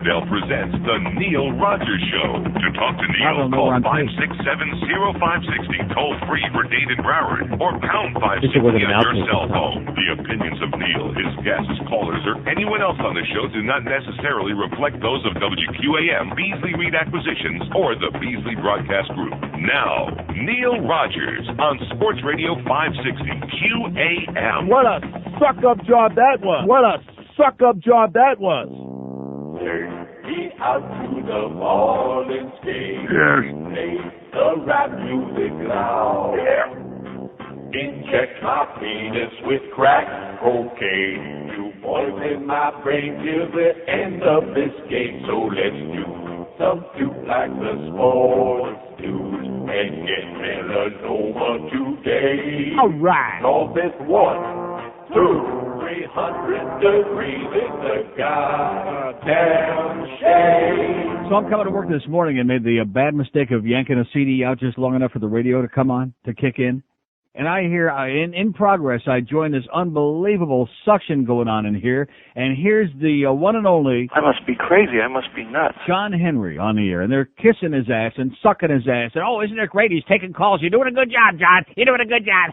Dell presents the Neil Rogers Show. To talk to Neil, call 567-0560, toll free for Dade and Broward, or pound 560 on your cell phone. The opinions of Neil, his guests, callers, or anyone else on the show do not necessarily reflect those of WQAM, Beasley Reed Acquisitions, or the Beasley Broadcast Group. Now, Neil Rogers on Sports Radio 560 QAM. What a suck-up job that was. What a suck-up job that was. Take out to the ball and skate. Yes. Make the rap music loud. Yeah. Inject my penis with crack cocaine. You poison my brain till the end of this game. So let's do some cute like the sports dudes and get melanoma today. All right. All this 1, 2, 300 degrees in the goddamn shade. So I'm coming to work this morning and made the bad mistake of yanking a CD out just long enough for the radio to come on, to kick in. And I hear, in progress, I join this unbelievable suction going on in here. And here's the one and only... I must be crazy. I must be nuts. John Henry on the air. And they're kissing his ass and sucking his ass. And, oh, isn't it great? He's taking calls. You're doing a good job, John. You're doing a good job.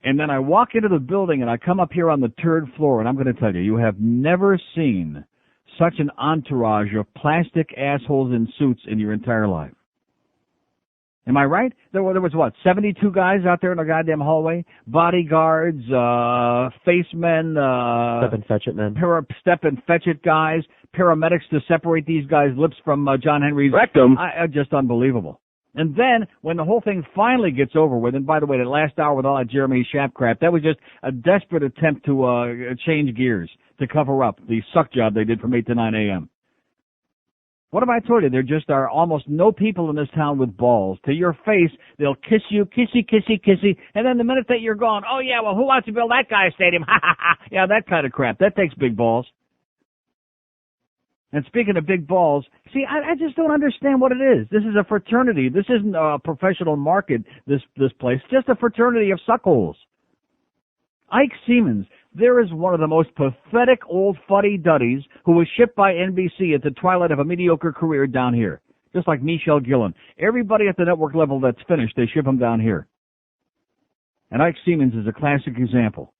And then I walk into the building and I come up here on the 3rd floor, and I'm going to tell you, you have never seen such an entourage of plastic assholes in suits in your entire life. Am I right? There was what, 72 guys out there in the goddamn hallway? Bodyguards, facemen, Step and fetch it men. Step and fetch it guys, paramedics to separate these guys' lips from John Henry's Rectum. Just unbelievable. And then, when the whole thing finally gets over with, and by the way, that last hour with all that Jeremy Schaap crap, that was just a desperate attempt to change gears, to cover up the suck job they did from 8 to 9 a.m. What have I told you? There just are almost no people in this town with balls. To your face, they'll kiss you, kissy, kissy, kissy, and then the minute that you're gone, oh yeah, well, who wants to build that guy's stadium? Ha ha ha. Yeah, that kind of crap. That takes big balls. And speaking of big balls, see, I just don't understand what it is. This is a fraternity. This isn't a professional market, this place. It's just a fraternity of suckholes. Ike Seamans, there is one of the most pathetic old fuddy-duddies who was shipped by NBC at the twilight of a mediocre career down here. Just like Michelle Gillen. Everybody at the network level that's finished, they ship him down here. And Ike Seamans is a classic example.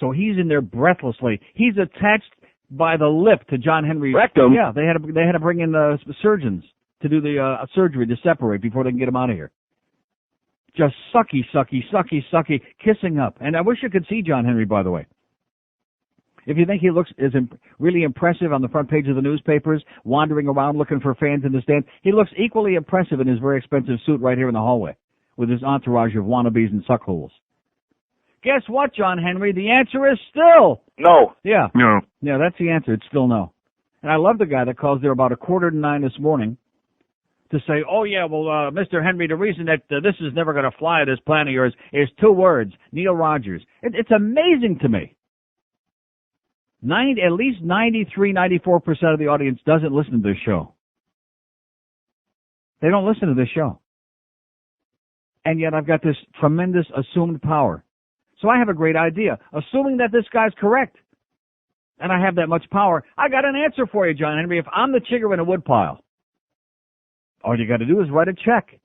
So he's in there breathlessly. He's attached by the lip to John Henry's rectum. Yeah, they had to bring in surgeons to do the surgery to separate before they can get him out of here. Just sucky, sucky, sucky, sucky, kissing up. And I wish you could see John Henry, by the way. If you think he looks really impressive on the front page of the newspapers, wandering around looking for fans in the stands, he looks equally impressive in his very expensive suit right here in the hallway with his entourage of wannabes and suckholes. Guess what, John Henry? The answer is still no. Yeah. No. Yeah, that's the answer. It's still no. And I love the guy that calls there about 8:45 this morning to say, oh, yeah, well, Mr. Henry, the reason that this is never going to fly, this plan of yours, is 2 words, Neil Rogers. It's amazing to me. At least 93-94% of the audience doesn't listen to this show. They don't listen to this show. And yet I've got this tremendous assumed power. So I have a great idea. Assuming that this guy's correct, and I have that much power, I got an answer for you, John Henry. If I'm the chigger in a woodpile, all you got to do is write a check.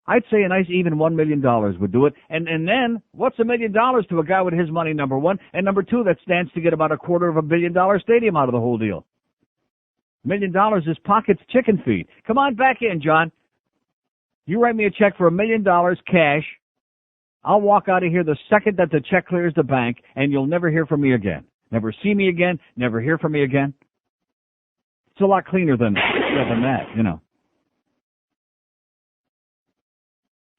I'd say a nice even $1 million would do it. And then, what's $1 million to a guy with his money, number one? And number two, that stands to get about $250 million stadium out of the whole deal. $1 million is pockets chicken feed. Come on back in, John. You write me a check for $1 million cash. I'll walk out of here the second that the check clears the bank, and you'll never hear from me again. Never see me again, never hear from me again. It's a lot cleaner than that, you know.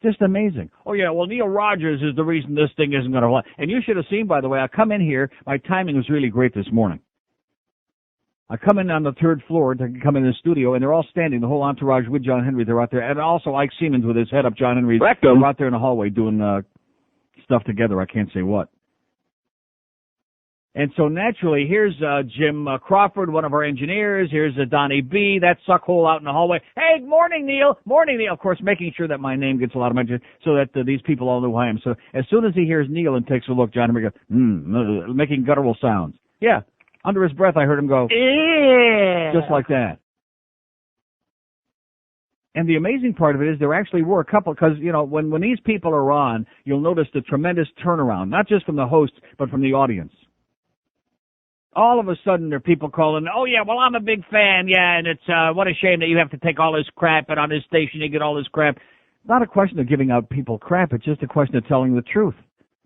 Just amazing. Oh, yeah, well, Neil Rogers is the reason this thing isn't going to fly. And you should have seen, by the way, I come in here. My timing was really great this morning. I come in on the 3rd floor to come in the studio, and they're all standing, the whole entourage with John Henry. They're out there. And also Ike Seamans with his head up John Henry's. They're out there in the hallway doing stuff together. I can't say what. And so naturally, here's Jim Crawford, one of our engineers. Here's Donnie B, that suckhole out in the hallway. Hey, morning, Neil. Morning, Neil. Of course, making sure that my name gets a lot of mention so that these people all know who I am. So as soon as he hears Neil and takes a look, John Henry goes, making guttural sounds. Yeah. Under his breath, I heard him go, yeah, just like that. And the amazing part of it is there actually were a couple, because, you know, when these people are on, you'll notice the tremendous turnaround, not just from the hosts, but from the audience. All of a sudden, there are people calling, oh, yeah, well, I'm a big fan, yeah, and it's what a shame that you have to take all this crap, and on this station you get all this crap. It's not a question of giving out people crap. It's just a question of telling the truth,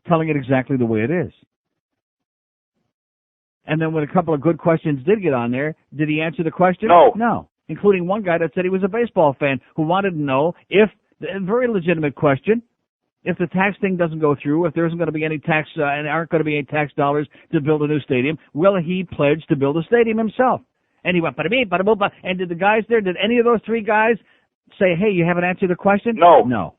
telling it exactly the way it is. And then when a couple of good questions did get on there, did he answer the question? No. No. Including one guy that said he was a baseball fan who wanted to know if, a very legitimate question, if the tax thing doesn't go through, if there isn't going to be any tax, and aren't going to be any tax dollars to build a new stadium, will he pledge to build a stadium himself? And he went, and did the guys there, did any of those three guys say, hey, you haven't answered the question? No. No.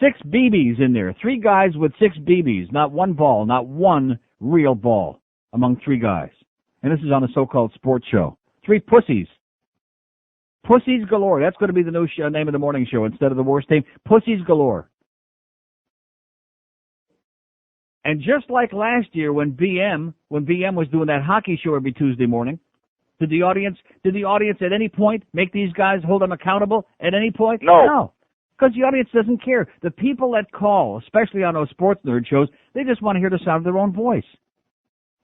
6 BBs in there. 3 guys with 6 BBs. Not one ball, not one real ball among 3 guys. And this is on a so-called sports show. 3 pussies. Pussies galore. That's going to be the new name of the morning show instead of the worst team. Pussies galore. And just like last year when BM was doing that hockey show every Tuesday morning, did the audience at any point make these guys hold them accountable at any point? No. No. Because the audience doesn't care. The people that call, especially on those sports nerd shows, they just want to hear the sound of their own voice.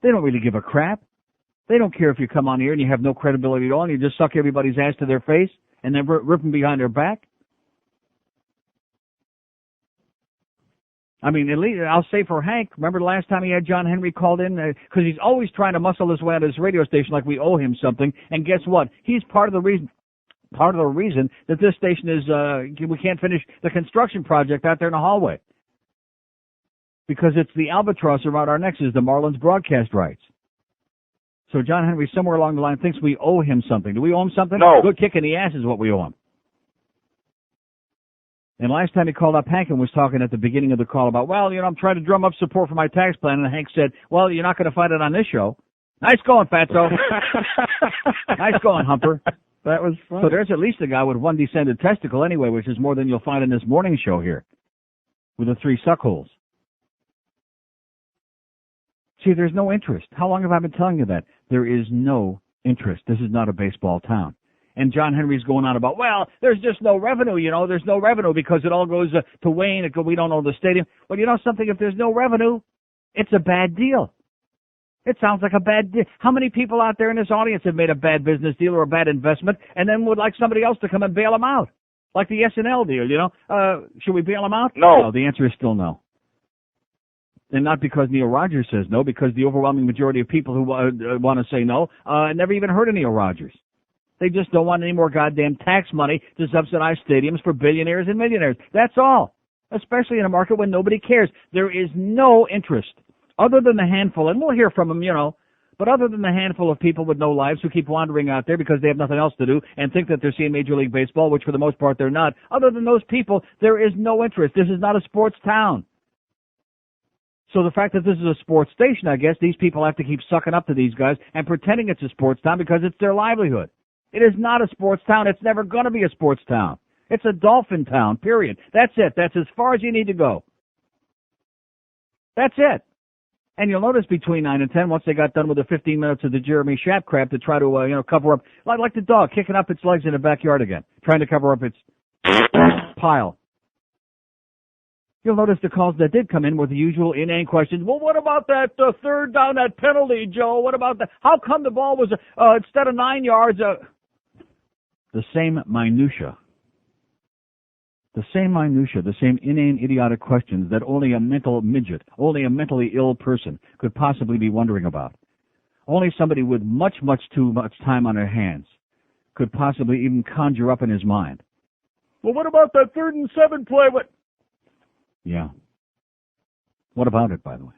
They don't really give a crap. They don't care if you come on here and you have no credibility at all and you just suck everybody's ass to their face and then rip them behind their back. I mean, at least I'll say for Hank, remember the last time he had John Henry called in? Because he's always trying to muscle his way out of his radio station like we owe him something. And guess what? He's part of the reason that this station is, we can't finish the construction project out there in the hallway. Because it's the albatross around our necks is the Marlins broadcast rights. So John Henry, somewhere along the line, thinks we owe him something. Do we owe him something? No. Good kick in the ass is what we owe him. And last time he called up, Hank and was talking at the beginning of the call about, well, you know, I'm trying to drum up support for my tax plan. And Hank said, well, you're not going to find it on this show. Nice going, Fatso. Nice going, Humper. That was fun. So there's at least a guy with 1 descended testicle anyway, which is more than you'll find in this morning show here with the 3 suckholes. See, there's no interest. How long have I been telling you that? There is no interest. This is not a baseball town. And John Henry's going on about, well, there's just no revenue, you know. There's no revenue because it all goes to Wayne. We don't own the stadium. Well, you know something? If there's no revenue, it's a bad deal. It sounds like a bad deal. How many people out there in this audience have made a bad business deal or a bad investment and then would like somebody else to come and bail them out? Like the SNL deal, you know. Should we bail them out? No. No, the answer is still no. And not because Neil Rogers says no, because the overwhelming majority of people who want to say no never even heard of Neil Rogers. They just don't want any more goddamn tax money to subsidize stadiums for billionaires and millionaires. That's all. Especially in a market when nobody cares. There is no interest other than the handful, and we'll hear from them, you know, but other than the handful of people with no lives who keep wandering out there because they have nothing else to do and think that they're seeing Major League Baseball, which for the most part they're not. Other than those people, there is no interest. This is not a sports town. So the fact that this is a sports station, I guess, these people have to keep sucking up to these guys and pretending it's a sports town because it's their livelihood. It is not a sports town. It's never going to be a sports town. It's a Dolphin town, period. That's it. That's as far as you need to go. That's it. And you'll notice between 9 and 10, once they got done with the 15 minutes of the Jeremy Schaap crap to try to, cover up, like the dog kicking up its legs in the backyard again, trying to cover up its pile. You'll notice the calls that did come in were the usual inane questions. Well, what about that third down, that penalty, Joe? What about that? How come the ball was, instead of 9 yards, the same minutia. The same inane, idiotic questions that only a mental midget, only a mentally ill person could possibly be wondering about. Only somebody with much too much time on their hands could possibly even conjure up in his mind. Well, what about that 3rd and 7 play? What? Yeah. What about it, by the way?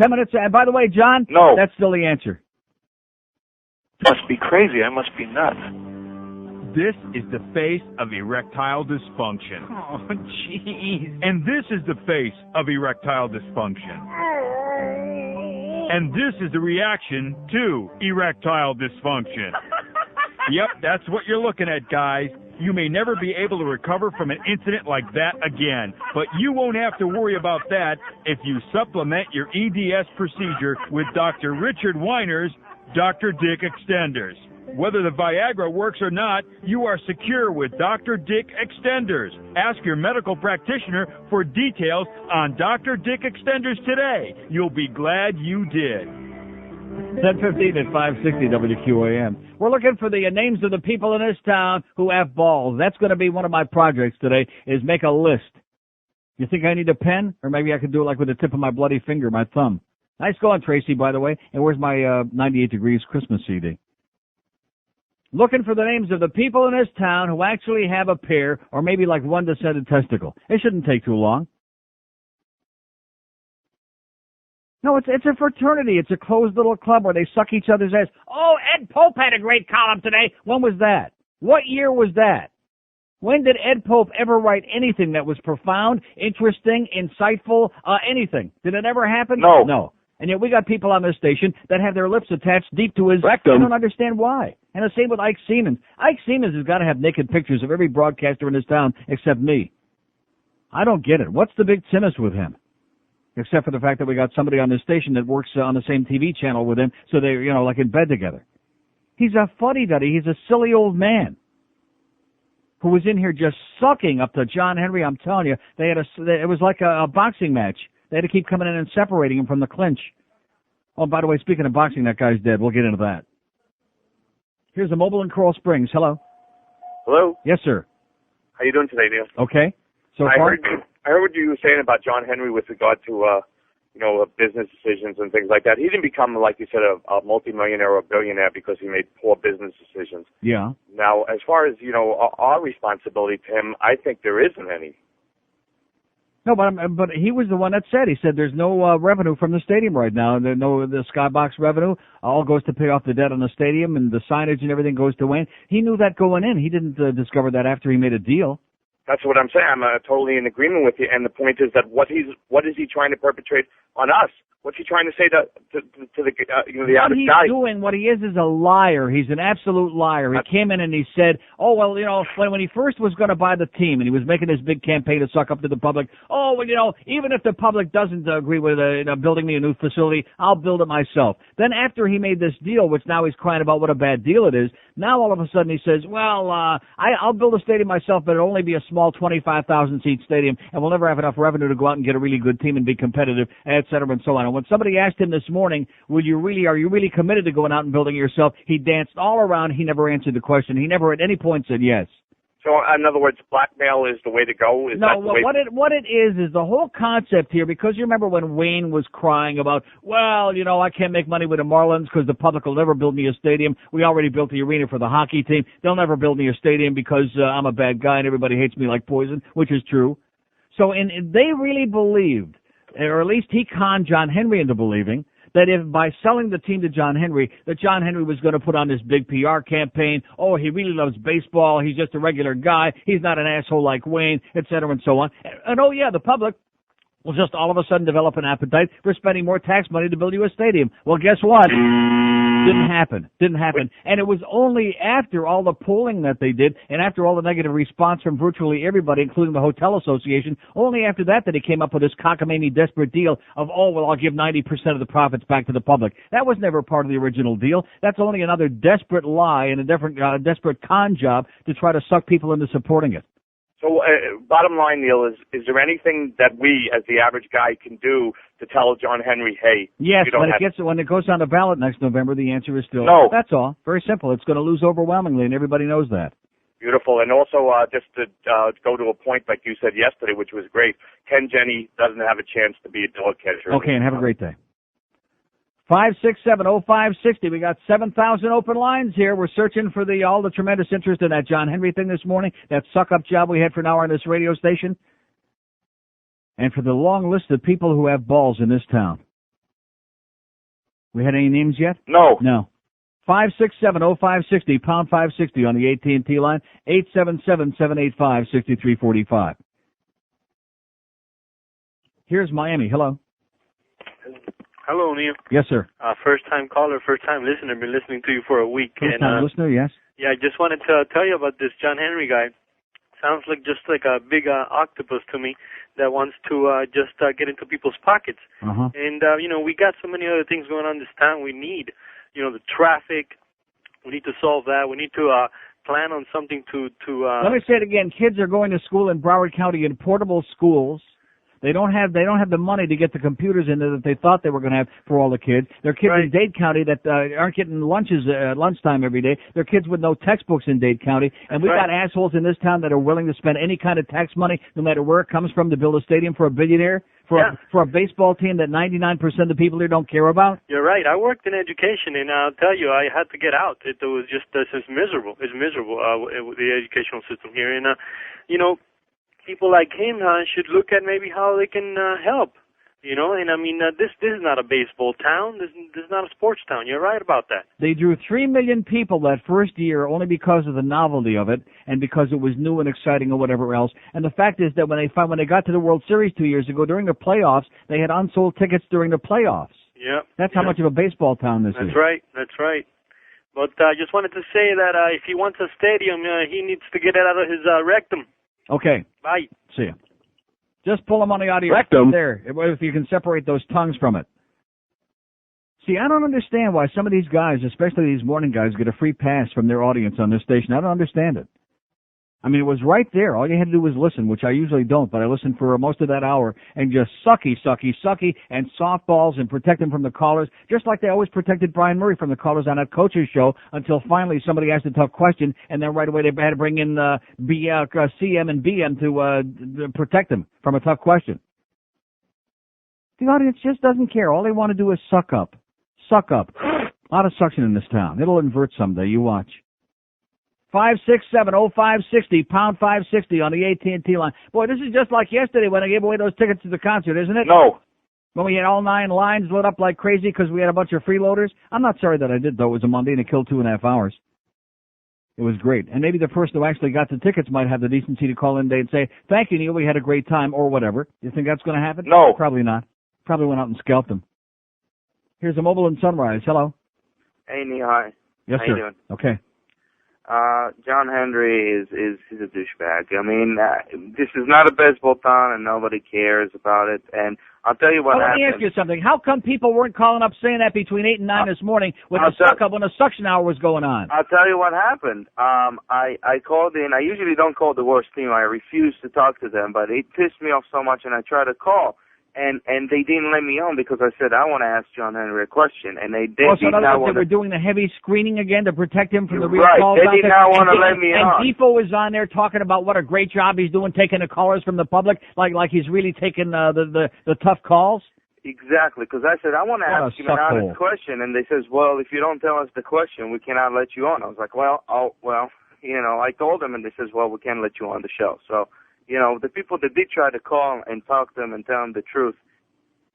10 minutes, and by the way, John? No. That's still the answer. Must be crazy. I must be nuts. This is the face of erectile dysfunction. Oh, jeez. And this is the face of erectile dysfunction. And this is the reaction to erectile dysfunction. Yep, that's what you're looking at, guys. You may never be able to recover from an incident like that again, but you won't have to worry about that if you supplement your EDS procedure with Dr. Richard Weiner's Dr. Dick Extenders. Whether the Viagra works or not, you are secure with Dr. Dick Extenders. Ask your medical practitioner for details on Dr. Dick Extenders today. You'll be glad you did. 10:15 at 560 WQAM. We're looking for the names of the people in this town who have balls. That's going to be one of my projects today, is make a list. You think I need a pen? Or maybe I could do it like with the tip of my bloody finger, my thumb. Nice going, Tracy, by the way. And where's my 98 Degrees Christmas CD? Looking for the names of the people in this town who actually have a pair or maybe like one descended testicle. It shouldn't take too long. No, it's a fraternity. It's a closed little club where they suck each other's ass. Oh, Ed Pope had a great column today. When was that? What year was that? When did Ed Pope ever write anything that was profound, interesting, insightful, anything? Did it ever happen? No. No. And yet we got people on this station that have their lips attached deep to his rectum. I don't understand why. And the same with Ike Seamans. Ike Seamans has got to have naked pictures of every broadcaster in this town except me. I don't get it. What's the big tinnitus with him? Except for the fact that we got somebody on this station that works on the same TV channel with him, so they're, like in bed together. He's a fuddy-duddy. He's a silly old man who was in here just sucking up to John Henry. I'm telling you, it was like a boxing match. They had to keep coming in and separating him from the clinch. Oh, by the way, speaking of boxing, that guy's dead. We'll get into that. Here's a mobile in Coral Springs. Hello. Hello. Yes, sir. How you doing today, Neil? Okay. So I heard what you were saying about John Henry with regard to, business decisions and things like that. He didn't become, like you said, a multimillionaire or a billionaire because he made poor business decisions. Yeah. Now, as far as, our responsibility to him, I think there isn't any. No, but he was the one that said, there's no revenue from the stadium right now. The skybox revenue all goes to pay off the debt on the stadium, and the signage and everything goes to Wayne. He knew that going in. He didn't discover that after he made a deal. That's what I'm saying. I'm totally in agreement with you. And the point is that what is he trying to perpetrate on us? What's he trying to say to the the average guy? What he is a liar. He's an absolute liar. He came in and he said, oh, well, when he first was going to buy the team and he was making this big campaign to suck up to the public, oh, well, even if the public doesn't agree with building me a new facility, I'll build it myself. Then after he made this deal, which now he's crying about what a bad deal it is, now all of a sudden he says, well, I'll build a stadium myself, but it'll only be a small 25,000-seat stadium, and we'll never have enough revenue to go out and get a really good team and be competitive, et cetera, and so on. And when somebody asked him this morning, are you really committed to going out and building it yourself? He danced all around. He never answered the question. He never at any point said yes. So, in other words, blackmail is the way to go? What it is the whole concept here, because you remember when Wayne was crying about, well, I can't make money with the Marlins because the public will never build me a stadium. We already built the arena for the hockey team. They'll never build me a stadium because I'm a bad guy and everybody hates me like poison, which is true. So, and they really believed, or at least he conned John Henry into believing, that if by selling the team to John Henry, that John Henry was going to put on this big PR campaign. Oh, he really loves baseball. He's just a regular guy. He's not an asshole like Wayne, et cetera, and so on. And oh, yeah, the public will just all of a sudden develop an appetite for spending more tax money to build you a stadium. Well, guess what? Didn't happen. And it was only after all the polling that they did and after all the negative response from virtually everybody, including the Hotel Association, only after that he came up with this cockamamie desperate deal of, oh, well, I'll give 90% of the profits back to the public. That was never part of the original deal. That's only another desperate lie and a desperate con job to try to suck people into supporting it. So, bottom line, Neil, is there anything that we, as the average guy, can do to tell John Henry, hey, yes, when it goes on the ballot next November, the answer is still no. That's all. Very simple. It's going to lose overwhelmingly, and everybody knows that. Beautiful. And also, just to go to a point like you said yesterday, which was great, Ken Jenney doesn't have a chance to be a dog catcher. Okay, and have a great day. 567-0560. We got 7,000 open lines here. We're searching for all the tremendous interest in that John Henry thing this morning, that suck-up job we had for an hour on this radio station, and for the long list of people who have balls in this town. We had any names yet? No. 567-0560, pound 560 on the AT&T line, 877-785-6345. Here's Miami. Hello. Hello, Neil. Yes, sir. First-time caller, first-time listener. Been listening to you for a week. First-time listener, yes. Yeah, I just wanted to tell you about this John Henry guy. Sounds like just like a big octopus to me that wants to just get into people's pockets. Uh-huh. And, we got so many other things going on in this town. We need, the traffic. We need to solve that. We need to plan on something to Let me say it again. Kids are going to school in Broward County in portable schools. They don't have the money to get the computers in there that they thought they were going to have for all the kids. There are kids in Dade County that aren't getting lunches at lunchtime every day. There are kids with no textbooks in Dade County. And we've got assholes in this town that are willing to spend any kind of tax money, no matter where it comes from, to build a stadium for a billionaire, for a baseball team that 99% of the people here don't care about. You're right. I worked in education, and I'll tell you, I had to get out. It was just it's miserable. It's miserable, the educational system here. And, people like him should look at maybe how they can help, And I mean, this is not a baseball town. This is not a sports town. You're right about that. They drew 3 million people that first year only because of the novelty of it and because it was new and exciting or whatever else. And the fact is that when they got to the World Series 2 years ago during the playoffs, they had unsold tickets during the playoffs. Yeah. That's how much of a baseball town this is. That's right. That's right. But I just wanted to say that if he wants a stadium, he needs to get it out of his rectum. Okay. Bye. See ya. Just pull them on the audio Rectum. there, if you can separate those tongues from it. See, I don't understand why some of these guys, especially these morning guys, get a free pass from their audience on this station. I don't understand it. I mean, it was right there. All you had to do was listen, which I usually don't, but I listened for most of that hour, and just sucky, and softballs and protect them from the callers, just like they always protected Brian Murray from the callers on that coach's show until finally somebody asked a tough question, and then right away they had to bring in CM and BM to protect them from a tough question. The audience just doesn't care. All they want to do is suck up. Suck up. A lot of suction in this town. It'll invert someday. You watch. 567-0560, pound 560 on the AT&T line. Boy, this is just like yesterday when I gave away those tickets to the concert, isn't it? No. When we had all 9 lines lit up like crazy because we had a bunch of freeloaders. I'm not sorry that I did, though. It was a Monday and it killed 2.5 hours. It was great. And maybe the person who actually got the tockets might have the decency to call in today and say, thank you, Neil, we had a great time, or whatever. You think that's going to happen? No. Probably not. Probably went out and scalped them. Here's a mobile in Sunrise. Hello. Hey, Neil, hi. Yes, How sir. you doing? Okay. John Henry is a douchebag. I mean, this is not a baseball town, and nobody cares about it. And I'll tell you what happened. Let me ask you something. How come people weren't calling up saying that between 8 and 9 this morning when the suction hour was going on? I'll tell you what happened. I called in. I usually don't call the worst team. I refuse to talk to them, but it pissed me off so much, and I tried to call. And they didn't let me on because I said I want to ask John Henry a question, and they did. So in other words, they were doing the heavy screening again to protect him from the real right. calls. They did not want to let me on. And Defoe was on there talking about what a great job he's doing, taking the callers from the public, like he's really taking the tough calls. Exactly, because I said I want to ask him an honest question, and they says, well, if you don't tell us the question, we cannot let you on. I was like, I told them, and they says, well, we can't let you on the show. So. The people that did try to call and talk to them and tell them the truth,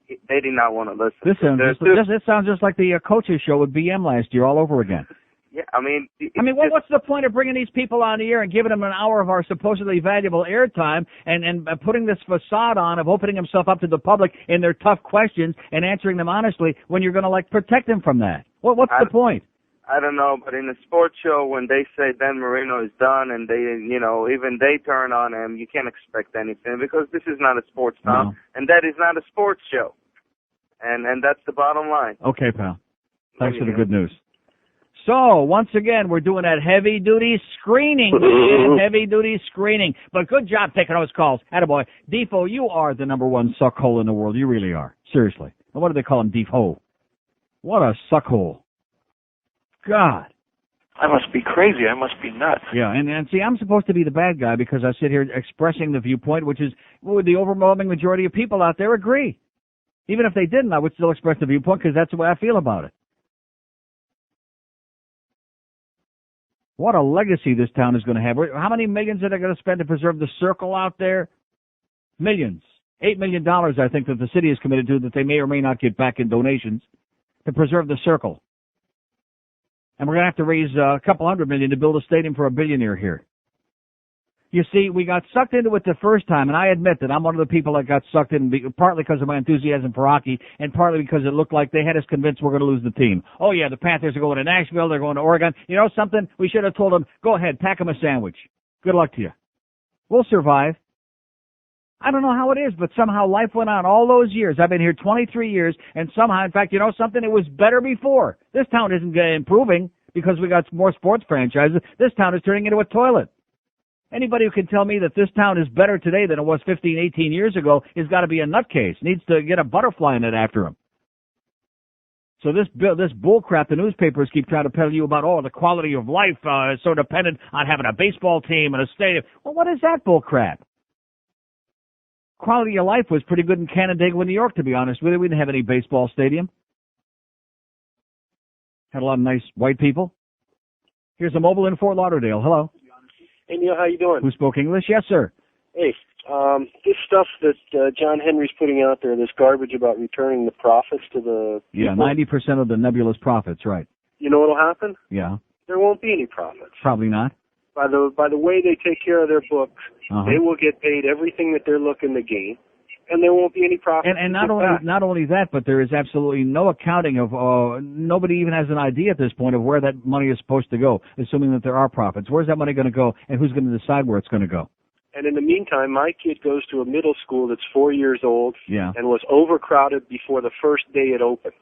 they did not want to listen. This sounds just like the coaches show with BM last year all over again. Yeah, what's the point of bringing these people on the air and giving them an hour of our supposedly valuable airtime and putting this facade on of opening himself up to the public in their tough questions and answering them honestly when you're going to protect them from that? What's the point? I don't know, but in a sports show, when they say Dan Marino is done and they, even they turn on him, you can't expect anything because this is not a sports town, and that is not a sports show. And that's the bottom line. Okay, pal. Thanks for the good news. So, once again, we're doing that heavy-duty screening. Heavy-duty screening. But good job taking those calls. Attaboy. Defoe, you are the #1 suckhole in the world. You really are. Seriously. What do they call him, Defoe? What a suckhole. God. I must be crazy. I must be nuts. Yeah, and see, I'm supposed to be the bad guy because I sit here expressing the viewpoint, which is the overwhelming majority of people out there agree. Even if they didn't, I would still express the viewpoint because that's the way I feel about it. What a legacy this town is going to have. How many millions are they going to spend to preserve the circle out there? Millions. $8 million, I think, that the city is committed to that they may or may not get back in donations to preserve the circle. And we're going to have to raise a couple $100 million to build a stadium for a billionaire here. You see, we got sucked into it the first time, and I admit that I'm one of the people that got sucked in, partly because of my enthusiasm for hockey, and partly because it looked like they had us convinced we're going to lose the team. Oh, yeah, the Panthers are going to Nashville, they're going to Oregon. You know something? We should have told them, go ahead, pack them a sandwich. Good luck to you. We'll survive. I don't know how it is, but somehow life went on all those years. I've been here 23 years, and somehow, in fact, you know something? It was better before. This town isn't improving because we got more sports franchises. This town is turning into a toilet. Anybody who can tell me that this town is better today than it was 15, 18 years ago has got to be a nutcase. Needs to get a butterfly in it after him. So this bull crap the newspapers keep trying to peddle you about, oh, the quality of life is so dependent on having a baseball team and a stadium. Well, what is that bull crap? Quality of life was pretty good in Canandaigua, New York, to be honest with you. We didn't have any baseball stadium. Had a lot of nice white people. Here's a mobile in Fort Lauderdale. Hello. Hey, Neil, how you doing? Who spoke English? Yes, sir. Hey, this stuff that John Henry's putting out there, this garbage about returning the profits to the people. Yeah, 90% of the nebulous profits, right. You know what'll happen? Yeah. There won't be any profits. Probably not. By the way they take care of their books, they will get paid everything that they're looking to gain, and there won't be any profits. And not only that, but there is absolutely no accounting of, nobody even has an idea at this point of where that money is supposed to go, assuming that there are profits. Where's that money going to go, and who's going to decide where it's going to go? And in the meantime, my kid goes to a middle school that's 4 years old and was overcrowded before the first day it opened.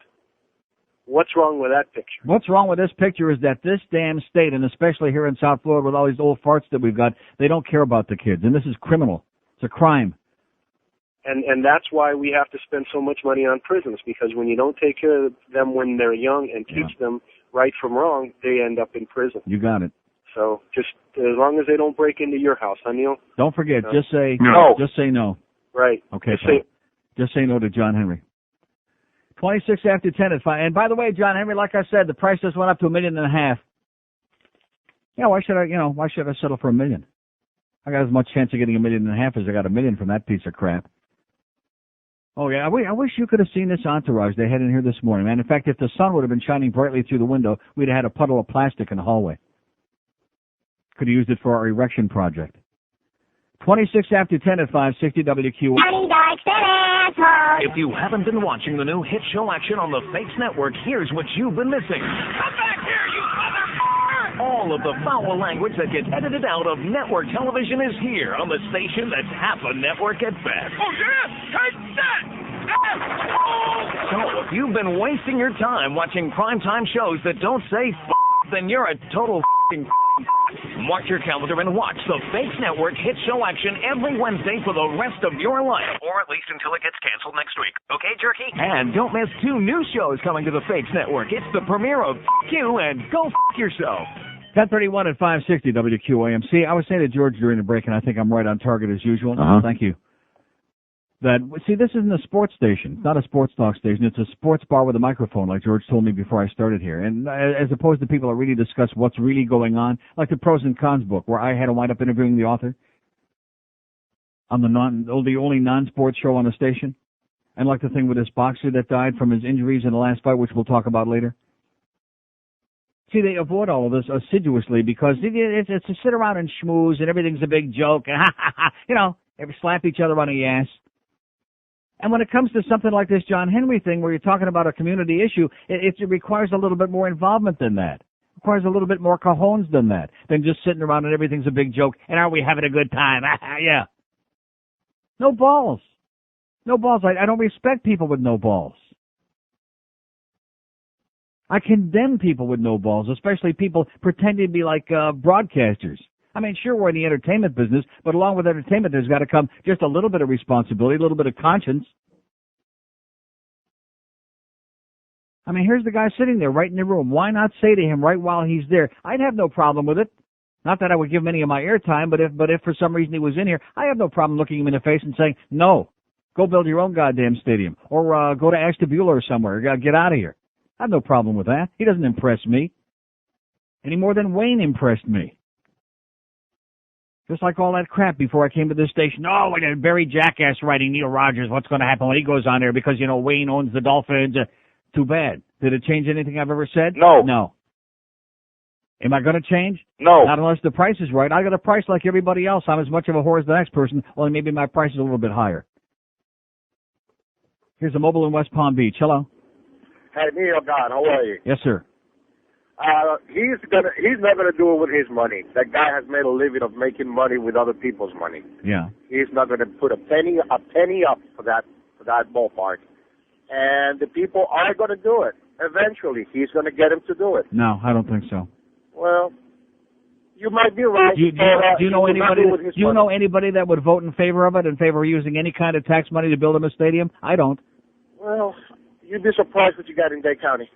What's wrong with that picture? What's wrong with this picture is that this damn state, and especially here in South Florida with all these old farts that we've got, they don't care about the kids, and this is criminal. It's a crime. And that's why we have to spend so much money on prisons, because when you don't take care of them when they're young and teach them right from wrong, they end up in prison. You got it. So just as long as they don't break into your house, huh, Neil? Don't forget, just say no. Just say no. Right. Okay, just say no to John Henry. 26 after 10 at 5. And by the way, John Henry, like I said, the price just went up to $1.5 million. Yeah, why should I settle for $1 million? I got as much chance of getting $1.5 million as I got $1 million from that piece of crap. Oh yeah, I wish you could have seen this entourage they had in here this morning, man. In fact, if the sun would have been shining brightly through the window, we'd have had a puddle of plastic in the hallway. Could have used it for our erection project. 26 after 10 at 560 WQ. If you haven't been watching the new hit show action on the Fakes Network, here's what you've been missing. Come back here, you motherfucker! All of the foul language that gets edited out of network television is here on the station that's half a network at best. Oh, yeah? Take that! So if you've been wasting your time watching primetime shows that don't say then you're a total Mark your calendar and watch the Fakes Network hit show action every Wednesday for the rest of your life. Or at least until it gets canceled next week. Okay, Jerky? And don't miss 2 new shows coming to the Fakes Network. It's the premiere of You and Go Yourself. 1031 at 560 WQAM. See, I was saying to George during the break, and I think I'm right on target as usual. Thank you. This isn't a sports station. It's not a sports talk station. It's a sports bar with a microphone, like George told me before I started here. And as opposed to people that really discuss what's really going on, like the pros and cons book, where I had to wind up interviewing the author on the only non-sports show on the station. And like the thing with this boxer that died from his injuries in the last fight, which we'll talk about later. See, they avoid all of this assiduously because it's to sit around and schmooze and everything's a big joke and ever slap each other on the ass. And when it comes to something like this John Henry thing where you're talking about a community issue, it requires a little bit more involvement than that. It requires a little bit more cajones than that, than just sitting around and everything's a big joke and are we having a good time? Yeah. No balls. No balls. I don't respect people with no balls. I condemn people with no balls, especially people pretending to be like broadcasters. I mean, sure, we're in the entertainment business, but along with entertainment, there's got to come just a little bit of responsibility, a little bit of conscience. I mean, here's the guy sitting there right in the room. Why not say to him right while he's there? I'd have no problem with it. Not that I would give him any of my airtime, but if for some reason he was in here, I have no problem looking him in the face and saying, no, go build your own goddamn stadium, or go to Ashtabula or somewhere, get out of here. I have no problem with that. He doesn't impress me any more than Wayne impressed me. Just like all that crap before I came to this station. Oh, and Barry Jackass writing Neil Rogers. What's going to happen when he goes on there because, Wayne owns the Dolphins. Too bad. Did it change anything I've ever said? No. No. Am I going to change? No. Not unless the price is right. I got a price like everybody else. I'm as much of a whore as the next person, only maybe my price is a little bit higher. Here's a mobile in West Palm Beach. Hello. Hey, Neil, God, how are you? Yes, sir. He's not gonna do it with his money. That guy has made a living of making money with other people's money. Yeah. He's not gonna put a penny up for that ballpark. And the people are gonna do it. Eventually, he's gonna get him to do it. No, I don't think so. Well, you might be right. Do you know anybody? Do you know anybody that would vote in favor of it, in favor of using any kind of tax money to build him a stadium? I don't. Well, you'd be surprised what you got in Dade County.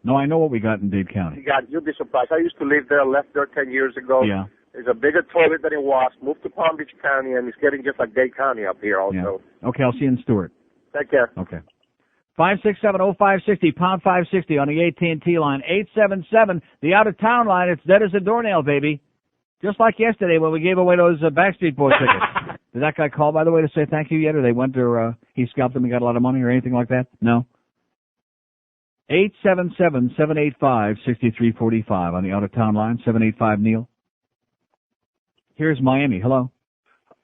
No, I know what we got in Dade County. You'd be surprised. I used to live there, left there 10 years ago. Yeah. There's a bigger toilet than it was, moved to Palm Beach County, and it's getting just like Dade County up here also. Yeah. Okay, I'll see you in Stewart. Take care. Okay. 567-0560, pound 560 on the AT&T line. 877, the out-of-town line. It's dead as a doornail, baby. Just like yesterday when we gave away those Backstreet Boys tickets. Did that guy call, by the way, to say thank you yet? Or they went to, he scalped them and got a lot of money or anything like that? No? 877-785-6345 on the out-of-town line, 785-NEIL. Here's Miami. Hello.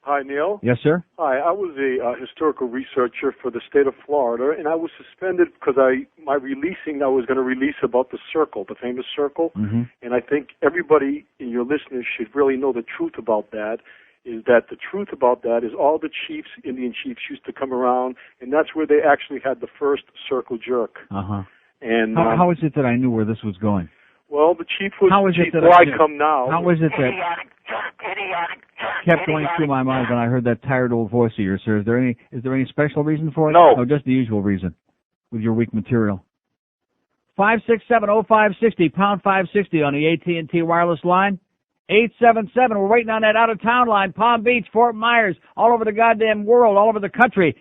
Hi, Neil. Yes, sir. Hi, I was a historical researcher for the state of Florida, and I was suspended because I was going to release about the circle, the famous circle, and I think everybody in your listeners should really know the truth about that, is that the truth about that is all the chiefs, Indian chiefs, used to come around, and that's where they actually had the first circle jerk. Uh-huh. And how is it that I knew where this was going? Well, the chief was chief. Come now? How is it that kept going through my mind when I heard that tired old voice of yours, sir? Is there any special reason for it? No. Just the usual reason with your weak material. 567-0560, pound 560 on the AT&T wireless line. 877, we're waiting on that out-of-town line. Palm Beach, Fort Myers, all over the goddamn world, all over the country.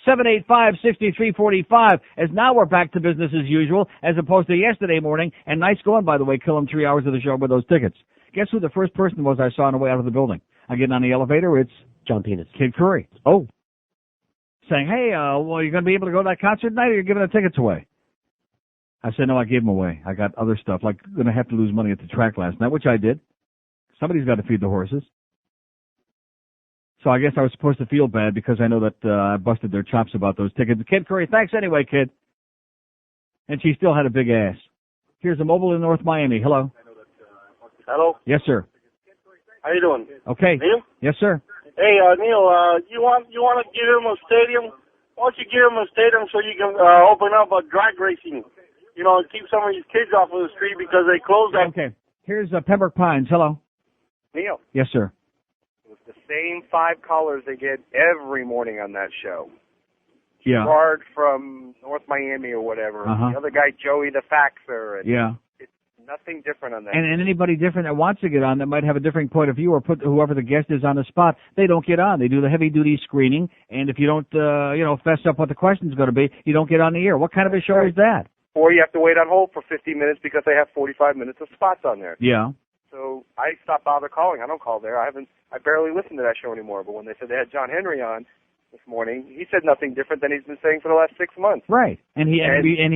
877-785-6345. As now we're back to business as usual, as opposed to yesterday morning. And nice going, by the way, killing 3 hours of the show with those tickets. Guess who the first person was I saw on the way out of the building? I get on the elevator, it's John Penis. Kid Curry. Oh. Saying, hey, well, you're going to be able to go to that concert tonight, or you're giving the tickets away? I said, no, I gave them away. I got other stuff, like going to have to lose money at the track last night, which I did. Somebody's got to feed the horses. So I guess I was supposed to feel bad because I know that I busted their chops about those tickets. Kid Curry, thanks anyway, kid. And she still had a big ass. Here's a mobile in North Miami. Hello. Hello. Yes, sir. How you doing? Okay. Neil? Yes, sir. Hey, Neil, you want to give him a stadium? Why don't you give him a stadium so you can open up a drag racing? You know, keep some of these kids off of the street because they closed up. Okay. Here's Pembroke Pines. Hello. Neil. Yes, sir. It was the same 5 callers they get every morning on that show. Yeah. Gerard from North Miami or whatever. Uh-huh. The other guy, Joey the Faxer. And yeah. It's nothing different on that. And anybody different that wants to get on that might have a different point of view or put whoever the guest is on the spot, they don't get on. They do the heavy-duty screening, and if you don't, fess up what the question's going to be, you don't get on the air. What kind of a show is that? Or you have to wait on hold for 15 minutes because they have 45 minutes of spots on there. Yeah. So I stopped bother calling. I don't call there. I barely listen to that show anymore. But when they said they had John Henry on this morning, he said nothing different than he's been saying for the last 6 months. Right. And he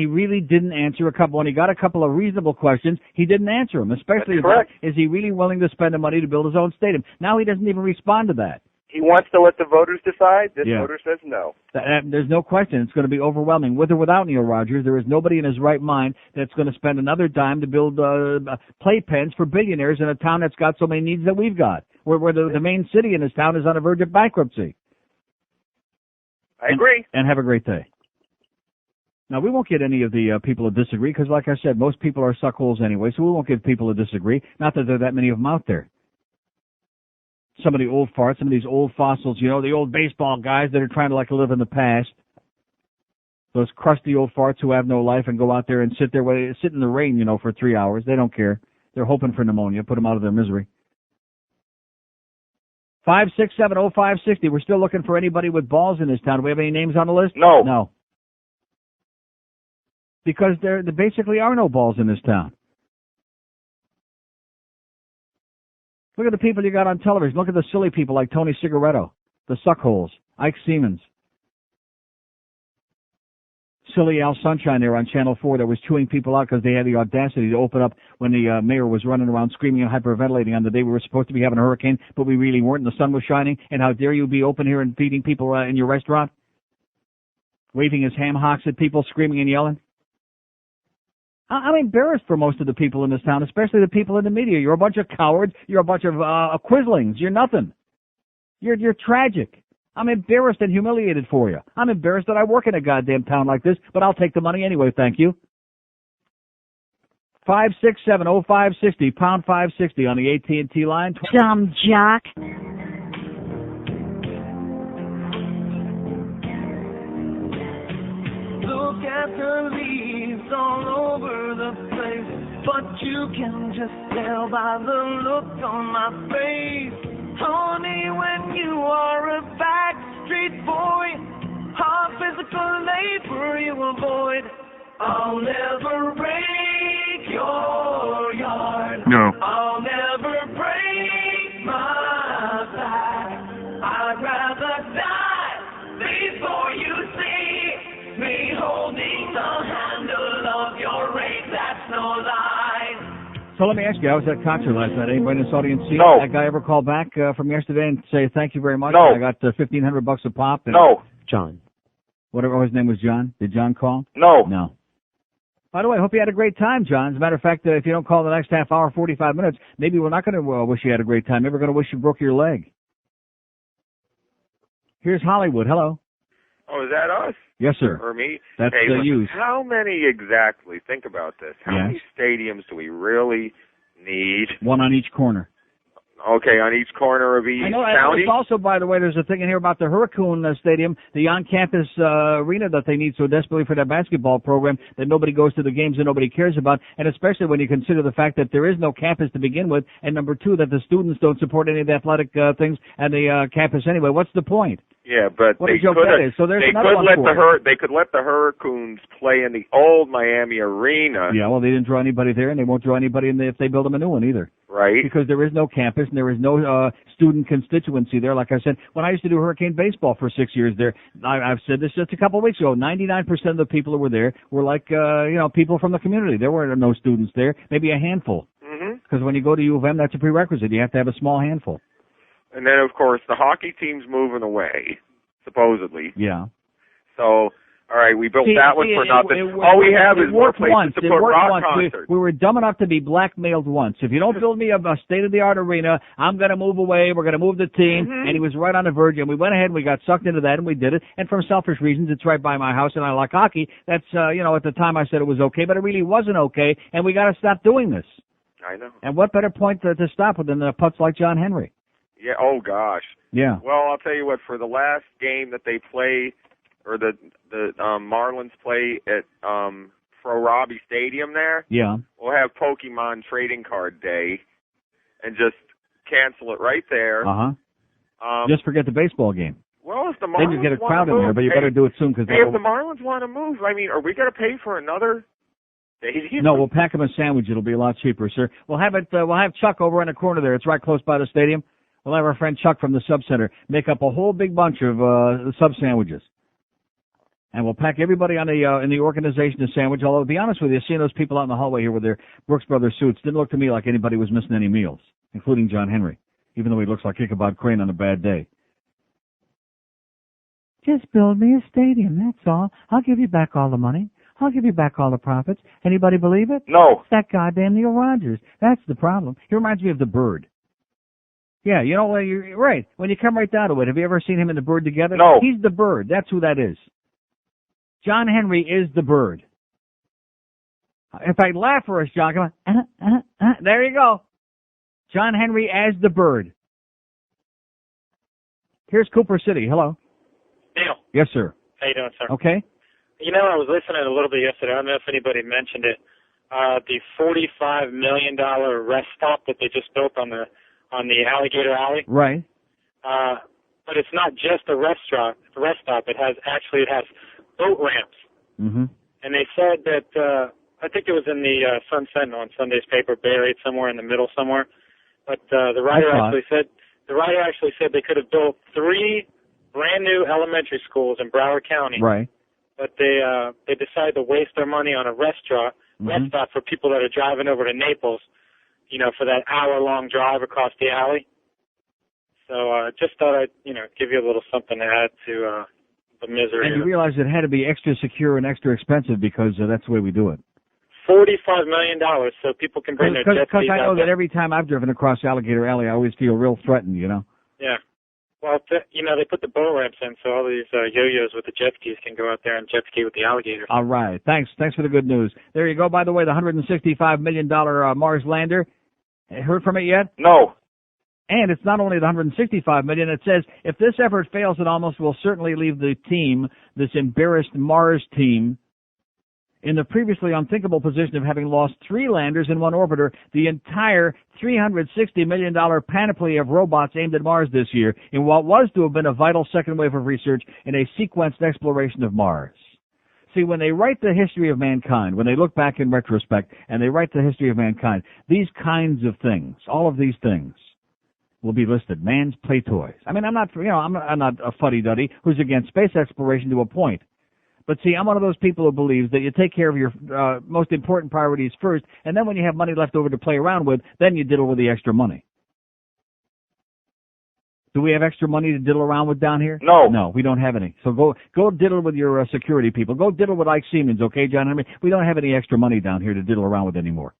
really didn't answer a couple. When he got a couple of reasonable questions, he didn't answer them. Especially about, is he really willing to spend the money to build his own stadium? Now he doesn't even respond to that. He wants to let the voters decide. This voter says no. There's no question. It's going to be overwhelming. With or without Neil Rogers, there is nobody in his right mind that's going to spend another dime to build playpens for billionaires in a town that's got so many needs that we've got, where the main city in this town is on the verge of bankruptcy. I agree. And have a great day. Now, we won't get any of the people who disagree because, like I said, most people are suckholes anyway, so we won't get people who disagree. Not that there are that many of them out there. Some of the old farts, some of these old fossils, the old baseball guys that are trying to live in the past. Those crusty old farts who have no life and go out there and sit in the rain, for 3 hours. They don't care. They're hoping for pneumonia. Put them out of their misery. 567-0560. We're still looking for anybody with balls in this town. Do we have any names on the list? No. No. Because there basically are no balls in this town. Look at the people you got on television. Look at the silly people like Tony Cigaretto, the suckholes, Ike Seamans. silly Al Sunshine there on Channel 4 that was chewing people out because they had the audacity to open up when the mayor was running around screaming and hyperventilating on the day we were supposed to be having a hurricane, but we really weren't, and the sun was shining. And how dare you be open here and feeding people in your restaurant? Waving his ham hocks at people, screaming and yelling. I'm embarrassed for most of the people in this town, especially the people in the media. You're a bunch of cowards. You're a bunch of quislings. You're nothing. You're tragic. I'm embarrassed and humiliated for you. I'm embarrassed that I work in a goddamn town like this, but I'll take the money anyway, thank you. 5670560, pound 560 on the AT&T line. Dumb jock. Look at the leaves all over the place, but you can just tell by the look on my face. Honey, when you are a Backstreet Boy, hard physical labor you avoid. I'll never break your yard. No. I'll never break my back. I'd rather die before you see me holding the handle of your rake. That's no lie. So let me ask you, I was at a concert last night. Anybody in this audience see No. that guy ever call back from yesterday and say thank you very much? No. I got $1,500 a pop. And No. John. Whatever his name was, John. Did John call? No. No. By the way, I hope you had a great time, John. As a matter of fact, if you don't call the next half hour, 45 minutes, maybe we're not going to wish you had a great time. Maybe we're going to wish you broke your leg. Here's Hollywood. Hello. Oh, is that us? Yes, sir. Or me? That's hey, listen, you. how many exactly? Think about this. How many stadiums do we really need? One on each corner. Okay, on each corner of each I know. county? It's also, by the way, there's a thing in here about the Hurricane Stadium, the on-campus arena that they need so desperately for their basketball program that nobody goes to the games and nobody cares about, and especially when you consider the fact that there is no campus to begin with, and number two, that the students don't support any of the athletic things at the campus anyway. What's the point? Yeah, but What they a joke could that is. So there's they another could one let for they could let the Hurricanes play in the old Miami arena. Yeah, well, they didn't draw anybody there, and they won't draw anybody if they build them a new one either. Right. Because there is no campus, and there is no student constituency there. Like I said, when I used to do Hurricane baseball for 6 years there, I've said this just a couple of weeks ago, 99% of the people who were there were like, people from the community. There were no students there, maybe a handful. Because when you go to U of M, that's a prerequisite. You have to have a small handful. And then, of course, the hockey team's moving away, supposedly. Yeah. So, all right, we built that one for nothing. All we have is more places to put rock concerts. We were dumb enough to be blackmailed once. If you don't build me a state-of-the-art arena, I'm going to move away. We're going to move the team. And he was right on the verge, and we went ahead and we got sucked into that, and we did it. And from selfish reasons, it's right by my house, and I like hockey. That's, at the time I said it was okay, but it really wasn't okay, and we got to stop doing this. I know. And what better point to stop with than the putts like John Henry? Yeah. Oh gosh. Yeah. Well, I'll tell you what. For the last game that they play, or the Marlins play at Fro Robbie Stadium there. Yeah. We'll have Pokemon Trading Card Day, and just cancel it right there. Just forget the baseball game. Well, if the Then you Marlins get a crowd in move, there, but you better do it soon because if the Marlins want to move, I mean, are we going to pay for another stadium? No, we'll pack them a sandwich. It'll be a lot cheaper, sir. We'll have it. We'll have Chuck over in the corner there. It's right close by the stadium. We'll have our friend Chuck from the sub center make up a whole big bunch of sub sandwiches, and we'll pack everybody on the in the organization a sandwich. Although to be honest with you, seeing those people out in the hallway here with their Brooks Brothers suits didn't look to me like anybody was missing any meals, including John Henry, even though he looks like Ichabod Crane on a bad day. Just build me a stadium. That's all. I'll give you back all the money. I'll give you back all the profits. Anybody believe it? No. It's that goddamn Neil Rogers. That's the problem. He reminds me of the Bird. Yeah, you're right. When you come right down to it, have you ever seen him and the Bird together? No. He's the Bird. That's who that is. John Henry is the Bird. In fact, laugh for us, John. Come on. There you go. John Henry as the Bird. Here's Cooper City. Hello. Neil. Yes, sir. How you doing, sir? Okay. I was listening a little bit yesterday. I don't know if anybody mentioned it. The $45 million rest stop that they just built on the Alligator Alley. Right. But it's not just a rest stop. It has boat ramps. Mm-hmm. And they said that I think it was in the Sun Sentinel on Sunday's paper, buried somewhere in the middle somewhere. But the writer actually said they could have built 3 brand new elementary schools in Broward County. Right. but they decided to waste their money on a rest stop for people that are driving over to Naples, for that hour-long drive across the alley. So just thought I'd, give you a little something to add to the misery. And you realize it had to be extra secure and extra expensive because that's the way we do it. $45 million, so people can bring their jet skis out. Because I know that every time I've driven across Alligator Alley, I always feel real threatened, Yeah. Well, they put the boat ramps in, so all these yo-yos with the jet skis can go out there and jet ski with the alligators. All right. Thanks for the good news. There you go. By the way, the $165 million Mars lander. Heard from it yet? No. And it's not only the $165 million. It says if this effort fails, it almost will certainly leave the team, this embarrassed Mars team, in the previously unthinkable position of having lost 3 landers and 1 orbiter, the entire $360 million panoply of robots aimed at Mars this year, in what was to have been a vital second wave of research in a sequenced exploration of Mars. See, when they write the history of mankind, when they look back in retrospect and they write the history of mankind, these kinds of things, all of these things, will be listed. Man's play toys. I mean, I'm not a fuddy-duddy who's against space exploration to a point. But see, I'm one of those people who believes that you take care of your most important priorities first, and then when you have money left over to play around with, then you diddle with the extra money. Do we have extra money to diddle around with down here? No. No, we don't have any. So go diddle with your security people. Go diddle with Ike Seamans, okay, John Henry? We don't have any extra money down here to diddle around with anymore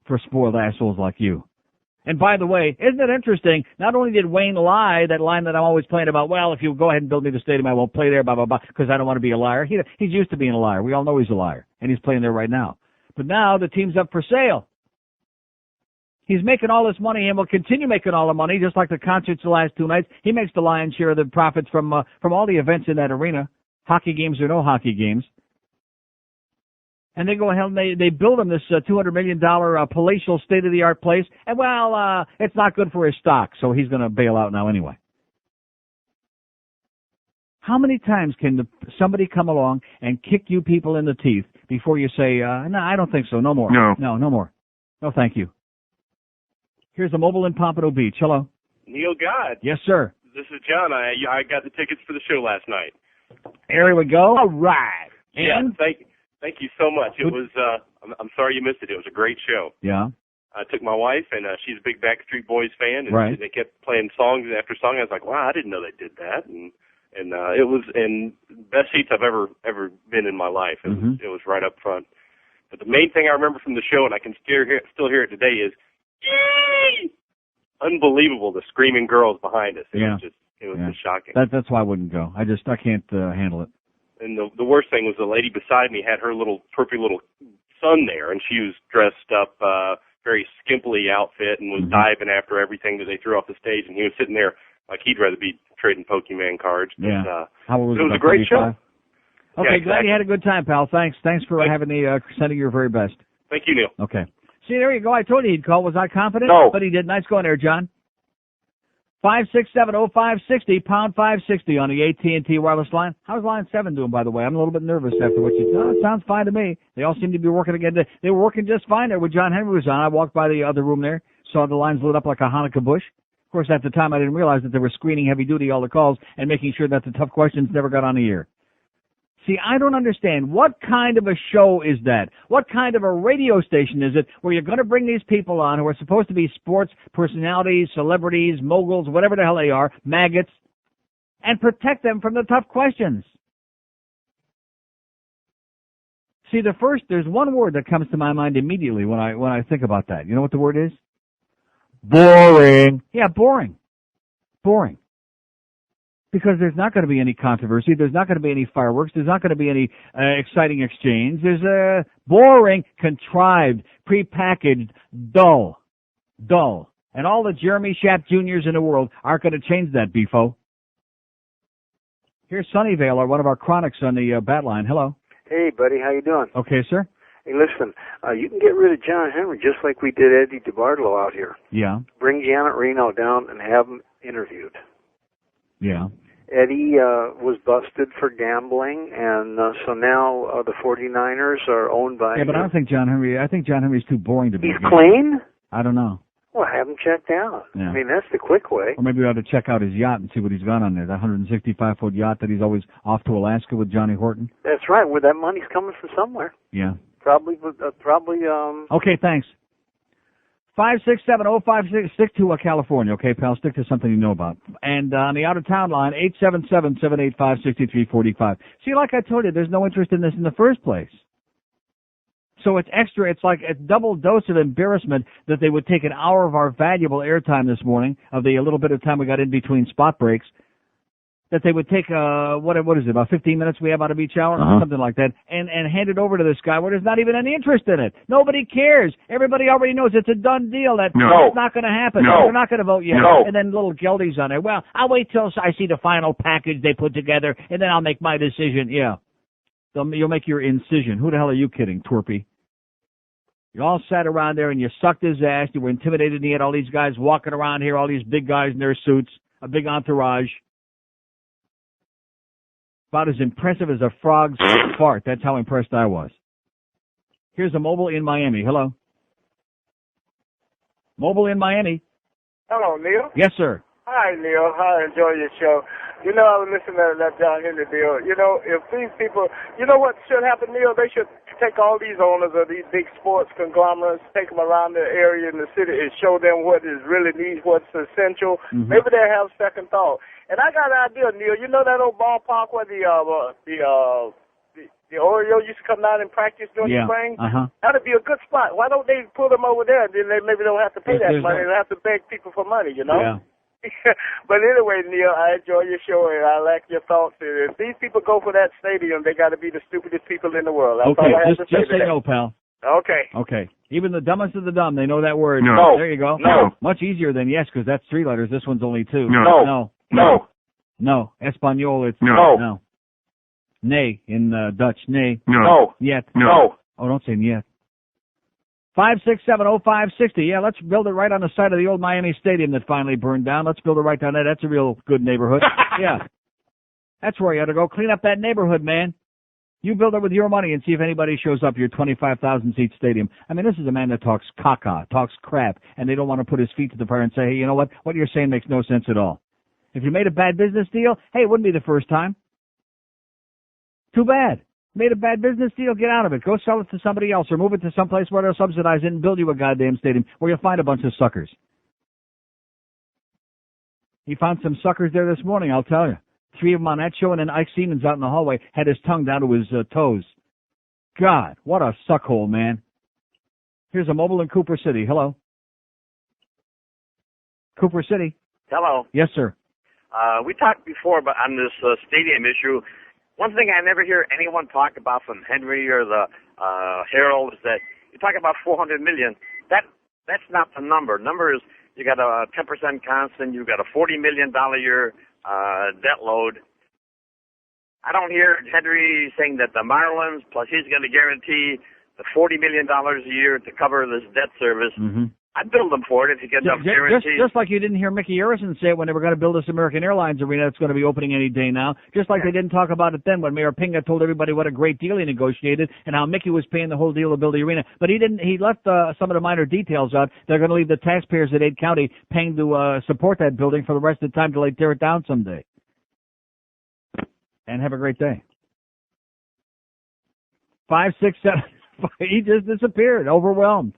for spoiled assholes like you. And by the way, isn't it interesting, not only did Wayne lie, that line that I'm always playing about, well, if you go ahead and build me the stadium, I won't play there, blah, blah, blah, because I don't want to be a liar. He's used to being a liar. We all know he's a liar, and he's playing there right now. But now the team's up for sale. He's making all this money and will continue making all the money, just like the concerts the last 2 nights. He makes the lion's share of the profits from all the events in that arena, hockey games or no hockey games. And they go ahead and they build him this $200 million palatial state-of-the-art place. And, well, it's not good for his stock, so he's going to bail out now anyway. How many times can somebody come along and kick you people in the teeth before you say, no, I don't think so, no more. No more. No, thank you. Here's a mobile in Pompano Beach. Hello. Neil God. Yes, sir. This is John. I got the tickets for the show last night. There we go. All right. And? Yeah, Thank you so much. It was, I'm sorry you missed it. It was a great show. Yeah. I took my wife, and she's a big Backstreet Boys fan, and right. They kept playing songs after song. I was like, wow, I didn't know they did that. And it was in best seats I've ever been in my life. It was right up front. But the main thing I remember from the show, and I can still hear it today, is, yay! Unbelievable, the screaming girls behind us. It was just shocking. That's why I wouldn't go. I can't handle it. And the worst thing was the lady beside me had her little perpy little son there, and she was dressed up very skimpily outfit and was diving after everything that they threw off the stage, and he was sitting there like he'd rather be trading Pokemon cards. But, How old was it was a great 35? Show. Okay, glad you had a good time, pal. Thanks for sending your very best. Thank you, Neil. Okay. See, there you go. I told you he'd call. Was I confident? No. But he did. Nice going there, John. 567-0560, pound 560 on the AT&T wireless line. How's line 7 doing, by the way? I'm a little bit nervous after what you said. It sounds fine to me. They all seem to be working again. They were working just fine there when John Henry was on. I walked by the other room there, saw the lines lit up like a Hanukkah bush. Of course, at the time, I didn't realize that they were screening heavy-duty all the calls and making sure that the tough questions never got on the air. See, I don't understand. What kind of a show is that? What kind of a radio station is it where you're going to bring these people on who are supposed to be sports personalities, celebrities, moguls, whatever the hell they are, maggots, and protect them from the tough questions? See, there's one word that comes to my mind immediately when I think about that. You know what the word is? Boring. Yeah, boring. Boring. Because there's not going to be any controversy. There's not going to be any fireworks. There's not going to be any exciting exchange. There's boring, contrived, prepackaged, dull. And all the Jeremy Schaap Juniors in the world aren't going to change that, Beefo. Here's Sunnyvale, one of our chronics on the bat line. Hello. Hey, buddy. How you doing? Okay, sir. Hey, listen, you can get rid of John Henry just like we did Eddie DeBartolo out here. Yeah. Bring Janet Reno down and have him interviewed. Yeah. Eddie was busted for gambling, and so now the 49ers are owned by... Yeah, but I think John Henry's too boring to be... He's clean? I don't know. Well, have him checked out. Yeah. I mean, that's the quick way. Or maybe we ought to check out his yacht and see what he's got on there. That 165-foot yacht that he's always off to Alaska with Johnny Horton. That's right. Well, that money's coming from somewhere. Yeah. Probably. Okay, thanks. 567-0566, stick to California, okay, pal? Stick to something you know about. And on the out-of-town line, 877-785-6345. See, like I told you, there's no interest in this in the first place. So it's extra, it's like a double dose of embarrassment that they would take an hour of our valuable airtime this morning, of the little bit of time we got in between spot breaks, that they would take, what is it, about 15 minutes we have out of each hour? Something like that, and hand it over to this guy where there's not even any interest in it. Nobody cares. Everybody already knows it's a done deal that it's not going to happen. They're not going to vote yet. And then little Geldies on there. Well, I'll wait till I see the final package they put together, and then I'll make my decision. Yeah. You'll make your incision. Who the hell are you kidding, twerpy? You all sat around there and you sucked his ass. You were intimidated, and he had all these guys walking around here, all these big guys in their suits, a big entourage. About as impressive as a frog's fart. That's how impressed I was. Here's a mobile in Miami. Hello. Mobile in Miami. Hello, Neil. Yes, sir. Hi, Neil. I enjoy your show. You know, I was listening to that John Henry deal. You know, if these people, you know what should happen, Neil? They should take all these owners of these big sports conglomerates, take them around the area in the city and show them what is really needs, what's essential. Mm-hmm. Maybe they'll have second thought. And I got an idea, Neil. You know that old ballpark where the Orioles used to come down and practice during the spring? That'd be a good spot. Why don't they put them over there? Then they maybe don't have to pay that money. They don't have to beg people for money, you know? Yeah. But anyway, Neil, I enjoy your show and I like your thoughts. If these people go for that stadium, they got to be the stupidest people in the world. That's all I have to just say say no, pal. Okay. Okay. Even the dumbest of the dumb, they know that word. No. There you go. No. Much easier than yes, because that's 3 letters. This one's only 2. No. No. No. No. Espanol, it's no. No. Nay in Dutch. Nay. No. Yet. No. Oh, don't say yet. 567-0560. Yeah, let's build it right on the side of the old Miami Stadium that finally burned down. Let's build it right down there. That's a real good neighborhood. Yeah. That's where you ought to go. Clean up that neighborhood, man. You build it with your money and see if anybody shows up your 25,000-seat stadium. I mean, this is a man that talks caca, talks crap, and they don't want to put his feet to the fire and say, hey, you know what? What you're saying makes no sense at all. If you made a bad business deal, hey, it wouldn't be the first time. Too bad. Made a bad business deal, get out of it. Go sell it to somebody else or move it to someplace where they'll subsidize it and build you a goddamn stadium where you'll find a bunch of suckers. He found some suckers there this morning, I'll tell you. 3 of them on that show, and then Ike Seamans out in the hallway had his tongue down to his toes. God, what a suckhole, man. Here's a mobile in Cooper City. Hello. Cooper City. Hello. Yes, sir. We talked before about on this stadium issue. One thing I never hear anyone talk about from Henry or the Herald is that you talk about $400 million. That's not the number. Number is you got a 10% constant. You got a $40 million a year debt load. I don't hear Henry saying that the Marlins plus he's going to guarantee the $40 million a year to cover this debt service. Mm-hmm. I'd build them for it if you get enough guarantees. Just like you didn't hear Mickey Arison say it when they were going to build this American Airlines arena that's going to be opening any day now. Just like they didn't talk about it then when Mayor Pinga told everybody what a great deal he negotiated and how Mickey was paying the whole deal to build the arena. But he didn't. He left some of the minor details out. They're going to leave the taxpayers at Dade County paying to support that building for the rest of the time till they tear it down someday. And have a great day. 567. He just disappeared, overwhelmed.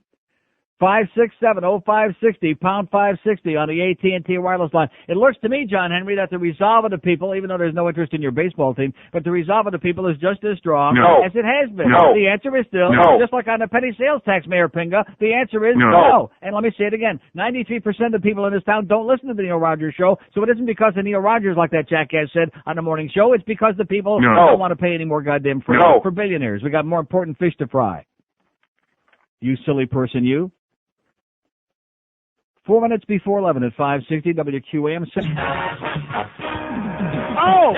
567-0560, pound 560 on the AT&T wireless line. It looks to me, John Henry, that the resolve of the people, even though there's no interest in your baseball team, but the resolve of the people is just as strong as it has been. The answer is still, just like on the petty sales tax, Mayor Pinga, the answer is no. And let me say it again, 93% of the people in this town don't listen to the Neil Rogers show, so it isn't because of Neil Rogers, like that jackass said on the morning show, it's because the people don't want to pay any more goddamn freight for billionaires. We got more important fish to fry. You silly person, you. 4 minutes before 11 at 560 WQAM. Oh!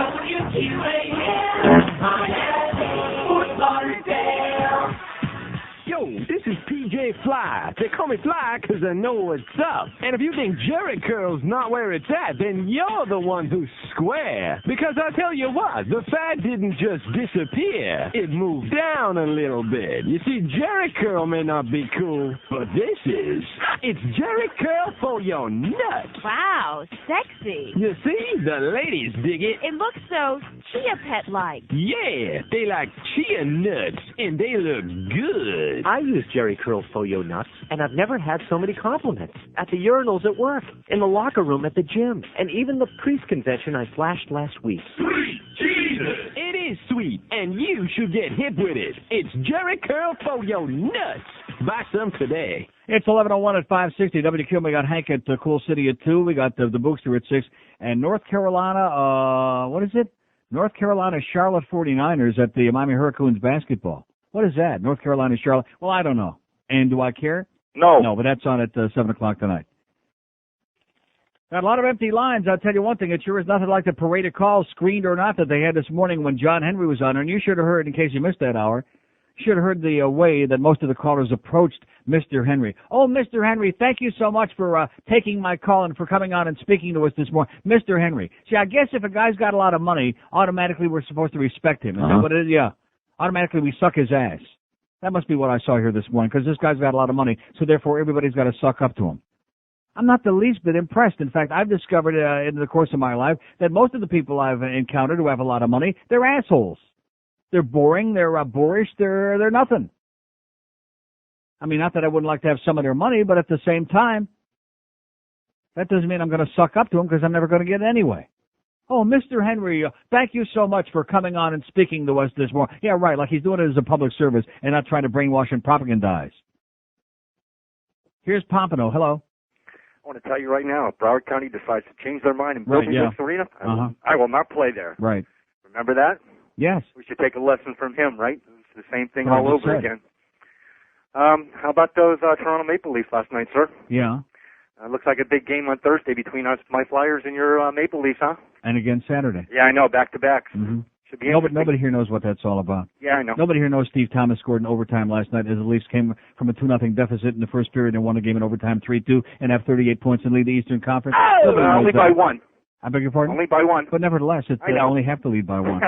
Yo, this is P. DJ Fly. They call me Fly because I know what's up. And if you think Jerry Curl's not where it's at, then you're the one who's square. Because I tell you what, the fat didn't just disappear. It moved down a little bit. You see, Jerry Curl may not be cool, but this is. It's Jerry Curl for your nuts. Wow, sexy. You see, the ladies dig it. It looks so Chia Pet-like. Yeah, they like chia nuts, and they look good. I use Jerry Curl Foyo nuts, and I've never had so many compliments. At the urinals at work, in the locker room at the gym, and even the priest convention I flashed last week. Sweet Jesus! It is sweet, and you should get hip with it. It's Jerry Curl Foyo nuts. Buy some today. It's 11:01 at 560 WQ. We got Hank at Cool City at 2. We got the Bookster at 6. And North Carolina, what is it? North Carolina Charlotte 49ers at the Miami Hurricanes basketball. What is that? North Carolina Charlotte? Well, I don't know. And do I care? No. No, but that's on at 7 o'clock tonight. Got a lot of empty lines. I'll tell you one thing. It sure is nothing like the parade of calls, screened or not, that they had this morning when John Henry was on. And you should have heard, in case you missed that hour, should have heard the way that most of the callers approached Mr. Henry. Oh, Mr. Henry, thank you so much for taking my call and for coming on and speaking to us this morning. Mr. Henry. See, I guess if a guy's got a lot of money, automatically we're supposed to respect him. Is that what it is? Yeah. Automatically we suck his ass. That must be what I saw here this morning, because this guy's got a lot of money, so therefore everybody's got to suck up to him. I'm not the least bit impressed. In fact, I've discovered in the course of my life that most of the people I've encountered who have a lot of money, they're assholes. They're boring, they're boorish, they're nothing. I mean, not that I wouldn't like to have some of their money, but at the same time, that doesn't mean I'm going to suck up to them because I'm never going to get it anyway. Oh, Mr. Henry, thank you so much for coming on and speaking to us this morning. Yeah, right, like he's doing it as a public service and not trying to brainwash and propagandize. Here's Pompano. Hello. I want to tell you right now, if Broward County decides to change their mind and build this arena, I will not play there. Right. Remember that? Yes. We should take a lesson from him, right? It's the same thing all over again. How about those Toronto Maple Leafs last night, sir? Yeah. Looks like a big game on Thursday between us, my Flyers, and your Maple Leafs, huh? And again Saturday. Yeah, I know, back-to-backs. Mm-hmm. Should be Nobody here knows what that's all about. Yeah, I know. Nobody here knows Steve Thomas scored in overtime last night as the Leafs came from a 2-0 deficit in the first period and won the game in overtime 3-2 and have 38 points and lead the Eastern Conference. Only by one. I beg your pardon? Only by one. But nevertheless, they only have to lead by one.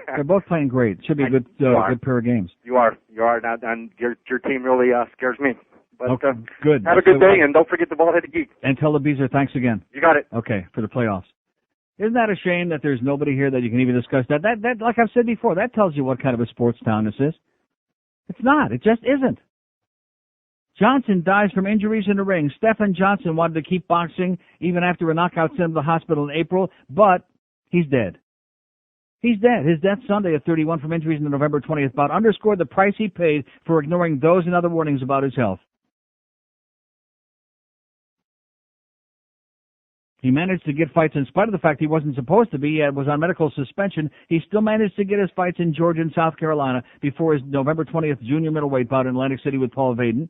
They're both playing great. Should be a good pair of games. You are. Now, and your team really scares me. But good. Have a good day, and don't forget the Bald-Headed Geek. And tell the Beezer thanks again. You got it. Okay, for the playoffs. Isn't that a shame that there's nobody here that you can even discuss that? That, like I've said before, that tells you what kind of a sports town this is. It's not. It just isn't. Johnson dies from injuries in the ring. Stephen Johnson wanted to keep boxing even after a knockout sent him to the hospital in April, but he's dead. He's dead. His death Sunday at 31 from injuries in the November 20th bout underscored the price he paid for ignoring those and other warnings about his health. He managed to get fights in spite of the fact he wasn't supposed to be. He was on medical suspension. He still managed to get his fights in Georgia and South Carolina before his November 20th junior middleweight bout in Atlantic City with Paul Vaden.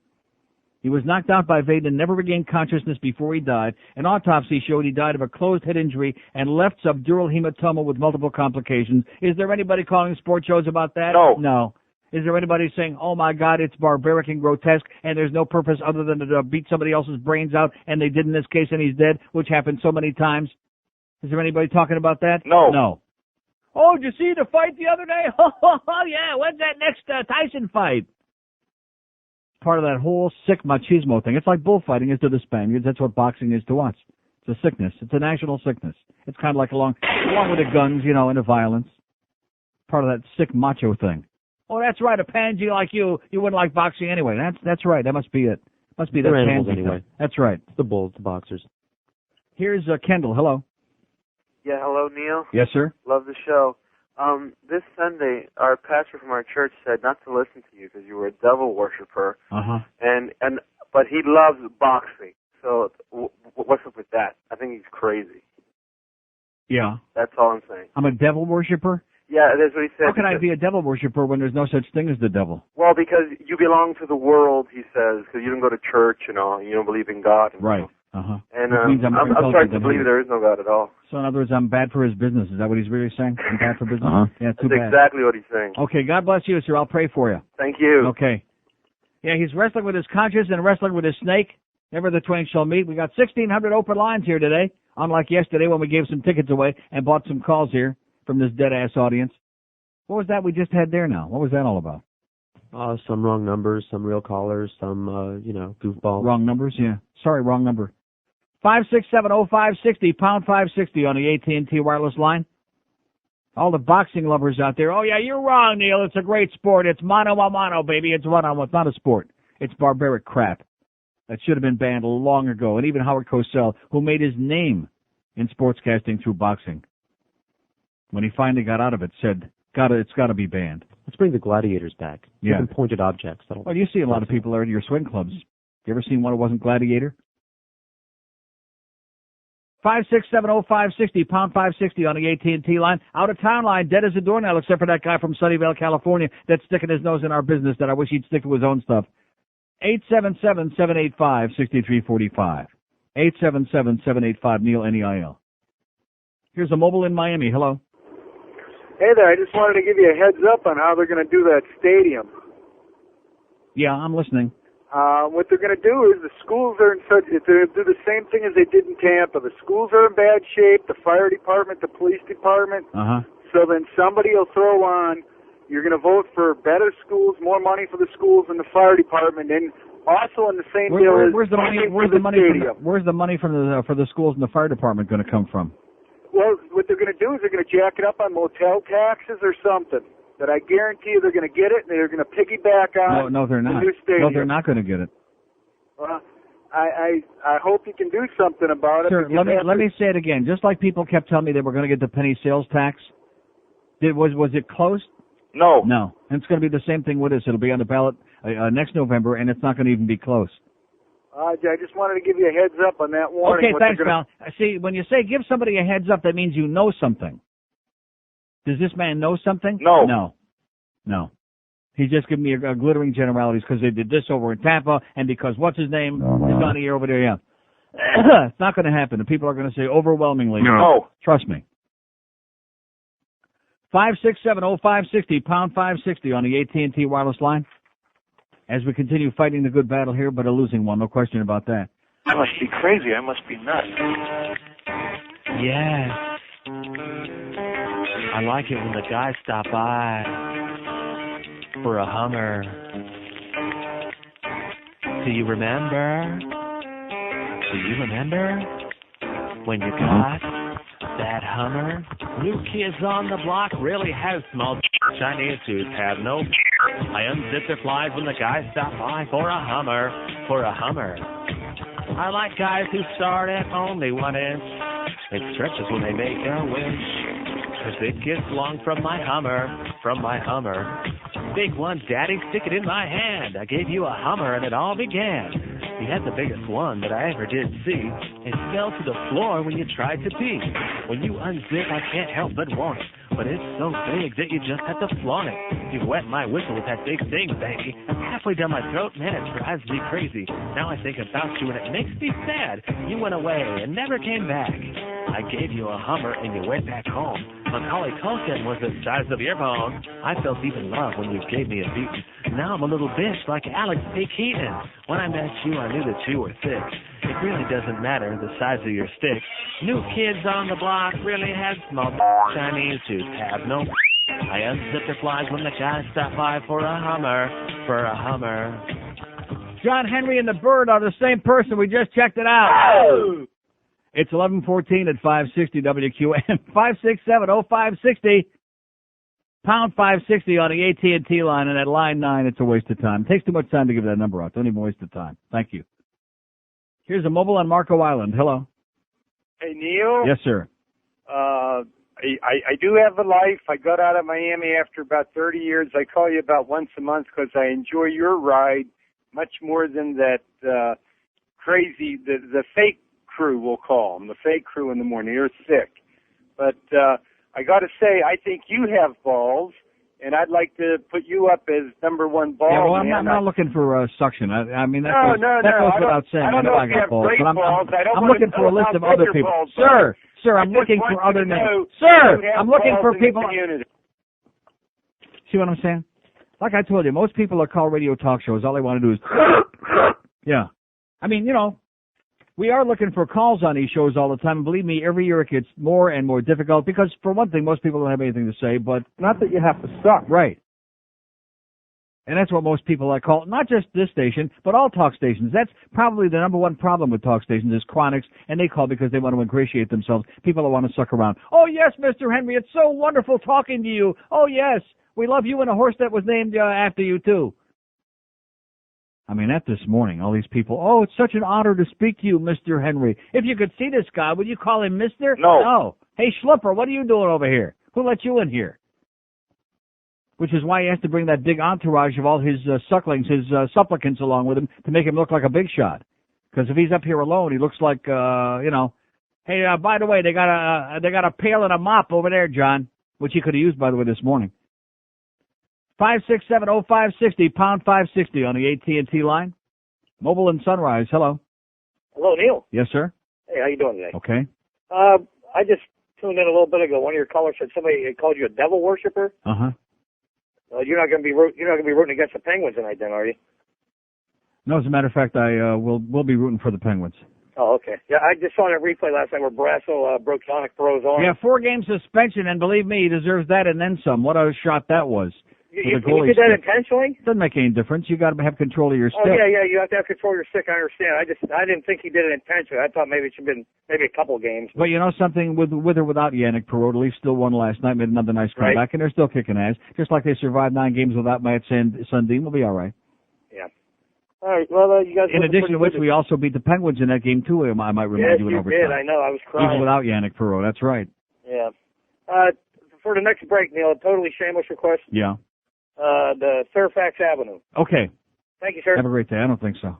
He was knocked out by Vaden and never regained consciousness before he died. An autopsy showed he died of a closed head injury and left subdural hematoma with multiple complications. Is there anybody calling sports shows about that? No. Is there anybody saying, oh my God, it's barbaric and grotesque and there's no purpose other than to beat somebody else's brains out, and they did in this case and he's dead, which happened so many times? Is there anybody talking about that? No. Oh, did you see the fight the other day? Oh, yeah, when's that next Tyson fight? Part of that whole sick machismo thing. It's like bullfighting is to the Spaniards. That's what boxing is to us. It's a sickness. It's a national sickness. It's kind of like along with the guns, and the violence. Part of that sick macho thing. Oh, that's right. A pansy like you wouldn't like boxing anyway. That's right. That must be it. Must be that pansy anyway. Thing. That's right. It's the bulls, the boxers. Here's Kendall. Hello. Yeah, hello, Neil. Yes, sir. Love the show. This Sunday, our pastor from our church said not to listen to you because you were a devil worshiper. But he loves boxing. So what's up with that? I think he's crazy. Yeah. That's all I'm saying. I'm a devil worshiper? Yeah, that's what he said. How can I be a devil worshiper when there's no such thing as the devil? Well, because you belong to the world, he says, because you don't go to church, you don't believe in God. Right. And I'm starting to believe there is no God at all. So in other words, I'm bad for his business. Is that what he's really saying? I'm bad for business? Yeah, too bad. That's exactly what he's saying. Okay, God bless you, sir. I'll pray for you. Thank you. Okay. Yeah, he's wrestling with his conscience and wrestling with his snake. Never the twain shall meet. We got 1,600 open lines here today, unlike yesterday when we gave some tickets away and bought some calls here from this dead-ass audience. What was that we just had there now? What was that all about? Some wrong numbers, some real callers, some, goofballs. Wrong numbers, yeah. Sorry, wrong number. 5670560, pound 560 on the AT&T wireless line. All the boxing lovers out there, oh, yeah, you're wrong, Neil. It's a great sport. It's mano a mano, baby. It's one-on-one. It's not a sport. It's barbaric crap. That should have been banned long ago. And even Howard Cosell, who made his name in sportscasting through boxing, when he finally got out of it, said, it's got to be banned. Let's bring the gladiators back. Yeah. Even pointed objects. Well, you see a lot of people there at your swing clubs. You ever seen one who wasn't gladiator? 5670560, pound 560 on the AT&T line. Out of town line, dead as a doornail, except for that guy from Sunnyvale, California, that's sticking his nose in our business that I wish he'd stick to his own stuff. 877-785-6345. 877-785-NEIL, N-E-I-L. Here's a mobile in Miami. Hello. Hey there, I just wanted to give you a heads up on how they're going to do that stadium. Yeah, I'm listening. What they're going to do is the schools are they're going to do the same thing as they did in Tampa. The schools are in bad shape, the fire department, the police department. So then somebody will throw on, you're going to vote for better schools, more money for the schools and the fire department, and also in the same deal where's the money for the schools and the fire department going to come from? Well, what they're going to do is they're going to jack it up on motel taxes or something. That I guarantee you they're going to get it, and they're going to piggyback on No, they're not. the new stadium. No, they're not going to get it. Well, I hope you can do something about it. Sure, let me say it again. Just like people kept telling me they were going to get the penny sales tax, was it close? No. No. And it's going to be the same thing with us. It'll be on the ballot next November, and it's not going to even be close. I just wanted to give you a heads up on that warning. Okay, thanks, pal. See, when you say give somebody a heads up, that means you know something. Does this man know something? No. No. He just gave me a glittering generalities because they did this over in Tampa and because what's his name is on the air over there. Yeah. It's not going to happen. The people are going to say overwhelmingly. No. Trust me. 5670560, pound 560 on the AT&T wireless line. As we continue fighting the good battle here, but a losing one, no question about that. I must be crazy. I must be nuts. Yes. I like it when the guys stop by for a Hummer. Do you remember? When you got that Hummer? New kids on the block really have small Chinese dudes have no. I unzip their flies when the guys stop by for a Hummer. I like guys who start at only 1 inch. It stretches when they make a wish. 'Cause it gets long from my Hummer. Big one, Daddy, stick it in my hand. I gave you a Hummer and it all began. You had the biggest one that I ever did see. It fell to the floor when you tried to pee. When you unzip, I can't help but want it. But it's so big that you just have to flaunt it. You wet my whistle with that big thing, baby. Halfway down my throat, man, it drives me crazy. Now I think about you and it makes me sad. You went away and never came back. I gave you a Hummer and you went back home. Macaulay Culkin was the size of your bone. I felt even love when you gave me a beating. Now I'm a little bitch like Alex P. Keaton. When I met you, I knew that you were thick. It really doesn't matter the size of your stick. New kids on the block really have small Chinese dudes have no. I unzip their flies when the guys stop by for a Hummer. John Henry and the Bird are the same person. We just checked it out. Oh! It's 11:14 at 560 WQAM. 5670560. Pound 560 on the AT&T line, and at line 9, it's a waste of time. It takes too much time to give that number out. Don't even waste the time. Thank you. Here's a mobile on Marco Island. Hello. Hey, Neil. Yes, sir. I do have a life. I got out of Miami after about 30 years. I call you about once a month because I enjoy your ride much more than that crazy, the fake crew, we'll call them, the fake crew in the morning. You're sick. But I got to say, I think you have balls, and I'd like to put you up as number one ball. Yeah, well, I'm not looking for suction. I mean, that goes without saying. I don't know if you have great balls. I'm looking for a list of other people. Sir, I'm looking for other names. Sir, I'm looking for people. See what I'm saying? Like I told you, most people that call radio talk shows, all they want to do is, yeah. I mean, we are looking for calls on these shows all the time. And believe me, every year it gets more and more difficult because, for one thing, most people don't have anything to say, but not that you have to suck. Right. And that's what most people like call, not just this station, but all talk stations. That's probably the number one problem with talk stations is chronics, and they call because they want to ingratiate themselves. People that want to suck around. Oh, yes, Mr. Henry, it's so wonderful talking to you. Oh, yes, we love you and a horse that was named after you, too. I mean, that this morning, all these people, oh, it's such an honor to speak to you, Mr. Henry. If you could see this guy, would you call him Mr.? No. Hey, Schlipper, what are you doing over here? Who let you in here? Which is why he has to bring that big entourage of all his sucklings, his supplicants along with him to make him look like a big shot. Because if he's up here alone, he looks like, hey, by the way, they got a pail and a mop over there, John, which he could have used, by the way, this morning. 567-0560, pound 560 on the AT&T line. Mobile and Sunrise, hello. Hello, Neil. Yes, sir. Hey, how you doing today? Okay. I just tuned in a little bit ago. One of your callers said somebody called you a devil worshiper. Uh-huh. You're not going to be rooting against the Penguins tonight, then, are you? No, as a matter of fact, I will be rooting for the Penguins. Oh, okay. Yeah, I just saw that replay last night where Brasso broke Sonic Burrow's arm. Yeah, 4-game suspension, and believe me, he deserves that and then some. What a shot that was. You did that intentionally? Doesn't make any difference. You got to have control of your stick. Oh, yeah, you have to have control of your stick. I understand. I didn't think he did it intentionally. I thought maybe it should have been maybe a couple games. But you know something, with or without Yannick Perreault, the Leafs still won last night, made another nice comeback, and they're still kicking ass. Just like they survived 9 games without Matt Sundin, we'll be all right. Yeah. All right. Well, you guys. In addition to which, we also beat the Penguins in that game too. I might remind you in overtime. Yes, you did. I know. I was crying. Even without Yannick Perreault, that's right. Yeah. For the next break, Neil, a totally shameless request. Yeah. The Fairfax Avenue. Okay. Thank you, sir. Have a great day. I don't think so.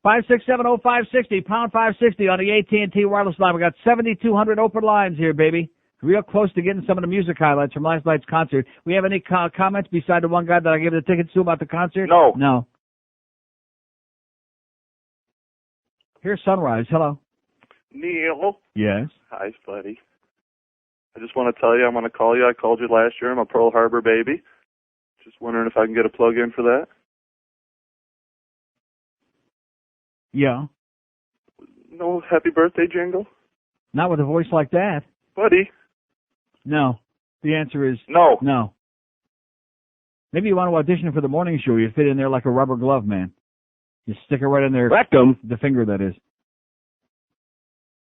567-0560, pound 560 on the AT&T wireless line. We got 7,200 open lines here, baby. Real close to getting some of the music highlights from last night's concert. We have any comments beside the one guy that I gave the tickets to about the concert? No. Here's Sunrise. Hello. Neil. Yes. Hi, buddy. I just want to tell you I'm going to call you. I called you last year. I'm a Pearl Harbor baby. Just wondering if I can get a plug-in for that. Yeah. No happy birthday jingle? Not with a voice like that. Buddy. No. The answer is no. No. Maybe you want to audition for the morning show. You fit in there like a rubber glove, man. You stick it right in there. Rectum. The finger, that is.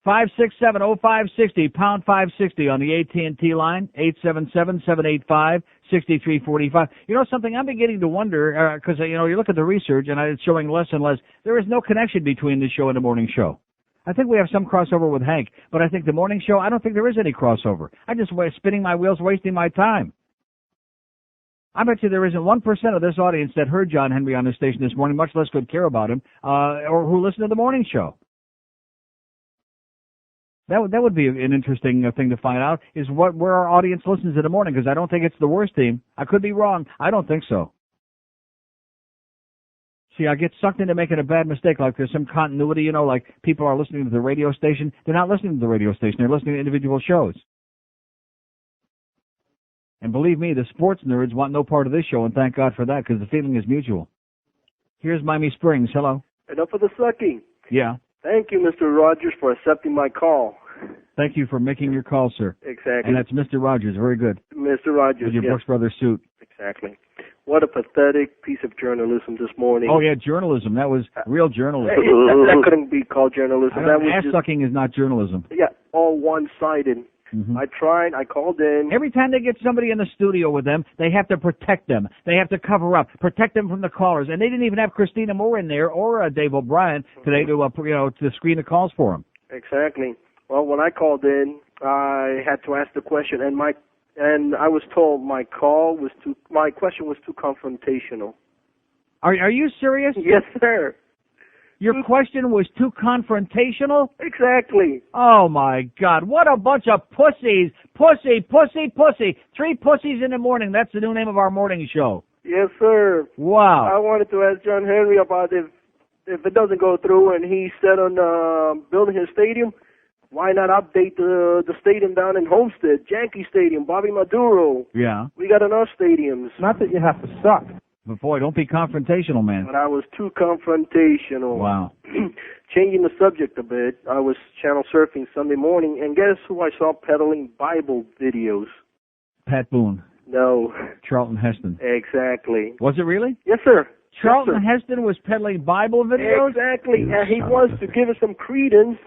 567-0560, pound 560 on the AT&T line, 877-785-6345. You know something? I'm beginning to wonder, because, you look at the research, and it's showing less and less. There is no connection between this show and the morning show. I think we have some crossover with Hank, but I think the morning show, I don't think there is any crossover. I just spinning my wheels, wasting my time. I bet you there isn't 1% of this audience that heard John Henry on the station this morning, much less could care about him, or who listened to the morning show. That would be an interesting thing to find out, is where our audience listens in the morning, because I don't think it's the worst team. I could be wrong. I don't think so. See, I get sucked into making a bad mistake, like there's some continuity, like people are listening to the radio station. They're not listening to the radio station. They're listening to individual shows. And believe me, the sports nerds want no part of this show, and thank God for that, because the feeling is mutual. Here's Miami Springs. Hello. Enough of the sucking. Yeah. Thank you, Mr. Rogers, for accepting my call. Thank you for making your call, sir. Exactly. And that's Mr. Rogers. Very good. Mr. Rogers, with your Brooks Brothers suit. Exactly. What a pathetic piece of journalism this morning. Oh, yeah, journalism. That was real journalism. That couldn't be called journalism. That was ass-sucking is not journalism. Yeah, all one-sided. Mm-hmm. I tried. I called in. Every time they get somebody in the studio with them, they have to protect them. They have to cover up, protect them from the callers. And they didn't even have Christina Moore in there or Dave O'Brien today to screen the calls for them. Exactly. Well, when I called in, I had to ask the question, and I was told my question was too confrontational. Are you serious? Yes, sir. Your question was too confrontational? Exactly. Oh, my God. What a bunch of pussies. Pussy, pussy, pussy. 3 pussies in the morning. That's the new name of our morning show. Yes, sir. Wow. I wanted to ask John Henry about if it doesn't go through and he's set on building his stadium, Why not update the stadium down in Homestead, Yankee Stadium, Bobby Maduro? Yeah. We got enough stadiums. Not that you have to suck. But boy, don't be confrontational, man. But I was too confrontational. Wow. Changing the subject a bit, I was channel surfing Sunday morning, and guess who I saw peddling Bible videos? Pat Boone. No. Charlton Heston. Exactly. Was it really? Yes, sir. Charlton Heston was peddling Bible videos? Exactly. And he wants to give us some credence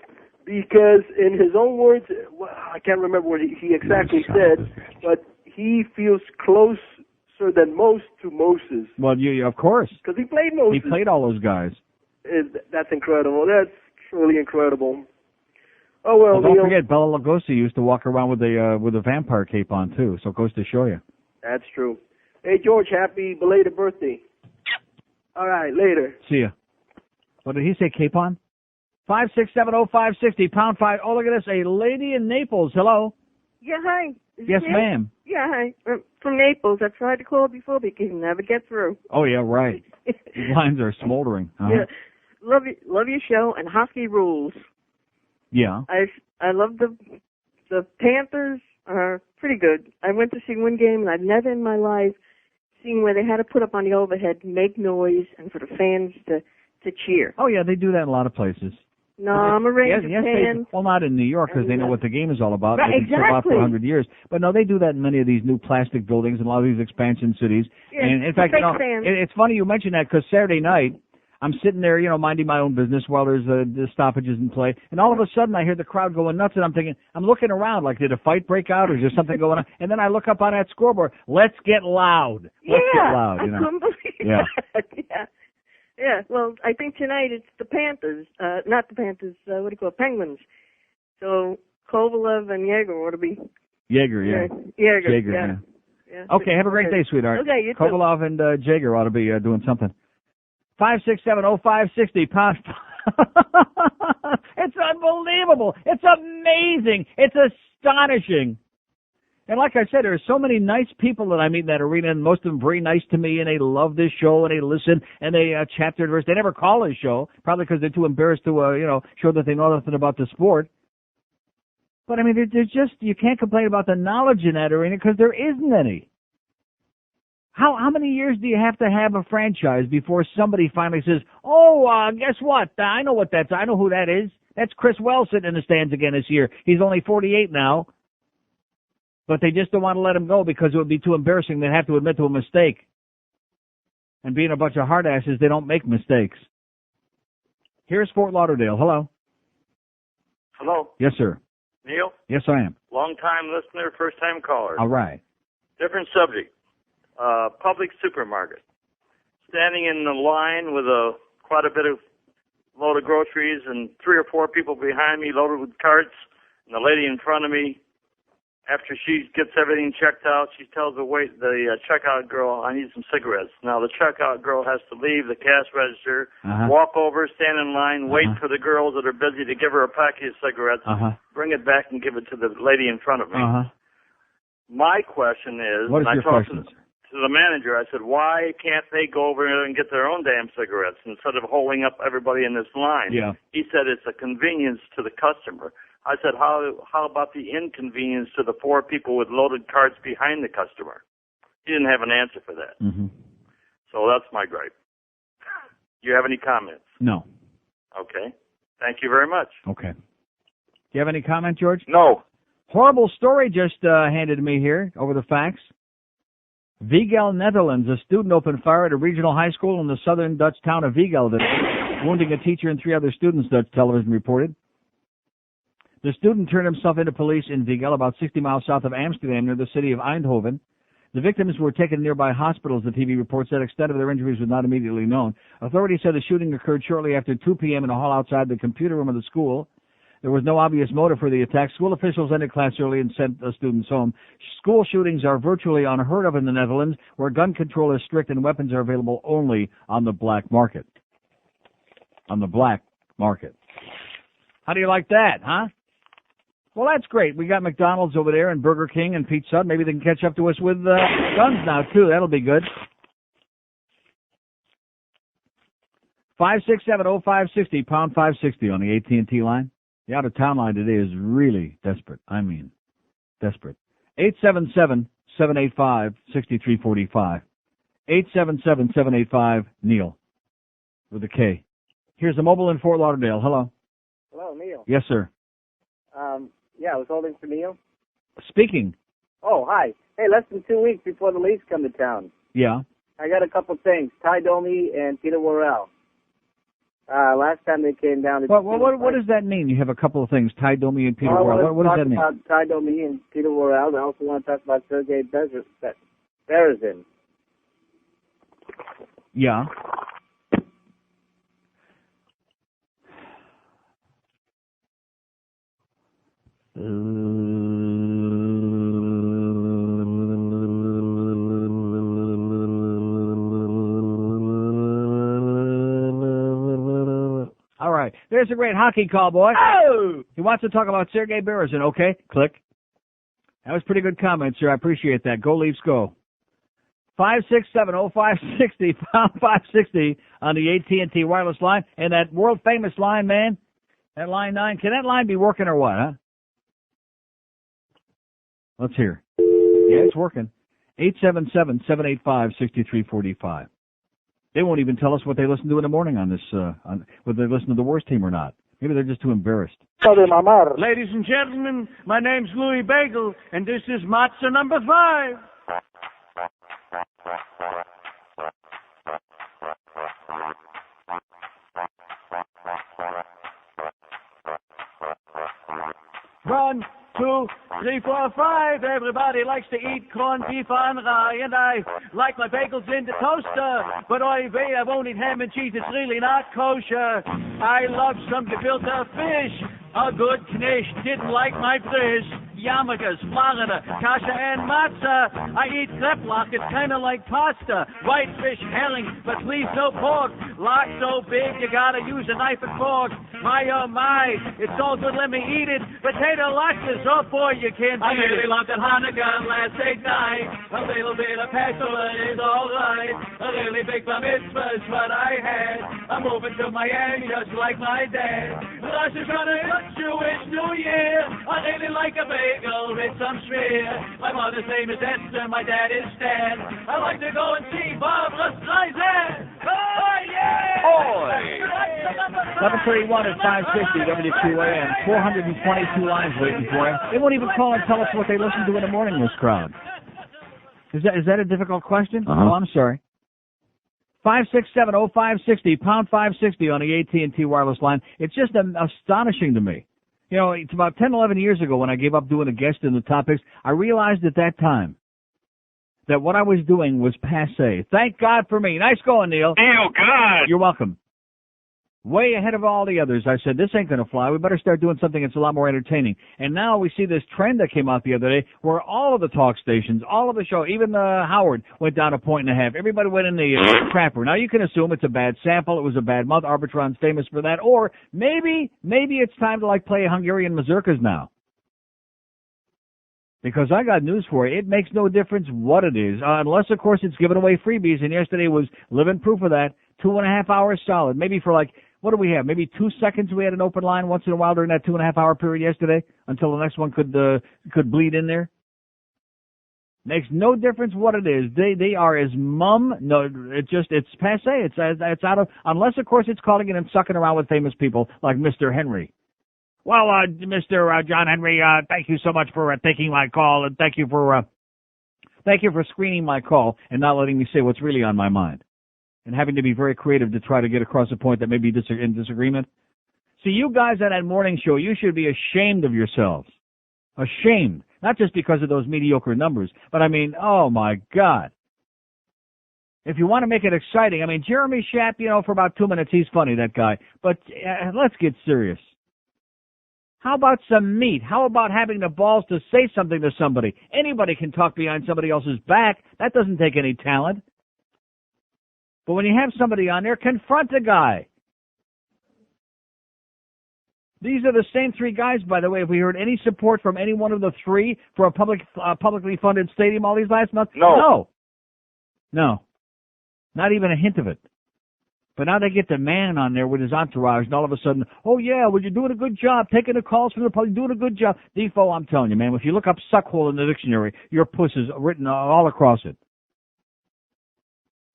because in his own words, well, I can't remember what he exactly said, but he feels closer than most to Moses. Well, of course. Because he played Moses. He played all those guys. That's incredible. That's truly incredible. Oh, well, Don't forget, Bela Lugosi used to walk around with a vampire cape on, too, so it goes to show you. That's true. Hey, George, happy belated birthday. All right, later. See ya. What did he say, cape on? 5670560, pound 5. Oh, look at this. A lady in Naples. Hello? Yeah, hi. Yes, ma'am. Yeah, hi. From Naples. I tried to call before but you can never get through. Oh, yeah, right. These lines are smoldering. Yeah. Love your show and hockey rules. Yeah. I love the Panthers are pretty good. I went to see one game and I've never in my life seen where they had to put up on the overhead, make noise, and for the fans to cheer. Oh, yeah, they do that in a lot of places. No, I'm a Ranger fan. Well, not in New York because they know what the game is all about. Right, They've been so out for 100 years. But no, they do that in many of these new plastic buildings and a lot of these expansion cities. Yeah, and in fact, it's funny you mention that because Saturday night, I'm sitting there, minding my own business while there's the stoppages in play, and all of a sudden I hear the crowd going nuts, and I'm thinking, I'm looking around like, did a fight break out, or is there something going on? And then I look up on that scoreboard, let's get loud. Let's get loud, I couldn't believe that. Yeah, well, I think tonight it's the Panthers, not the Panthers, what do you call it, Penguins. So Kovalev and Yeager ought to be. Jaeger, yeah. Jaeger, yeah. Okay, have a great day, sweetheart. Okay, you too. Kovalev and Jaeger ought to be doing something. 5670560, pound. It's unbelievable. It's amazing. It's astonishing. And like I said, there are so many nice people that I meet in that arena, and most of them very nice to me, and they love this show, and they listen, and they chat their verse. They never call this show, probably because they're too embarrassed to, show that they know nothing about the sport. But, I mean, there's just, you can't complain about the knowledge in that arena because there isn't any. How many years do you have to have a franchise before somebody finally says, guess what? I know what I know who that is. That's Chris Wells sitting in the stands again this year. He's only 48 now. But they just don't want to let him go because it would be too embarrassing. They'd have to admit to a mistake. And being a bunch of hard asses, they don't make mistakes. Here's Fort Lauderdale. Hello. Hello. Yes, sir. Neil? Yes, I am. Long-time listener, first-time caller. All right. Different subject. Public supermarket. Standing in the line with quite a bit of load of groceries and 3 or 4 people behind me loaded with carts, and the lady in front of me, after she gets everything checked out, she tells the checkout girl, I need some cigarettes. Now, the checkout girl has to leave the cash register, walk over, stand in line, wait for the girls that are busy to give her a package of cigarettes, bring it back and give it to the lady in front of me. My question is, what is your question? To the manager, I said, why can't they go over and get their own damn cigarettes instead of holding up everybody in this line? Yeah. He said it's a convenience to the customer. I said, how about the inconvenience to the 4 people with loaded carts behind the customer? He didn't have an answer for that. So that's my gripe. Do you have any comments? No. Okay. Thank you very much. Okay. Do you have any comment, George? No. Horrible story just handed to me here over the fax. Vigel, Netherlands. A student opened fire at a regional high school in the southern Dutch town of Vigel, wounding a teacher and 3 other students, Dutch television reported. The student turned himself into police in Vigel, about 60 miles south of Amsterdam, near the city of Eindhoven. The victims were taken to nearby hospitals, the TV report said. Extent of their injuries was not immediately known. Authorities said the shooting occurred shortly after 2 p.m. in a hall outside the computer room of the school. There was no obvious motive for the attack. School officials ended class early and sent the students home. School shootings are virtually unheard of in the Netherlands, where gun control is strict and weapons are available only on the black market. On the black market. How do you like that, huh? Well, that's great. We got McDonald's over there and Burger King and Pizza Hut. Maybe they can catch up to us with guns now, too. That'll be good. 5670560, pound 560 on the AT&T line. The out-of-town line today is really desperate. I mean, desperate. 877-785-6345. 877-785-NEIL with a K. Here's the mobile in Fort Lauderdale. Hello. Hello, Neil. Yes, sir. Yeah, I was holding for Neil. Speaking. Oh, hi. Hey, less than 2 weeks before the Leafs come to town. Yeah. I got a couple things. Ty Domi and Peter Worrell. Last time they came down. What does that mean? You have a couple of things. Ty Domi and Peter Worrell. What does that mean? I want to talk about Ty Domi and Peter Worrell. I also want to talk about Sergei Berezin. Yeah. All right. There's a great hockey call, boy. Oh! He wants to talk about Sergei Berezin. Okay, click. That was pretty good comment, sir. I appreciate that. Go Leafs, go. 567-0560, pound 560 on the AT&T wireless line. And that world-famous line, man, that line 9, can that line be working or what, huh? Let's hear. Yeah, it's working. 877-785-6345. They won't even tell us what they listen to in the morning on this, whether they listen to the worst team or not. Maybe they're just too embarrassed. Ladies and gentlemen, my name's Louis Bagel, and this is Matza number 5. One, 2, 3, 4, 5. Everybody likes to eat corned beef on rye, and I like my bagels in the toaster. But oy vey, I won't eat ham and cheese. It's really not kosher. I love some gefilte fish. A good knish didn't like my fish. Yarmulkes, Florida, kasha and matzah. I eat kreplach, it's kind of like pasta. Whitefish, herring, but please no pork. Lot so big, you gotta use a knife and fork. My, oh my, it's all good, let me eat it. Potato latkes, oh boy, you can't beat it. I really loved it Hanukkah last night. A little bit of Passover is alright. A really big bar mitzvah is what I had. I'm moving to Miami just like my dad. Rosh Hashanah, Jewish New Year. I really like a bagel with some schmear. My mother's name is Esther, my dad is Stan. I like to go and see Barbara Streisand. Oh, yeah! Boy! 11:31 at 560 WQAM. 422 lines waiting for you. They won't even call and tell us what they listen to in the morning, this crowd. Is that a difficult question? Oh, I'm sorry. 567-0560, pound 560 on the AT&T wireless line. It's just astonishing to me. You know, it's about 10, 11 years ago when I gave up doing a guest in the topics, I realized at that time that what I was doing was passé. Thank God for me. Nice going, Neil. Neil, good. You're welcome. Way ahead of all the others. I said, this ain't going to fly. We better start doing something that's a lot more entertaining. And now we see this trend that came out the other day where all of the talk stations, all of the show, even Howard went down 1.5 points. Everybody went in the crapper. Now you can assume it's a bad sample. It was a bad month. Arbitron's famous for that. Or maybe it's time to play Hungarian mazurkas now. Because I got news for you. It makes no difference what it is. Unless, of course, it's giving away freebies. And yesterday was living proof of that. 2.5 hours solid. Maybe for what do we have? Maybe 2 seconds we had an open line once in a while during that 2.5 hour period yesterday until the next one could bleed in there. Makes no difference what it is. They are as mum. No, it's passé. It's out of, unless of course it's calling in and sucking around with famous people like Mr. Henry. Well, Mr. John Henry, thank you so much for taking my call, and thank you for screening my call and not letting me say what's really on my mind. And having to be very creative to try to get across a point that may be in disagreement. See, you guys on that morning show, you should be ashamed of yourselves. Ashamed. Not just because of those mediocre numbers, but I mean, oh my God. If you want to make it exciting, I mean, Jeremy Schaap, for about 2 minutes, he's funny, that guy. But let's get serious. How about some meat? How about having the balls to say something to somebody? Anybody can talk behind somebody else's back. That doesn't take any talent. But when you have somebody on there, confront the guy. These are the same three guys, by the way. Have we heard any support from any one of the three for a publicly funded stadium all these last months? No. No. Not even a hint of it. But now they get the man on there with his entourage, and all of a sudden, oh yeah, well, you're doing a good job, taking the calls from the public, doing a good job. Defoe, I'm telling you, man, if you look up suckhole in the dictionary, your puss is written all across it.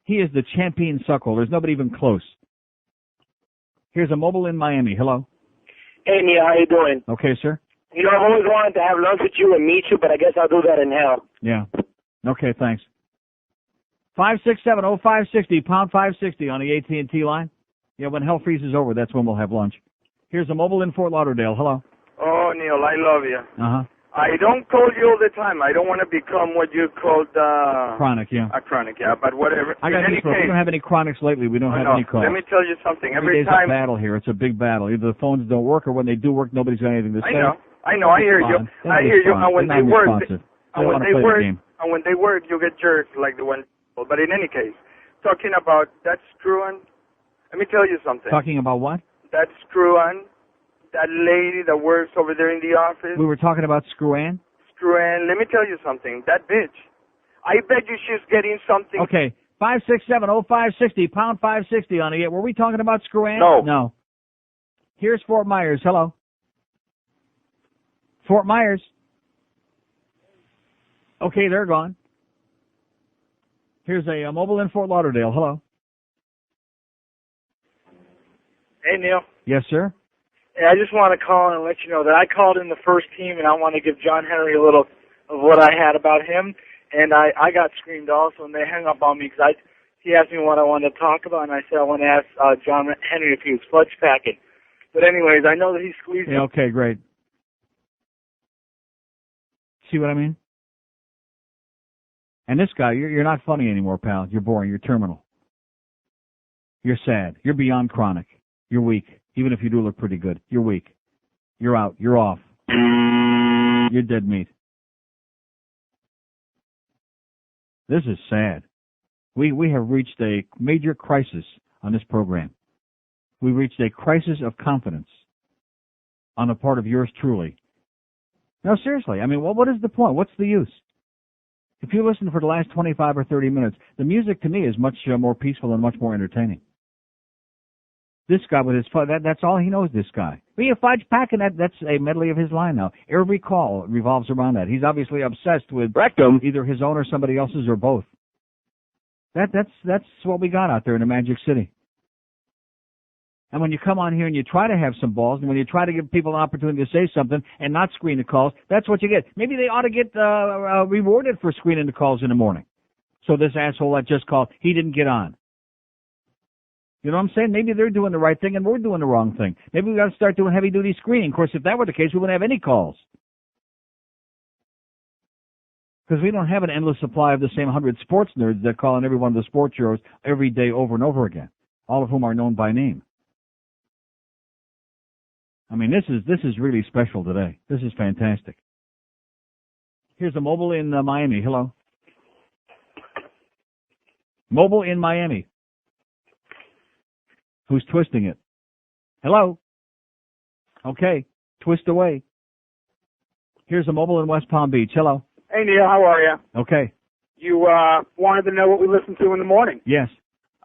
He is the champion suckhole. There's nobody even close. Here's a mobile in Miami. Hello. Hey, Neil, how you doing? Okay, sir. You know, I've always wanted to have lunch with you and meet you, but I guess I'll do that in hell. Yeah. Okay, thanks. 567-0560, pound 560 on the AT&T line. Yeah, when hell freezes over, that's when we'll have lunch. Here's a mobile in Fort Lauderdale. Hello. Oh, Neil, I love you. Uh-huh. I don't call you all the time. I don't want to become what you called chronic, yeah. A chronic, yeah, but whatever. I got in any this. We don't have any chronics lately. We don't have any calls. Let me tell you something. Every Every day's time. a battle here. It's a big battle. Either the phones don't work, or when they do work, nobody's got anything to say. I know. I hear you. I hear you. And when they work, you get jerked like the one. But in any case, talking about that screw-on, let me tell you something. Talking about what? That screw-on, that lady that works over there in the office. We were talking about Screw-Ann? Screw-Ann, let me tell you something. That bitch, I bet you she's getting something. Okay, 567-0560, pound 560 on it. Were we talking about Screw-Ann? No. Here's Fort Myers. Hello. Fort Myers. Okay, they're gone. Here's a mobile in Fort Lauderdale. Hello. Hey, Neil. Yes, sir. Hey, I just want to call and let you know that I called in the first team, and I want to give John Henry a little of what I had about him. And I got screamed also, and they hung up on me because he asked me what I wanted to talk about, and I said I want to ask John Henry if he was fudge packing. But anyways, I know that he squeezed. Yeah, okay, great. See what I mean? And this guy, you're not funny anymore, pal. You're boring. You're terminal. You're sad. You're beyond chronic. You're weak. Even if you do look pretty good. You're weak. You're out. You're off. You're dead meat. This is sad. We have reached a major crisis on this program. We reached a crisis of confidence on the part of yours truly. No, seriously. I mean, what is the point? What's the use? If you listen for the last 25 or 30 minutes, the music to me is much more peaceful and much more entertaining. This guy with his fudge, that's all he knows, this guy. Be a fudge packing, that's a medley of his line now. Every call revolves around that. He's obviously obsessed with rectum, either his own or somebody else's or both. That's what we got out there in the Magic City. And when you come on here and you try to have some balls, and when you try to give people an opportunity to say something and not screen the calls, that's what you get. Maybe they ought to get rewarded for screening the calls in the morning. So this asshole that just called, he didn't get on. You know what I'm saying? Maybe they're doing the right thing and we're doing the wrong thing. Maybe we've got to start doing heavy-duty screening. Of course, if that were the case, we wouldn't have any calls. Because we don't have an endless supply of the same 100 sports nerds that call on every one of the sports shows every day over and over again, all of whom are known by name. I mean, this is really special today. This is fantastic. Here's a mobile in Miami. Hello. Mobile in Miami. Who's twisting it? Hello. Okay. Twist away. Here's a mobile in West Palm Beach. Hello. Hey, Neil, how are you? Okay. You wanted to know what we listen to in the morning. Yes.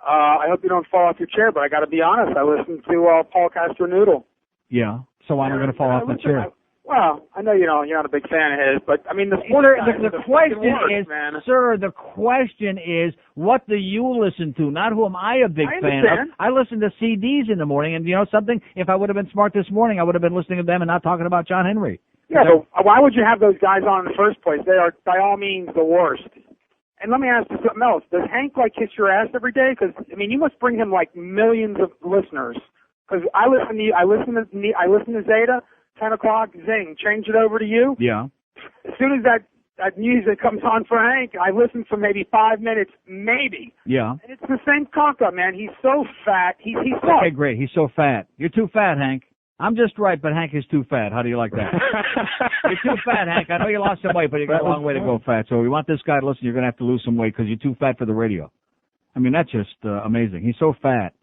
I hope you don't fall off your chair, but I got to be honest. I listen to Paul Castronoodle. Yeah. So I'm going to fall off my chair. Well, I know you're not a big fan of his, but I mean the question is, man. sir, the question is, what do you listen to? Not who am I a big fan of. I listen to CDs in the morning, and you know something? If I would have been smart this morning, I would have been listening to them and not talking about John Henry. Yeah, but why would you have those guys on in the first place? They are, by all means, the worst. And let me ask you something else. Does Hank kiss your ass every day? Because I mean, you must bring him millions of listeners. Because I listen to Zeta. 10 o'clock, zing, change it over to you. Yeah. As soon as that music comes on for Hank, I listen for maybe 5 minutes, maybe. Yeah. And it's the same conca, man. He's so fat. He's okay, great. He's so fat. You're too fat, Hank. I'm just right, but Hank is too fat. How do you like that? You're too fat, Hank. I know you lost some weight, but you got a long way to go fat. So if you want this guy to listen, you're going to have to lose some weight because you're too fat for the radio. I mean, that's just amazing. He's so fat.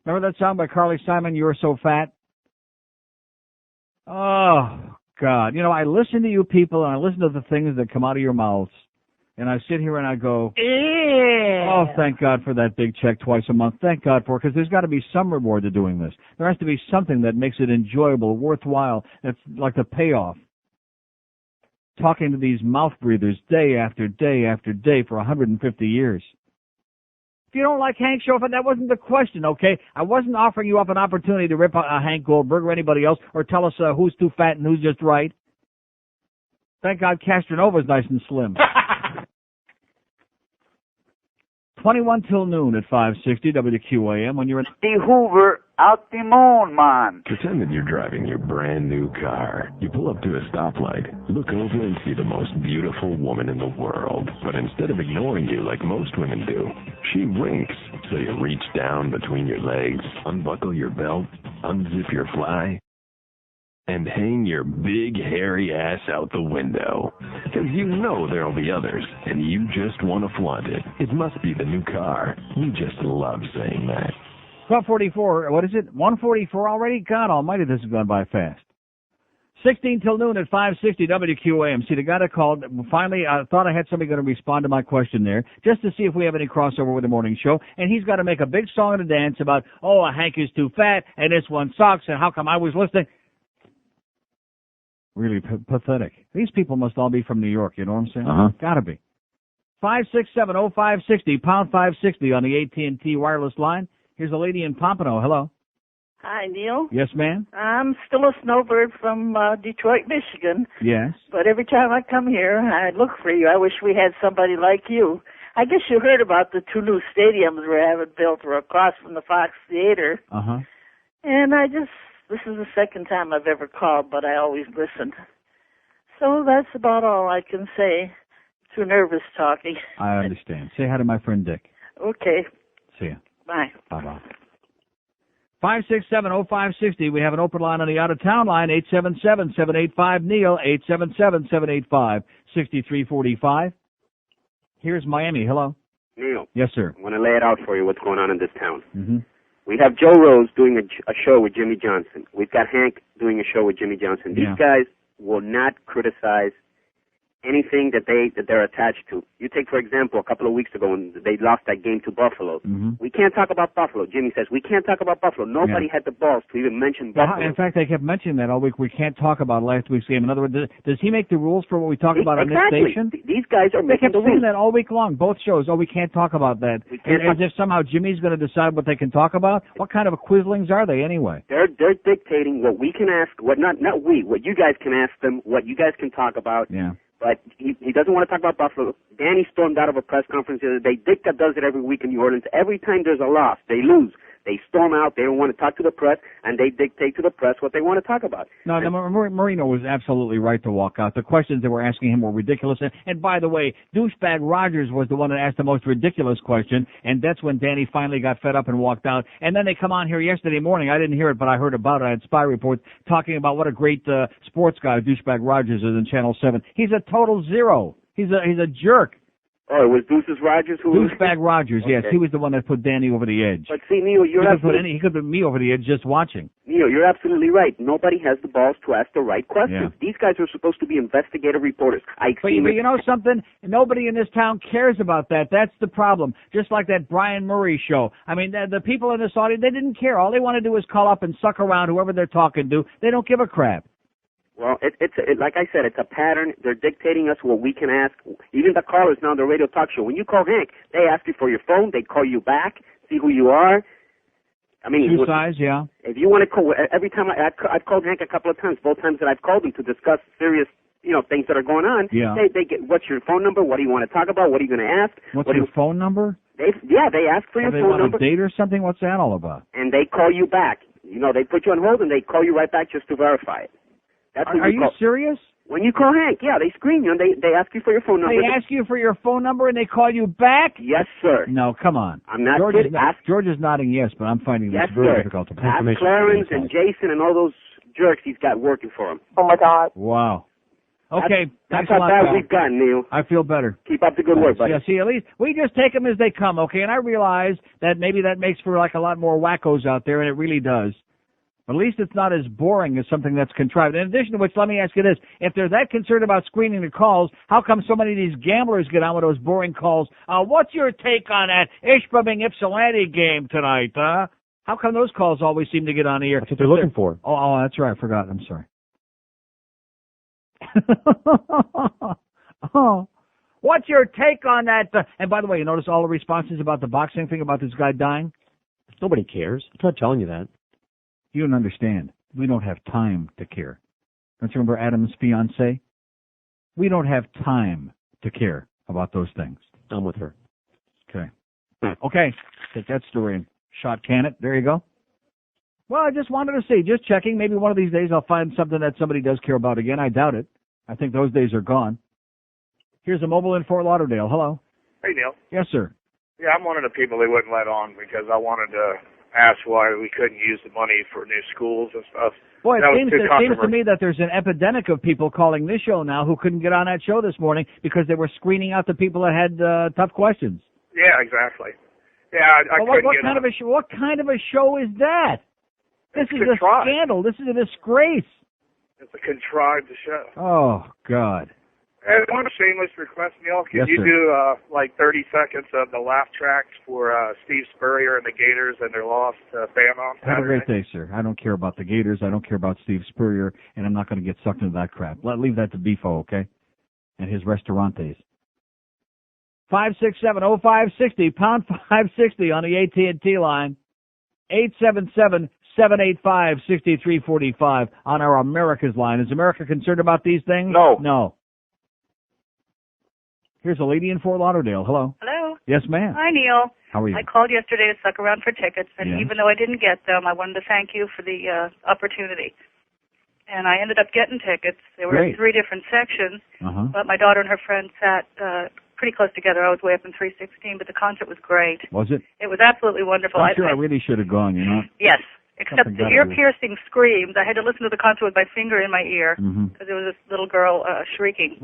Remember that song by Carly Simon, You're So Fat? Oh, God. You know, I listen to you people, and I listen to the things that come out of your mouths. And I sit here and I go, oh, thank God for that big check twice a month. Thank God for it, because there's got to be some reward to doing this. There has to be something that makes it enjoyable, worthwhile. That's like the payoff. Talking to these mouth breathers day after day after day for 150 years. If you don't like Hank Schofield, that wasn't the question, okay? I wasn't offering you up an opportunity to rip Hank Goldberg or anybody else or tell us who's too fat and who's just right. Thank God Castronova's nice and slim. 21 till noon at 560 WQAM when you're in The Hoover out the moon, man. Pretend that you're driving your brand new car. You pull up to a stoplight, look over and see the most beautiful woman in the world. But instead of ignoring you like most women do, she winks. So you reach down between your legs, unbuckle your belt, unzip your fly, and hang your big hairy ass out the window. Because you know there'll be others, and you just want to flaunt it. It must be the new car. We just love saying that. 12:44, what is it, 1:44 already? God almighty, this has gone by fast. 16 till noon at 560 WQAM. See, the guy that called, finally, I thought I had somebody going to respond to my question there, just to see if we have any crossover with the morning show, and he's got to make a big song and a dance about, oh, Hank is too fat, and this one sucks, and how come I was listening? Really pathetic. These people must all be from New York, you know what I'm saying? Gotta be. 567-0560, pound 560 on the AT&T wireless line. Here's a lady in Pompano. Hello. Hi, Neil. Yes, ma'am? I'm still a snowbird from Detroit, Michigan. Yes. But every time I come here, I look for you. I wish we had somebody like you. I guess you heard about the 2 new stadiums we're having built across from the Fox Theater. And this is the second time I've ever called, but I always listened. So that's about all I can say. Too nervous talking. I understand. Say hi to my friend Dick. Okay. See ya. Bye. Bye-bye. 567-0560. We have an open line on the out-of-town line, 877-785-NEIL, 877-785-6345. Here's Miami. Hello. Neil. Yes, sir. I want to lay it out for you what's going on in this town. We have Joe Rose doing a show with Jimmy Johnson. We've got Hank doing a show with Jimmy Johnson. These guys will not criticize anything that they're attached to. You take, for example, a couple of weeks ago when they lost that game to Buffalo. We can't talk about Buffalo. Jimmy says, we can't talk about Buffalo. Nobody had the balls to even mention Buffalo. In fact, they kept mentioning that all week. We can't talk about last week's game. In other words, does he make the rules for what we talk about on this station? These guys are They making kept the rules. saying that all week long, both shows. Oh, we can't talk about that. As if somehow Jimmy's going to decide what they can talk about. What kind of quizzlings are they anyway? They're dictating what we can ask, what you guys can ask them, what you guys can talk about. Yeah. But he doesn't want to talk about Buffalo. Danny stormed out of a press conference the other day. Dick does it every week in New Orleans. Every time there's a loss, they lose. They storm out. They don't want to talk to the press, and they dictate to the press what they want to talk about. No, Marino was absolutely right to walk out. The questions they were asking him were ridiculous. And by the way, douchebag Rogers was the one that asked the most ridiculous question, and that's when Danny finally got fed up and walked out. And then they come on here yesterday morning. I didn't hear it, but I heard about it. I had spy reports talking about what a great sports guy douchebag Rogers is in Channel 7. He's a total zero. He's a jerk. Oh, it was Deuces Rogers who douchebag Rogers, yes. He was the one that put Danny over the edge. But see, Neil, he could put me over the edge just watching. Neil, you're absolutely right. Nobody has the balls to ask the right questions. Yeah. These guys are supposed to be investigative reporters. But you know something? Nobody in this town cares about that. That's the problem. Just like that Brian Murray show. I mean, the people in this audience, they didn't care. All they want to do is call up and suck around whoever they're talking to. They don't give a crap. Well, it's like I said, it's a pattern. They're dictating us what we can ask. Even the callers now on the radio talk show. When you call Hank, they ask you for your phone. They call you back, see who you are. I mean, size, yeah. If you want to call, every time I've called Hank a couple of times, both times that I've called him to discuss serious, things that are going on. Yeah. They get, what's your phone number? What do you want to talk about? What are you going to ask? What's your phone number? They ask for your phone number. They want a date or something? What's that all about? And they call you back. They put you on hold and they call you right back just to verify it. Are you serious? When you call Hank, they screen you and they ask you for your phone number. They ask you for your phone number and they call you back? Yes, sir. No, come on. I'm not kidding. George is nodding yes, but I'm finding this very difficult to ask Clarence and Jason and all those jerks he's got working for him. Oh, my God. Wow. Okay, that's thanks a lot, how bad pal. we've gotten, Neil. I feel better. Keep up the good work, buddy. Yeah, see, at least we just take them as they come, okay? And I realize that maybe that makes for like a lot more wackos out there, and it really does. At least it's not as boring as something that's contrived. In addition to which, let me ask you this. If they're that concerned about screening the calls, how come so many of these gamblers get on with those boring calls? What's your take on that Ishpeming Ypsilanti game tonight, huh? How come those calls always seem to get on the air? That's what they're looking for. Oh, that's right. I forgot. I'm sorry. Oh, what's your take on that? And by the way, you notice all the responses about the boxing thing, about this guy dying? Nobody cares. I'm not telling you that. You don't understand. We don't have time to care. Don't you remember Adam's fiancée? We don't have time to care about those things. I'm with her. Okay. Okay. Take that story and shot can it. There you go. Well, I just wanted to see. Just checking. Maybe one of these days I'll find something that somebody does care about again. I doubt it. I think those days are gone. Here's a mobile in Fort Lauderdale. Hello. Hey, Neil. Yes, sir. Yeah, I'm one of the people they wouldn't let on because I wanted to ask why we couldn't use the money for new schools and stuff. Boy, it That was seems too to me that there's an epidemic of people calling this show now who couldn't get on that show this morning because they were screening out the people that had tough questions. Yeah, exactly. Yeah, I couldn't what get kind on. of a show? What kind of a show is that? This is a contrived. scandal. This is a disgrace. It's a contrived show. Oh God. And one shameless request, Neil. Can Yes, you sir. do like 30 seconds of the laugh tracks for Steve Spurrier and the Gators and their loss to Bama on Have a Saturday? great day, sir. I don't care about the Gators. I don't care about Steve Spurrier, and I'm not going to get sucked into that crap. Leave that to Bifo, okay? And his restaurantes. 567-0560, pound 560 on the AT&T line. 877-785-6345 on our America's line. Is America concerned about these things? No. No. Here's a lady in Fort Lauderdale. Hello. Hello. Yes, ma'am. Hi, Neil. How are you? I called yesterday to suck around for tickets, and Yes. even though I didn't get them, I wanted to thank you for the opportunity. And I ended up getting tickets. They were in Great. 3 different sections, Uh-huh. but my daughter and her friend sat pretty close together. I was way up in 316, but the concert was great. Was it? It was absolutely wonderful. I'm sure I really should have gone, you know. Yes, except Something the got ear-piercing screams. I had to listen to the concert with my finger in my ear Mhm. because there was this little girl shrieking.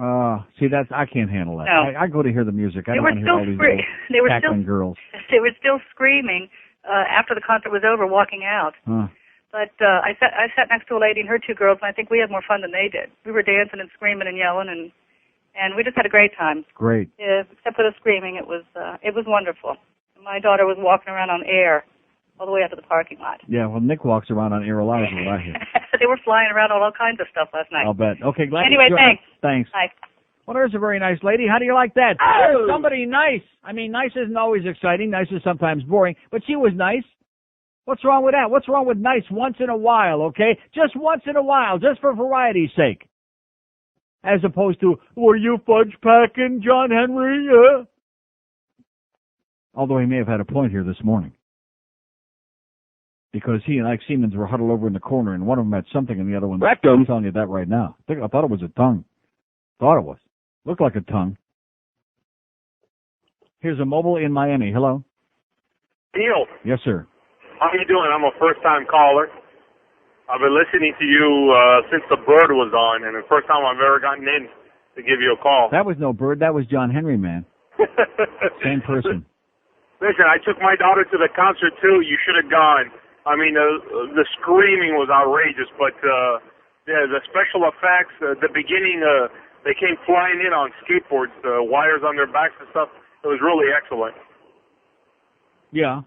See, I can't handle that. No. I go to hear the music. I They don't were want to hear all still these scre- little they were cackling still- girls. They were still screaming after the concert was over, walking out. Huh. But I sat next to a lady and her 2 girls, and I think we had more fun than they did. We were dancing and screaming and yelling, and we just had a great time. Great. Yeah, except for the screaming, it was wonderful. My daughter was walking around on air all the way out to the parking lot. Yeah, well, Nick walks around on air a lot, is what I hear. They were flying around on all kinds of stuff last night. I'll bet. Okay, glad. Anyway, thanks. Thanks. Bye. Well, there's a very nice lady. How do you like that? Oh! Somebody nice. I mean, nice isn't always exciting. Nice is sometimes boring. But she was nice. What's wrong with that? What's wrong with nice once in a while, okay? Just once in a while, just for variety's sake. As opposed to, were you fudge packing, John Henry? Yeah. Although he may have had a point here this morning. Because he and Ike Seamans were huddled over in the corner, and one of them had something, and the other one... I'm telling you that right now. I thought it was a tongue. Thought it was. Looked like a tongue. Here's a mobile in Miami. Hello? Neil, Yes, sir. how you doing? I'm a first-time caller. I've been listening to you since the bird was on, and the first time I've ever gotten in to give you a call. That was no bird. That was John Henry, man. Same person. Listen, I took my daughter to the concert, too. You should have gone. I mean, the screaming was outrageous, but yeah, the special effects, the beginning, they came flying in on skateboards, the wires on their backs and stuff. It was really excellent. Yeah.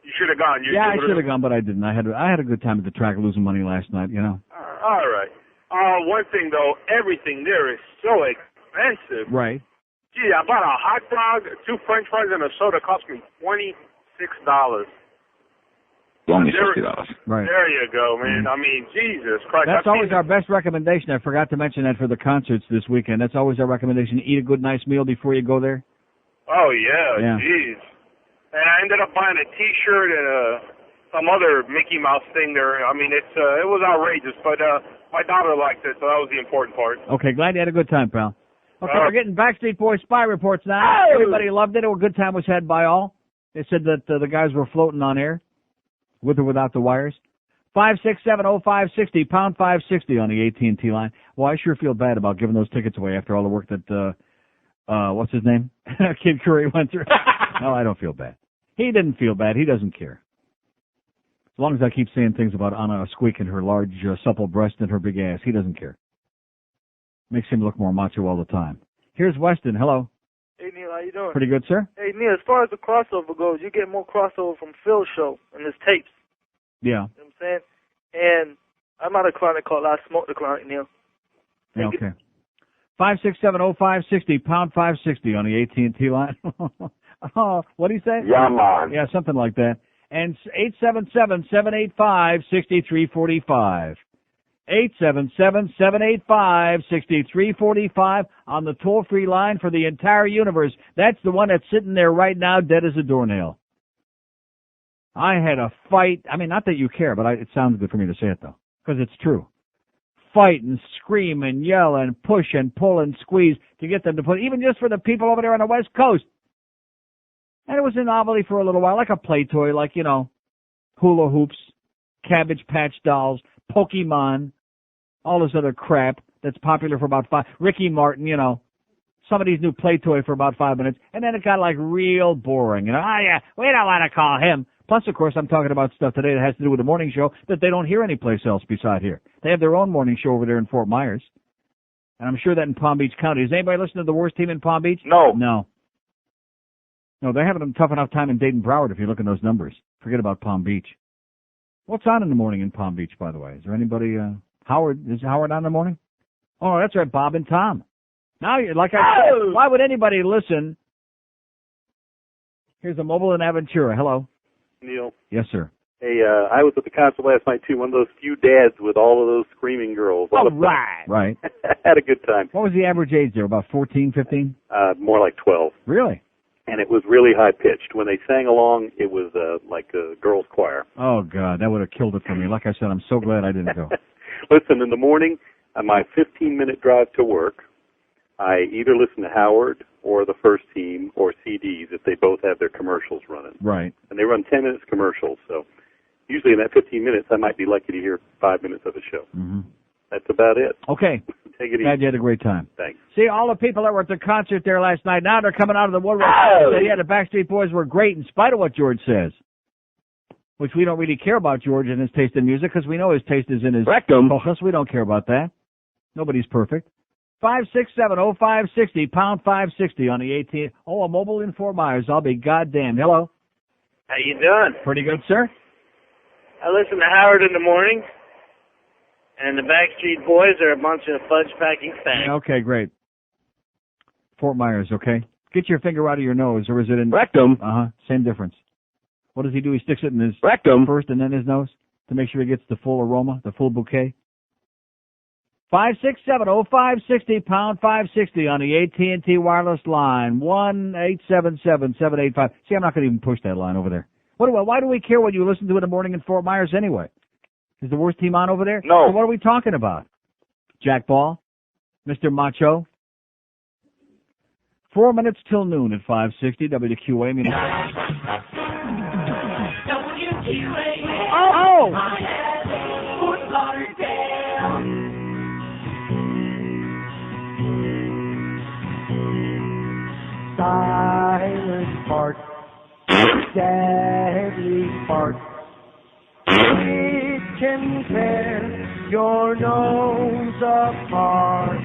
You should have gone. Yeah, I should have gone, but I didn't. I had a good time at the track losing money last night, you know. All right. One thing, though, everything there is so expensive. Right. Gee, I bought a hot dog, 2 French fries, and a soda. Cost me $26. Only There- $60. Right. There you go, man. I mean, Jesus Christ. That's I've always seen- our best recommendation. I forgot to mention that for the concerts this weekend. That's always our recommendation. Eat a good, nice meal before you go there. Oh, yeah, Yeah. jeez. And I ended up buying a T-shirt and some other Mickey Mouse thing there. I mean, it was outrageous, but my daughter liked it, so that was the important part. Okay, glad you had a good time, pal. Okay, we're getting Backstreet Boys spy reports now. Oh! Everybody loved it. A good time was had by all. They said that the guys were floating on air, with or without the wires. 567-0560, pound 560 on the AT&T line. Well, I sure feel bad about giving those tickets away after all the work that, what's his name? Kid Curry went through. No, I don't feel bad. He didn't feel bad. He doesn't care. As long as I keep saying things about Anna Squeak and her large, supple breast and her big ass, he doesn't care. Makes him look more macho all the time. Here's Weston. Hello. Hey, Neil, how you doing? Pretty good, sir. Hey, Neil, as far as the crossover goes, you get more crossover from Phil's show and his tapes. Yeah. You know what I'm saying? And I'm not a chronic caller. I smoke the chronic, Neil. Yeah, okay. 567-0560, pound 560 on the AT&T line. Oh, what do you say? Yeah, man. Yeah, something like that. And 877-785-6345. 877-785-6345 on the toll-free line for the entire universe. That's the one that's sitting there right now dead as a doornail. I had a fight. I mean, not that you care, but it sounds good for me to say it, though, because it's true. Fight and scream and yell and push and pull and squeeze to get them to put, even just for the people over there on the West Coast. And it was a novelty for a little while, like a play toy, like, you know, hula hoops, Cabbage Patch Dolls, Pokemon, all this other crap that's popular for about Ricky Martin, you know, some of these new play toy for about 5 minutes, and then it got like real boring, you know. Oh yeah, we don't want to call him. Plus, of course, I'm talking about stuff today that has to do with the morning show that they don't hear anyplace else beside here. They have their own morning show over there in Fort Myers, and I'm sure that in Palm Beach County. Does anybody listen to the worst team in Palm Beach? No. No, they're having a tough enough time in Dayton Broward if you look at those numbers. Forget about Palm Beach. What's on in the morning in Palm Beach, by the way? Is there anybody, Howard, is Howard on in the morning? Oh, that's right, Bob and Tom. Now, like I said, why would anybody listen? Here's a mobile in Aventura. Hello. Neil. Yes, sir. Hey, I was at the concert last night, too. One of those few dads with all of those screaming girls. All right. Right. Had a good time. What was the average age there, about 14, 15? More like 12. Really? And it was really high-pitched. When they sang along, it was like a girls' choir. Oh, God, that would have killed it for me. Like I said, I'm so glad I didn't go. Listen, in the morning, on my 15-minute drive to work, I either listen to Howard or the first team or CDs if they both have their commercials running. Right. And they run 10 minutes commercials, so usually in that 15 minutes, I might be lucky to hear 5 minutes of the show. Mm-hmm. That's about it. Okay. Take it Glad easy. you had a great time. Thanks. See, all the people that were at the concert there last night, now they're coming out of the woodwork. Yeah, the Backstreet Boys were great in spite of what George says. Which we don't really care about George and his taste in music because we know his taste is in his rectum. We don't care about that. Nobody's perfect. 567-0560, pound 560 on the AT. Oh, a mobile in Fort Myers. I'll be goddamn. Hello. How you doing? Pretty good, sir. I listen to Howard in the morning, and the Backstreet Boys are a bunch of fudge-packing fags. Okay, great. Fort Myers, okay. Get your finger out of your nose, or is it in... rectum? Uh-huh, same difference. What does he do? He sticks it in his rectum first and then his nose to make sure he gets the full aroma, the full bouquet. 567-0560, pound 560 on the AT&T wireless line. 1-877-785. See, I'm not going to even push that line over there. Why do we care what you listen to in the morning in Fort Myers anyway? Is the worst team on over there? No. So what are we talking about? Jack Ball? Mr. Macho? 4 minutes till noon at 560 WQA. Oh! Silent fart, deadly fart. It can tear your nose apart.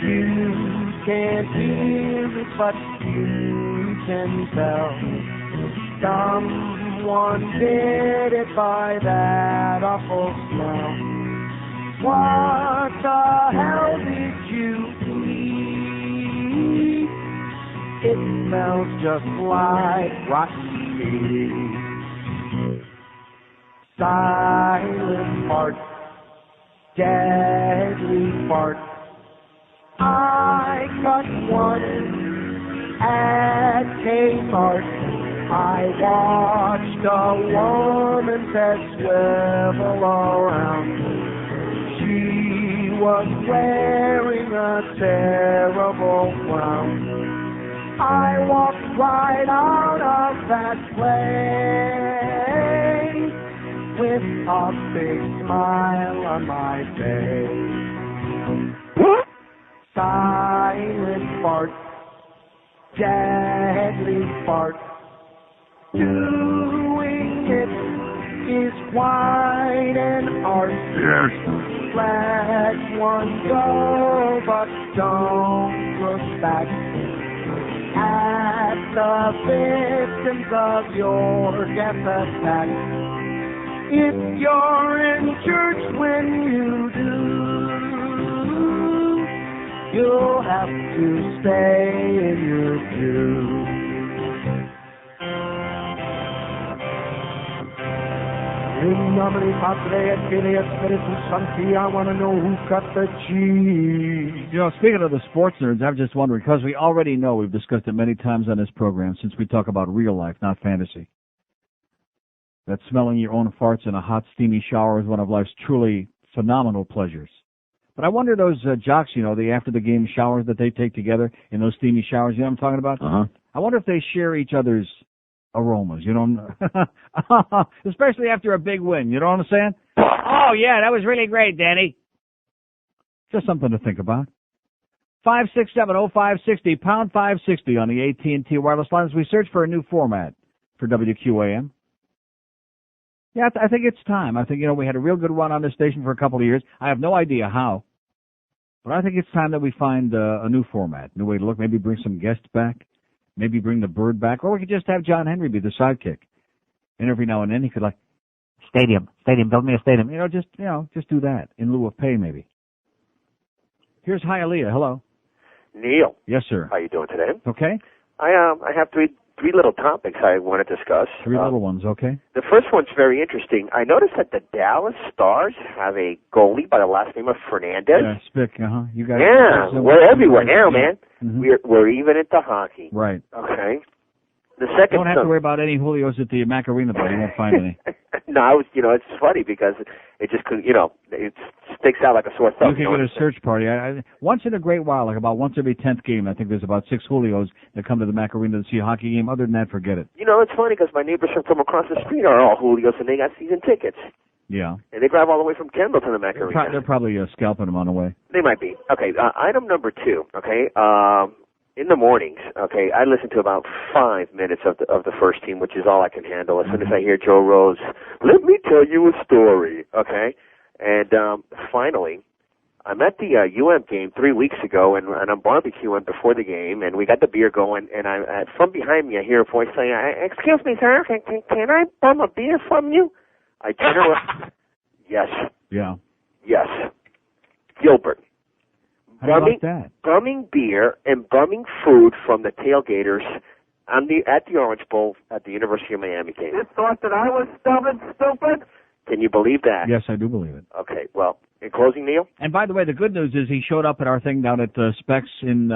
You can't hear it, but you can tell. Someone did it by that awful smell. What the hell did you eat? It smells just like rotten meat. Silent fart, deadly fart. I got one at Kmart. I watched a woman's head swivel around. She was wearing a terrible frown. I walked right out of that place with a big smile on my face. Silent fart, deadly fart. Doing it is white and orange. Yes. Let one go, but don't look back at the victims of your gas attack. If you're in church when you do, you'll have to stay in your pew. In nomine Patri et Filii et Spiritus Sancti, I want to know who got the cheese. You know, speaking of the sports nerds, I'm just wondering, because we already know, we've discussed it many times on this program, since we talk about real life, not fantasy, that smelling your own farts in a hot, steamy shower is one of life's truly phenomenal pleasures. But I wonder those jocks, you know, the after-the-game showers that they take together in those steamy showers, you know what I'm talking about? Uh-huh. I wonder if they share each other's aromas, you know, especially after a big win, you know what I'm saying? Oh, yeah, that was really great, Danny. Just something to think about. 567-0560, pound 560 on the AT&T wireless line as we search for a new format for WQAM. Yeah, I think it's time. I think, you know, we had a real good run on this station for a couple of years. I have no idea how, but I think it's time that we find a new format, new way to look, maybe bring some guests back. Maybe bring the bird back, or we could just have John Henry be the sidekick. And every now and then he could stadium, build me a stadium. Just do that in lieu of pay maybe. Here's Hialeah. Hello. Neil. Yes, sir. How you doing today? Okay. I have three little topics I want to discuss. Three little ones, okay. The first one's very interesting. I noticed that the Dallas Stars have a goalie by the last name of Fernandez. Yeah, Spick, You guys. Yeah, we're everywhere now, man. Mm-hmm. We're even into hockey. Right. Okay. The second. Don't have to worry about any Julios at the Macarena, but you won't find any. No, it's funny because it just could, it sticks out like a sore thumb. You can get a search party. Once in a great while, like about once every 10th game, I think there's about 6 Julios that come to the Macarena to see a hockey game. Other than that, forget it. It's funny because my neighbors from across the street are all Julios and they got season tickets. Yeah. And they drive all the way from Kendall to the Macarena. They're probably scalping them on the way. They might be. Okay, item number 2, okay? In the mornings, okay, I listen to about 5 minutes of the first team, which is all I can handle. As soon as I hear Joe Rose, let me tell you a story, okay? And finally, I'm at the UM game 3 weeks ago, and I'm barbecuing before the game, and we got the beer going, and from behind me I hear a voice saying, "Excuse me, sir, can I bum a beer from you?" I turn around. Yes. Yeah. Yes. Gilbert. How do you like that? Bumming beer and bumming food from the tailgaters at the Orange Bowl at the University of Miami game. You thought that I was stupid? Can you believe that? Yes, I do believe it. Okay, well, in closing, Neil? And by the way, the good news is he showed up at our thing down at Specs in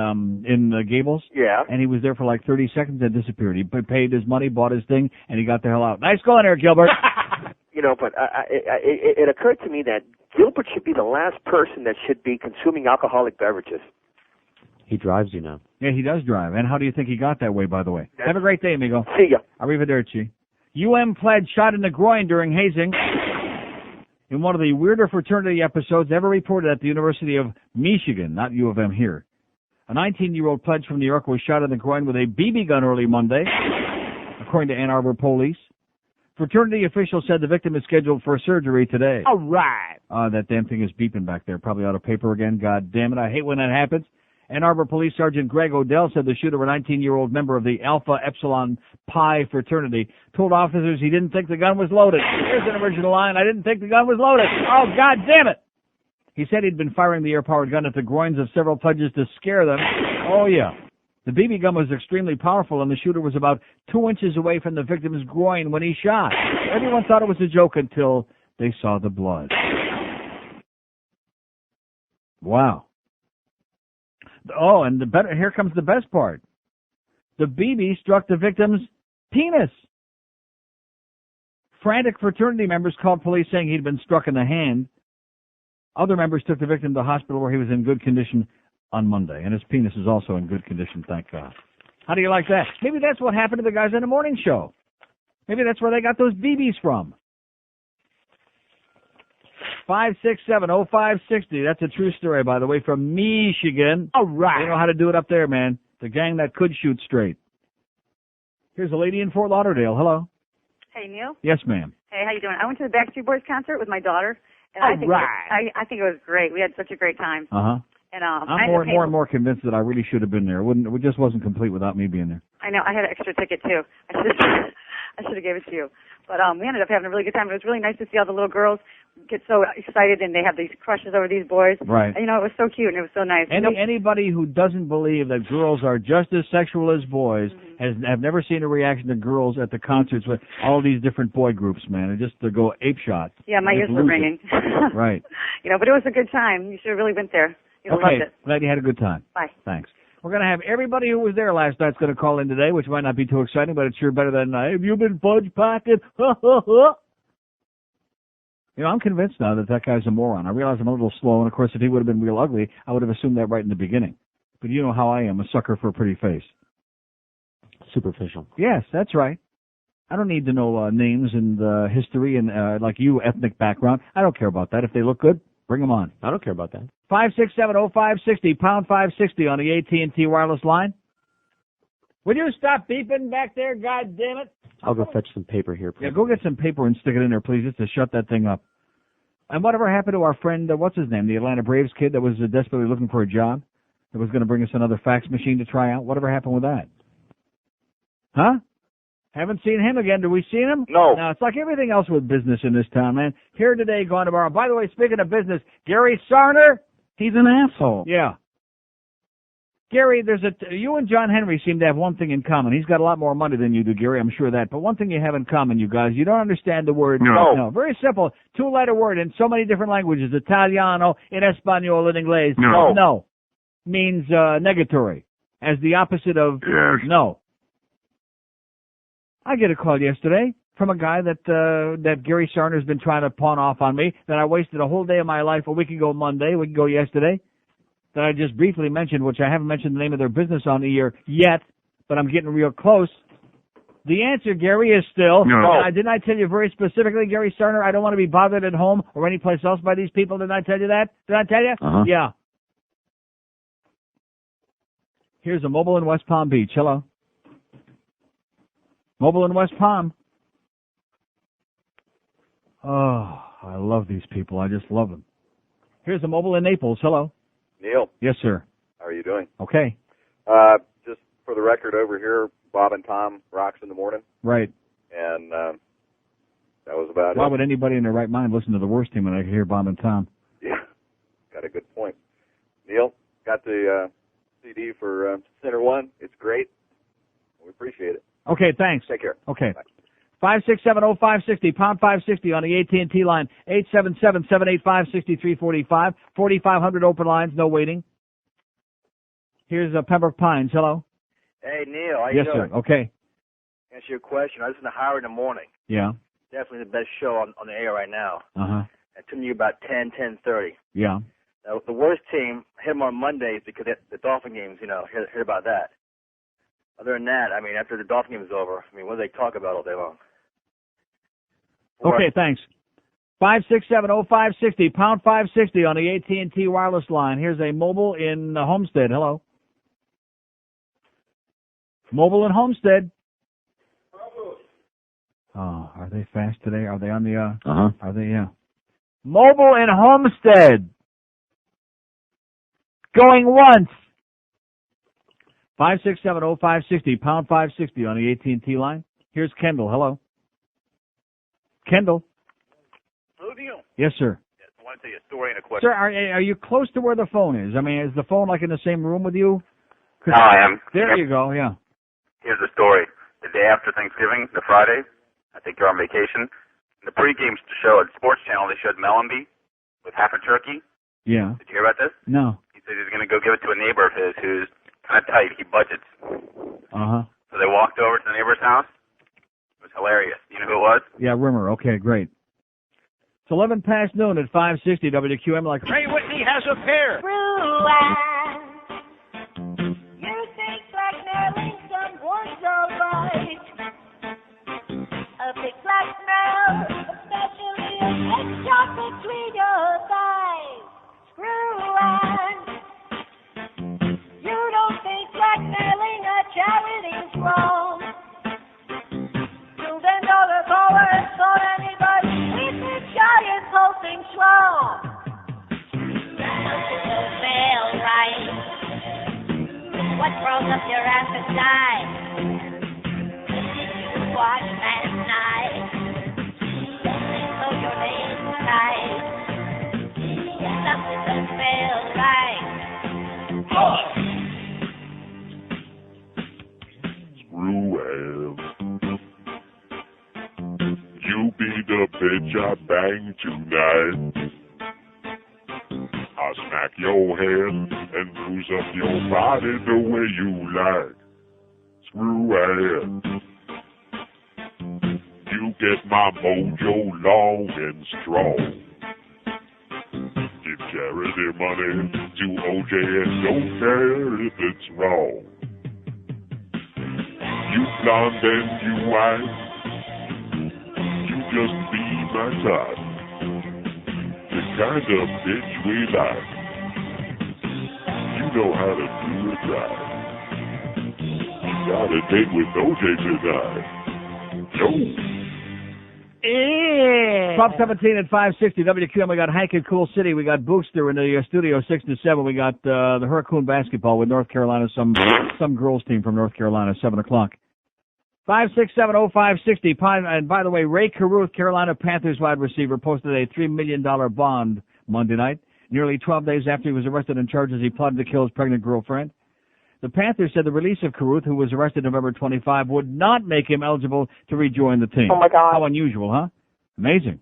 Gables. Yeah. And he was there for like 30 seconds and disappeared. He paid his money, bought his thing, and he got the hell out. Nice going there, Gilbert. But it occurred to me that Gilbert should be the last person that should be consuming alcoholic beverages. He drives you now. Yeah, he does drive. And how do you think he got that way, by the way? Have a great day, amigo. See ya. Arrivederci. UM pledge shot in the groin during hazing in one of the weirder fraternity episodes ever reported at the University of Michigan, not U of M here. A 19-year-old pledge from New York was shot in the groin with a BB gun early Monday, according to Ann Arbor police. Fraternity officials said the victim is scheduled for surgery today. All right. That damn thing is beeping back there. Probably out of paper again. God damn it. I hate when that happens. Ann Arbor Police Sergeant Greg Odell said the shooter, a 19-year-old member of the Alpha Epsilon Pi fraternity, told officers he didn't think the gun was loaded. Here's an original line. I didn't think the gun was loaded. Oh, God damn it. He said he'd been firing the air-powered gun at the groins of several pledges to scare them. Oh, yeah. The BB gun was extremely powerful, and the shooter was about 2 inches away from the victim's groin when he shot. Everyone thought it was a joke until they saw the blood. Wow. Oh, and here comes the best part. The BB struck the victim's penis. Frantic fraternity members called police saying he'd been struck in the hand. Other members took the victim to the hospital where he was in good condition on Monday, and his penis is also in good condition, thank God. How do you like that? Maybe that's what happened to the guys on the morning show. Maybe that's where they got those BBs from. 567-0560. That's a true story, by the way, from Michigan. All right. They know how to do it up there, man. The gang that could shoot straight. Here's a lady in Fort Lauderdale. Hello. Hey, Neil. Yes, ma'am. Hey, how you doing? I went to the Backstreet Boys concert with my daughter, and All I think right. I think it was great. We had such a great time. Uh-huh. And I'm more and more convinced that I really should have been there. It just wasn't complete without me being there. I know. I had an extra ticket too. I should have gave it to you. But we ended up having a really good time. It was really nice to see all the little girls get so excited, and they have these crushes over these boys. Right. And, you know, it was so cute and it was so nice. Anybody who doesn't believe that girls are just as sexual as boys have never seen a reaction to girls at the concerts with all these different boy groups, man. And just to go ape shot. Yeah, my ears were ringing. Right. You know, but it was a good time. You should have really went there. You loved it. Glad you had a good time. Bye. Thanks. We're going to have everybody who was there last night's going to call in today, which might not be too exciting, but it's sure better than, have you been fudge packing? You know, I'm convinced now that guy's a moron. I realize I'm a little slow, and of course, if he would have been real ugly, I would have assumed that right in the beginning. But you know how I am, a sucker for a pretty face. Superficial. Yes, that's right. I don't need to know names and history and, like you, ethnic background. I don't care about that. If they look good, bring them on. I don't care about that. 5670560, pound 560 on the AT&T wireless line. Will you stop beeping back there, God damn it? I'll go fetch some paper here, please. Yeah, go get some paper and stick it in there, please, just to shut that thing up. And whatever happened to our friend, what's his name, the Atlanta Braves kid that was desperately looking for a job, that was going to bring us another fax machine to try out? Whatever happened with that? Huh? Haven't seen him again. Do we see him? No. No, it's like everything else with business in this town, man. Here today, gone tomorrow. By the way, speaking of business, Gary Sarner. He's an asshole. Yeah. Gary, you and John Henry seem to have one thing in common. He's got a lot more money than you do, Gary, I'm sure of that. But one thing you have in common, you guys, you don't understand the word. No. Very simple. 2-letter word in so many different languages. Italiano, in Espanol, in English. No. Means negatory. As the opposite of no. I get a call yesterday from a guy that Gary Sarner's been trying to pawn off on me, that I wasted a whole day of my life a week ago yesterday, that I just briefly mentioned, which I haven't mentioned the name of their business on the air yet, but I'm getting real close. The answer, Gary, is still no. Didn't I tell you very specifically, Gary Sarner, I don't want to be bothered at home or anyplace else by these people? Didn't I tell you that? Did I tell you? Uh-huh. Yeah. Here's a mobile in West Palm Beach. Hello. Mobile in West Palm. Oh, I love these people. I just love them. Here's a mobile in Naples. Hello. Neil. Yes, sir. How are you doing? Okay. Just for the record over here, Bob and Tom rocks in the morning. Right. And that was about Why it. would anybody in their right mind listen to the worst team when I hear Bob and Tom? Yeah. Got a good point. Neil, got the CD for Center One. It's great. We appreciate it. Okay, thanks. Take care. Okay. 5670560, pound 560 on the AT&T line, 877-785-6345, 4,500 open lines, no waiting. Here's Pembroke Pines. Hello. Hey, Neil. How you yes, doing? sir. Okay. Answer your question. I listen to Howard in the morning. Yeah. Definitely the best show on the air right now. Uh-huh. And to me about 10:30. Yeah. Now, the worst team, I hit them on Mondays because the Dolphin games, hear about that. Other than that, I mean, after the Dolphin game is over, I mean, what do they talk about all day long? Okay, thanks. 5670560, pound 560 on the AT&T wireless line. Here's a mobile in Homestead. Hello. Mobile in Homestead. Oh, are they fast today? Are they on the, Are they, Mobile in Homestead. Going once. 5670560, pound 560 on the AT&T line. Here's Kendall. Hello. Kendall. Hello, Neil. Yes, sir. Yes, I want to tell you a story and a question. Sir, are you close to where the phone is? I mean, is the phone like in the same room with you? No, I am. There you go, yeah. Here's the story. The day after Thanksgiving, the Friday, I think you're on vacation. In the pregame show at Sports Channel, they showed Mellenby with half a turkey. Yeah. Did you hear about this? No. He said he was going to go give it to a neighbor of his who's kind of tight. He budgets. Uh-huh. So they walked over to the neighbor's house. It was hilarious. You know who it was? Yeah, Rimmer. Okay, great. It's 11 past noon at 560 WQM. Like Ray Whitney has a pair. You think black Arlington was alright. A big black smell, especially a head shot between your thighs. Screw on. You don't think blackmailing a charity's wrong. $2 $10 forwards for anybody. die. Watch last night. So your name tonight. Something don't feel right. Screw hell. You be the bitch I bang tonight. I'll smack your head and bruise up your body the way you like. Screw ahead. You get my mojo long and strong. Give charity money to OJ and don't care if it's wrong. You blonde and you white. You just be my type. The kind of bitch we like. You know how to do it right. You got a date with OJ tonight. Yo. Yeah. Prop 17 at 560 WQM. We got Hank in Cool City. We got Bookster in the studio 6 to 7. We got the Hurricane basketball with North Carolina, some girls team from North Carolina, 7 o'clock. 5670560. And by the way, Ray Caruth, Carolina Panthers wide receiver, posted a $3 million bond Monday night, nearly 12 days after he was arrested on charges he plotted to kill his pregnant girlfriend. The Panthers said the release of Caruth, who was arrested November 25, would not make him eligible to rejoin the team. Oh, my God. How unusual, huh? Amazing.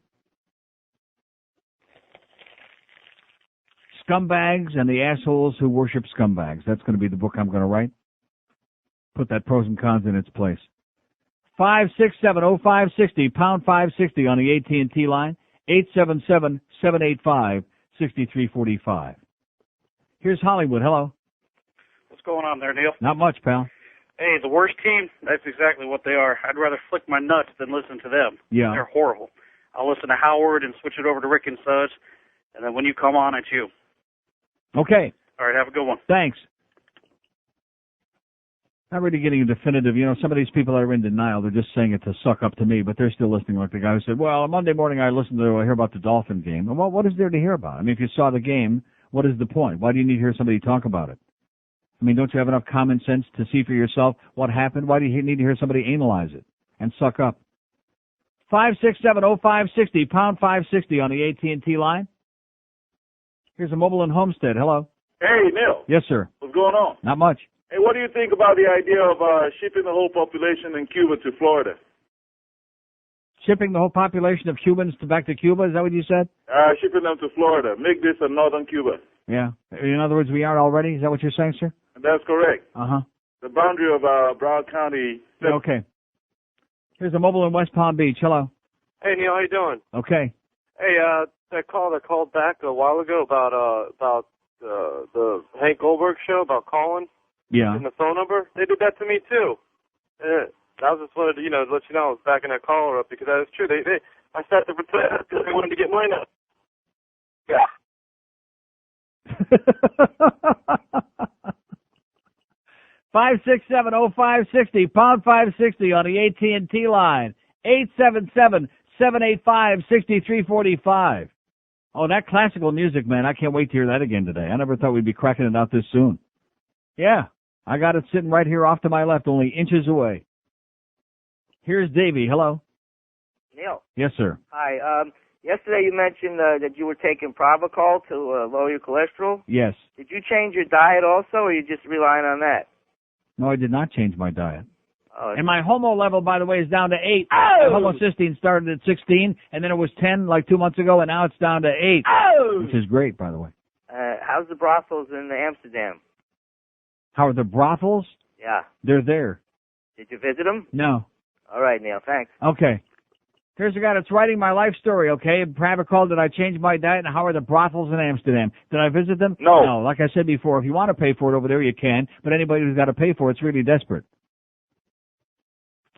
Scumbags and the assholes who worship scumbags. That's going to be the book I'm going to write. Put that pros and cons in its place. 5670560, pound 560 on the AT&T line, 877-785-6345. Here's Hollywood. Hello. What's going on there, Neil? Not much, pal. Hey, the worst team, that's exactly what they are. I'd rather flick my nuts than listen to them. Yeah. They're horrible. I'll listen to Howard and switch it over to Rick and Suds, and then when you come on, it's you. Okay. All right, have a good one. Thanks. Not really getting a definitive, some of these people that are in denial, they're just saying it to suck up to me, but they're still listening like the guy who said, well, on Monday morning I hear about the Dolphin game. Well, what is there to hear about? I mean, if you saw the game, what is the point? Why do you need to hear somebody talk about it? I mean, don't you have enough common sense to see for yourself what happened? Why do you need to hear somebody analyze it and suck up? 5670560, pound 560 on the AT&T line. Here's a mobile in Homestead. Hello. Hey, Neil. Yes, sir. What's going on? Not much. Hey, what do you think about the idea of shipping the whole population in Cuba to Florida? Shipping the whole population of Cubans back to Cuba? Is that what you said? Shipping them to Florida. Make this a northern Cuba. Yeah. In other words, we are already? Is that what you're saying, sir? That's correct. Uh-huh. The boundary of Broward County. Okay. Here's a mobile in West Palm Beach. Hello. Hey, Neil, how you doing? Okay. Hey, that called back a while ago about the Hank Goldberg show about calling. Yeah. And the phone number. They did that to me too. I was just wanted to, let you know I was backing that caller up because that is true. I sat there because they wanted to get mine up. Yeah. 5670560, pound 560 on the AT&T line. 877-785-6345. Oh, that classical music, man. I can't wait to hear that again today. I never thought we'd be cracking it out this soon. Yeah, I got it sitting right here off to my left, only inches away. Here's Davey. Hello. Neil. Yes, sir. Hi. Yesterday you mentioned that you were taking Provocol to lower your cholesterol. Yes. Did you change your diet also, or are you just relying on that? No, I did not change my diet. Oh, And my homo level, by the way, is down to 8. My homocysteine started at 16, and then it was 10 like 2 months ago, and now it's down to 8, which is great, by the way. how's the brothels in Amsterdam? How are the brothels? Yeah. They're there. Did you visit them? No. All right, Neil. Thanks. Okay. Here's a guy that's writing my life story, okay? Private call, did I change my diet, and how are the brothels in Amsterdam? Did I visit them? No. No. Like I said before, if you want to pay for it over there, you can, but anybody who's got to pay for it's really desperate.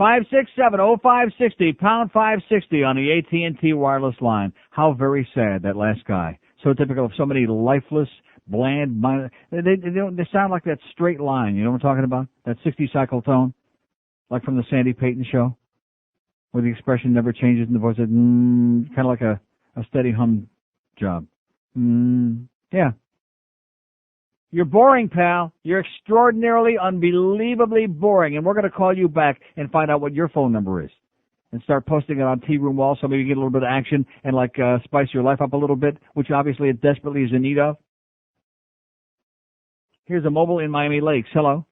567-0560, pound 560 on the AT&T wireless line. How very sad, that last guy. So typical of so many lifeless, bland, they sound like that straight line, you know what I'm talking about? That 60-cycle tone, like from the Sandy Payton show, where the expression never changes in the voice, kind of like a steady hum job. Yeah. You're boring, pal. You're extraordinarily, unbelievably boring. And we're going to call you back and find out what your phone number is. And start posting it on Tea Room Wall so maybe you get a little bit of action and spice your life up a little bit, which obviously it desperately is in need of. Here's a mobile in Miami Lakes. Hello.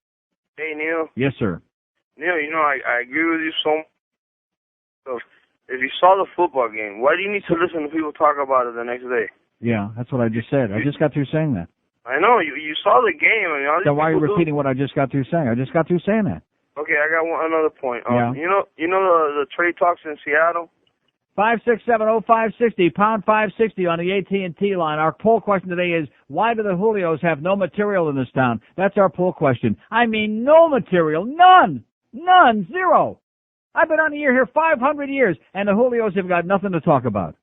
Hey, Neil. Yes, sir. Neil, I agree with you so much. So, if you saw the football game, why do you need to listen to people talk about it the next day? Yeah, that's what I just said. I just got through saying that. I know, you saw the game. I mean, all these Then why are you people repeating what I just got through saying? I just got through saying that. Okay, I got another point. Yeah. You know the trade talks in Seattle? 5670560, pound 560 on the AT&T line. Our poll question today is, why do the Julios have no material in this town? That's our poll question. I mean, no material. None. None. Zero. I've been on the air here 500 years, and the Julios have got nothing to talk about.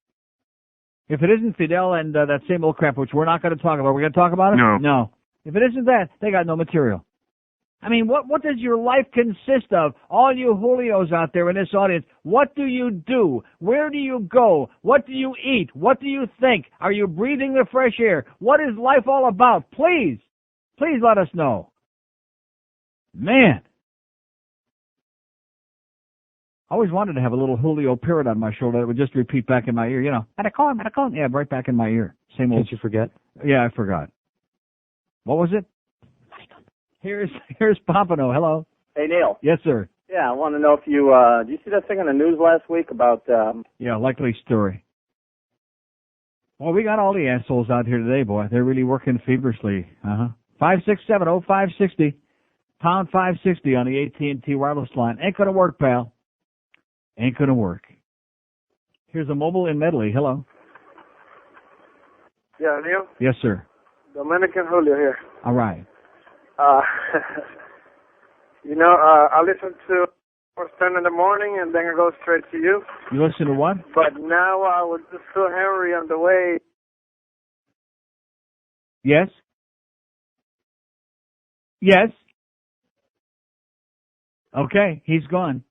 If it isn't Fidel and that same old crap, which we're not going to talk about, we're going to talk about it? No. No. If it isn't that, they got no material. I mean, what does your life consist of? All you Julios out there in this audience, what do you do? Where do you go? What do you eat? What do you think? Are you breathing the fresh air? What is life all about? Please let us know. Man. I always wanted to have a little Julio parrot on my shoulder that would just repeat back in my ear, Atacon. Yeah, right back in my ear. Same old. Can't you forget? Yeah, I forgot. What was it? Here's Pompano. Hello. Hey, Neil. Yes, sir. Yeah, I want to know if you, did you see that thing on the news last week about, Yeah, likely story. Well, we got all the assholes out here today, boy. They're really working feverishly. 5670560, pound 560 on the AT&T wireless line. Ain't gonna work, pal. Ain't gonna work. Here's a mobile in Medley. Hello. Yeah, Neil? Yes, sir. Dominican Julio here. All right. I listen to first 10 in the morning and then I go straight to you. You listen to what? But now I was just so Henry on the way. Yes? Yes? Okay, he's gone.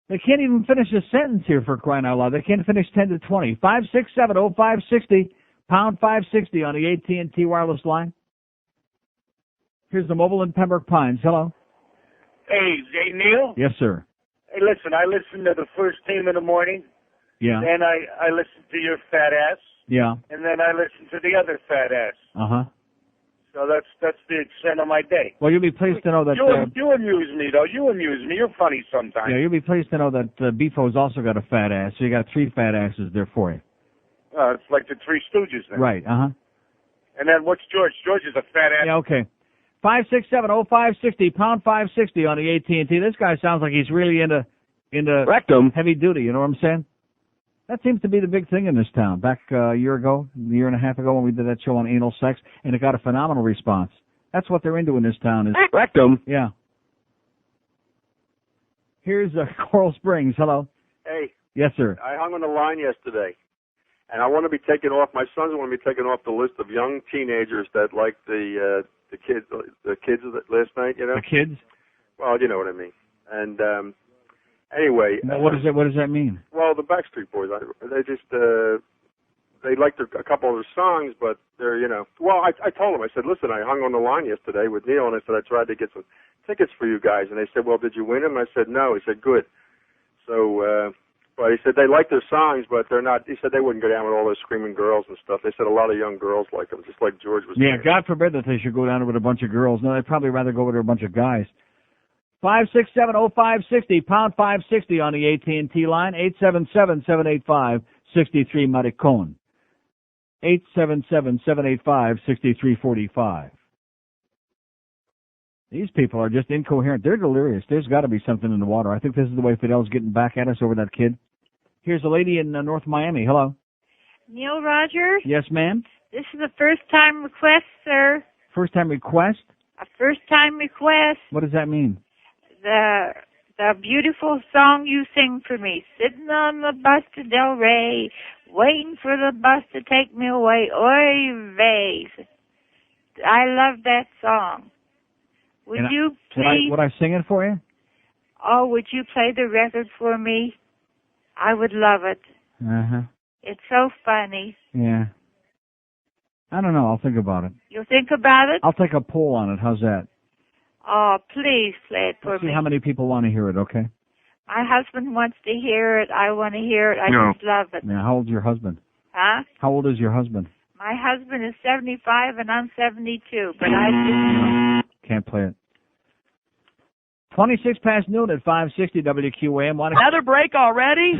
They can't even finish a sentence here, for crying out loud. They can't finish 10 to 20. 5670560, pound 560 on the AT&T wireless line. Here's the mobile in Pembroke Pines. Hello. Hey, Neil? Yes, sir. Hey, listen, I listen to the first team in the morning. Yeah. Then I listen to your fat ass. Yeah. And then I listen to the other fat ass. Uh-huh. So that's the extent of my day. Well, you'll be pleased to know that... You amuse me, though. You amuse me. You're funny sometimes. Yeah, you'll be pleased to know that Beefo's also got a fat ass, so you got 3 fat asses there for you. It's like the Three Stooges then. Right, uh-huh. And then what's George? George is a fat ass. Yeah, okay. 5670560, pound 560 on the AT&T. This guy sounds like he's really into rectum heavy duty, you know what I'm saying? That seems to be the big thing in this town. Back a year and a half ago when we did that show on anal sex, and it got a phenomenal response. That's what they're into in this town. Is rectum. Yeah. Here's Coral Springs. Hello. Hey. Yes, sir. I hung on the line yesterday, and I want to be taken off. My sons want to be taken off the list of young teenagers that like the kids last night. You know. The kids. Well, you know what I mean. And anyway. What does that mean? Well, the Backstreet Boys. They just they liked a couple of their songs, but they're Well, I told them. I said, listen, I hung on the line yesterday with Neil, and I said I tried to get some tickets for you guys, and they said, well, did you win them? I said no. He said good. So. But he said they like their songs, but they're not. He said they wouldn't go down with all those screaming girls and stuff. They said a lot of young girls like them, just like George was. Yeah, saying. God forbid that they should go down with a bunch of girls. No, they'd probably rather go with a bunch of guys. 5670560, pound 560 on the AT&T line. 877-785-63 Maricon. 877-785-6345. These people are just incoherent. They're delirious. There's got to be something in the water. I think this is the way Fidel's getting back at us over that kid. Here's a lady in North Miami. Hello. Neil Rogers? Yes, ma'am? This is a first-time request, sir. First-time request? A first-time request. What does that mean? The beautiful song you sing for me. Sitting on the bus to Del Rey, waiting for the bus to take me away. Oy vey. I love that song. Would you please... Would I sing it for you? Oh, would you play the record for me? I would love it. Uh-huh. It's so funny. Yeah. I don't know. I'll think about it. You'll think about it? I'll take a poll on it. How's that? Oh, please play it for Let's see me. how many people want to hear it, okay? My husband wants to hear it. I want to hear it. I just love it. Yeah, how old's your husband? Huh? How old is your husband? My husband is 75 and I'm 72, but I just... Can't play it. 26 past noon at 560 WQAM. Another break already?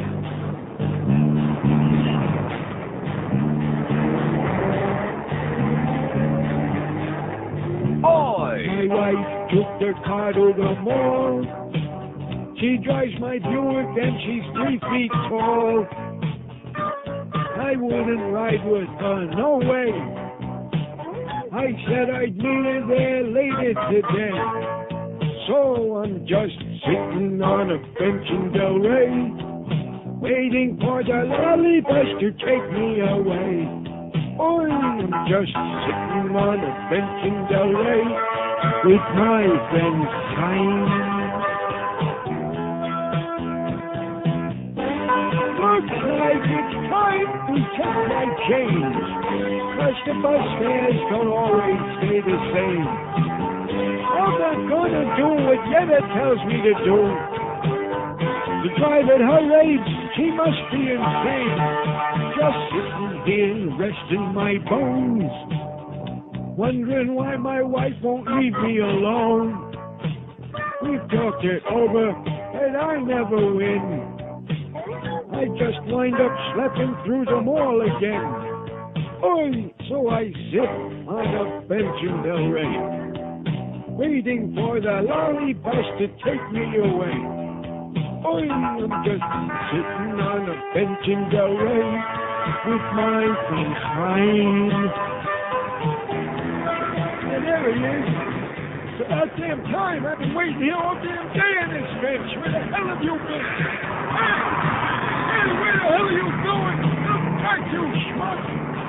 Oi! My wife took the car to the mall. She drives my Buick and she's 3 feet tall. I wouldn't ride with her, no way. I said I'd meet her there later today. So I'm just sitting on a bench in Del Rey, waiting for the lolly bus to take me away. Oh, I'm just sitting on a bench in Del Rey with my friends Simon. Looks like it's time to check my change, 'cause the bus fares don't always stay the same. I'm not gonna do what Yetta tells me to do. To drive at her age, she must be insane. Just sitting here, resting my bones, wondering why my wife won't leave me alone. We've talked it over, and I never win. I just wind up schlepping through the mall again. Oi, so I sit on a bench in Del Rey, waiting for the lolly bus to take me away. Oi, I'm just sitting on a bench in Del Rey with my friend Hein. And there he is. It's about damn time. I've been waiting here all damn day on this bench. Where the hell have you been? Hey, where the hell are you going? Come back, you schmuck.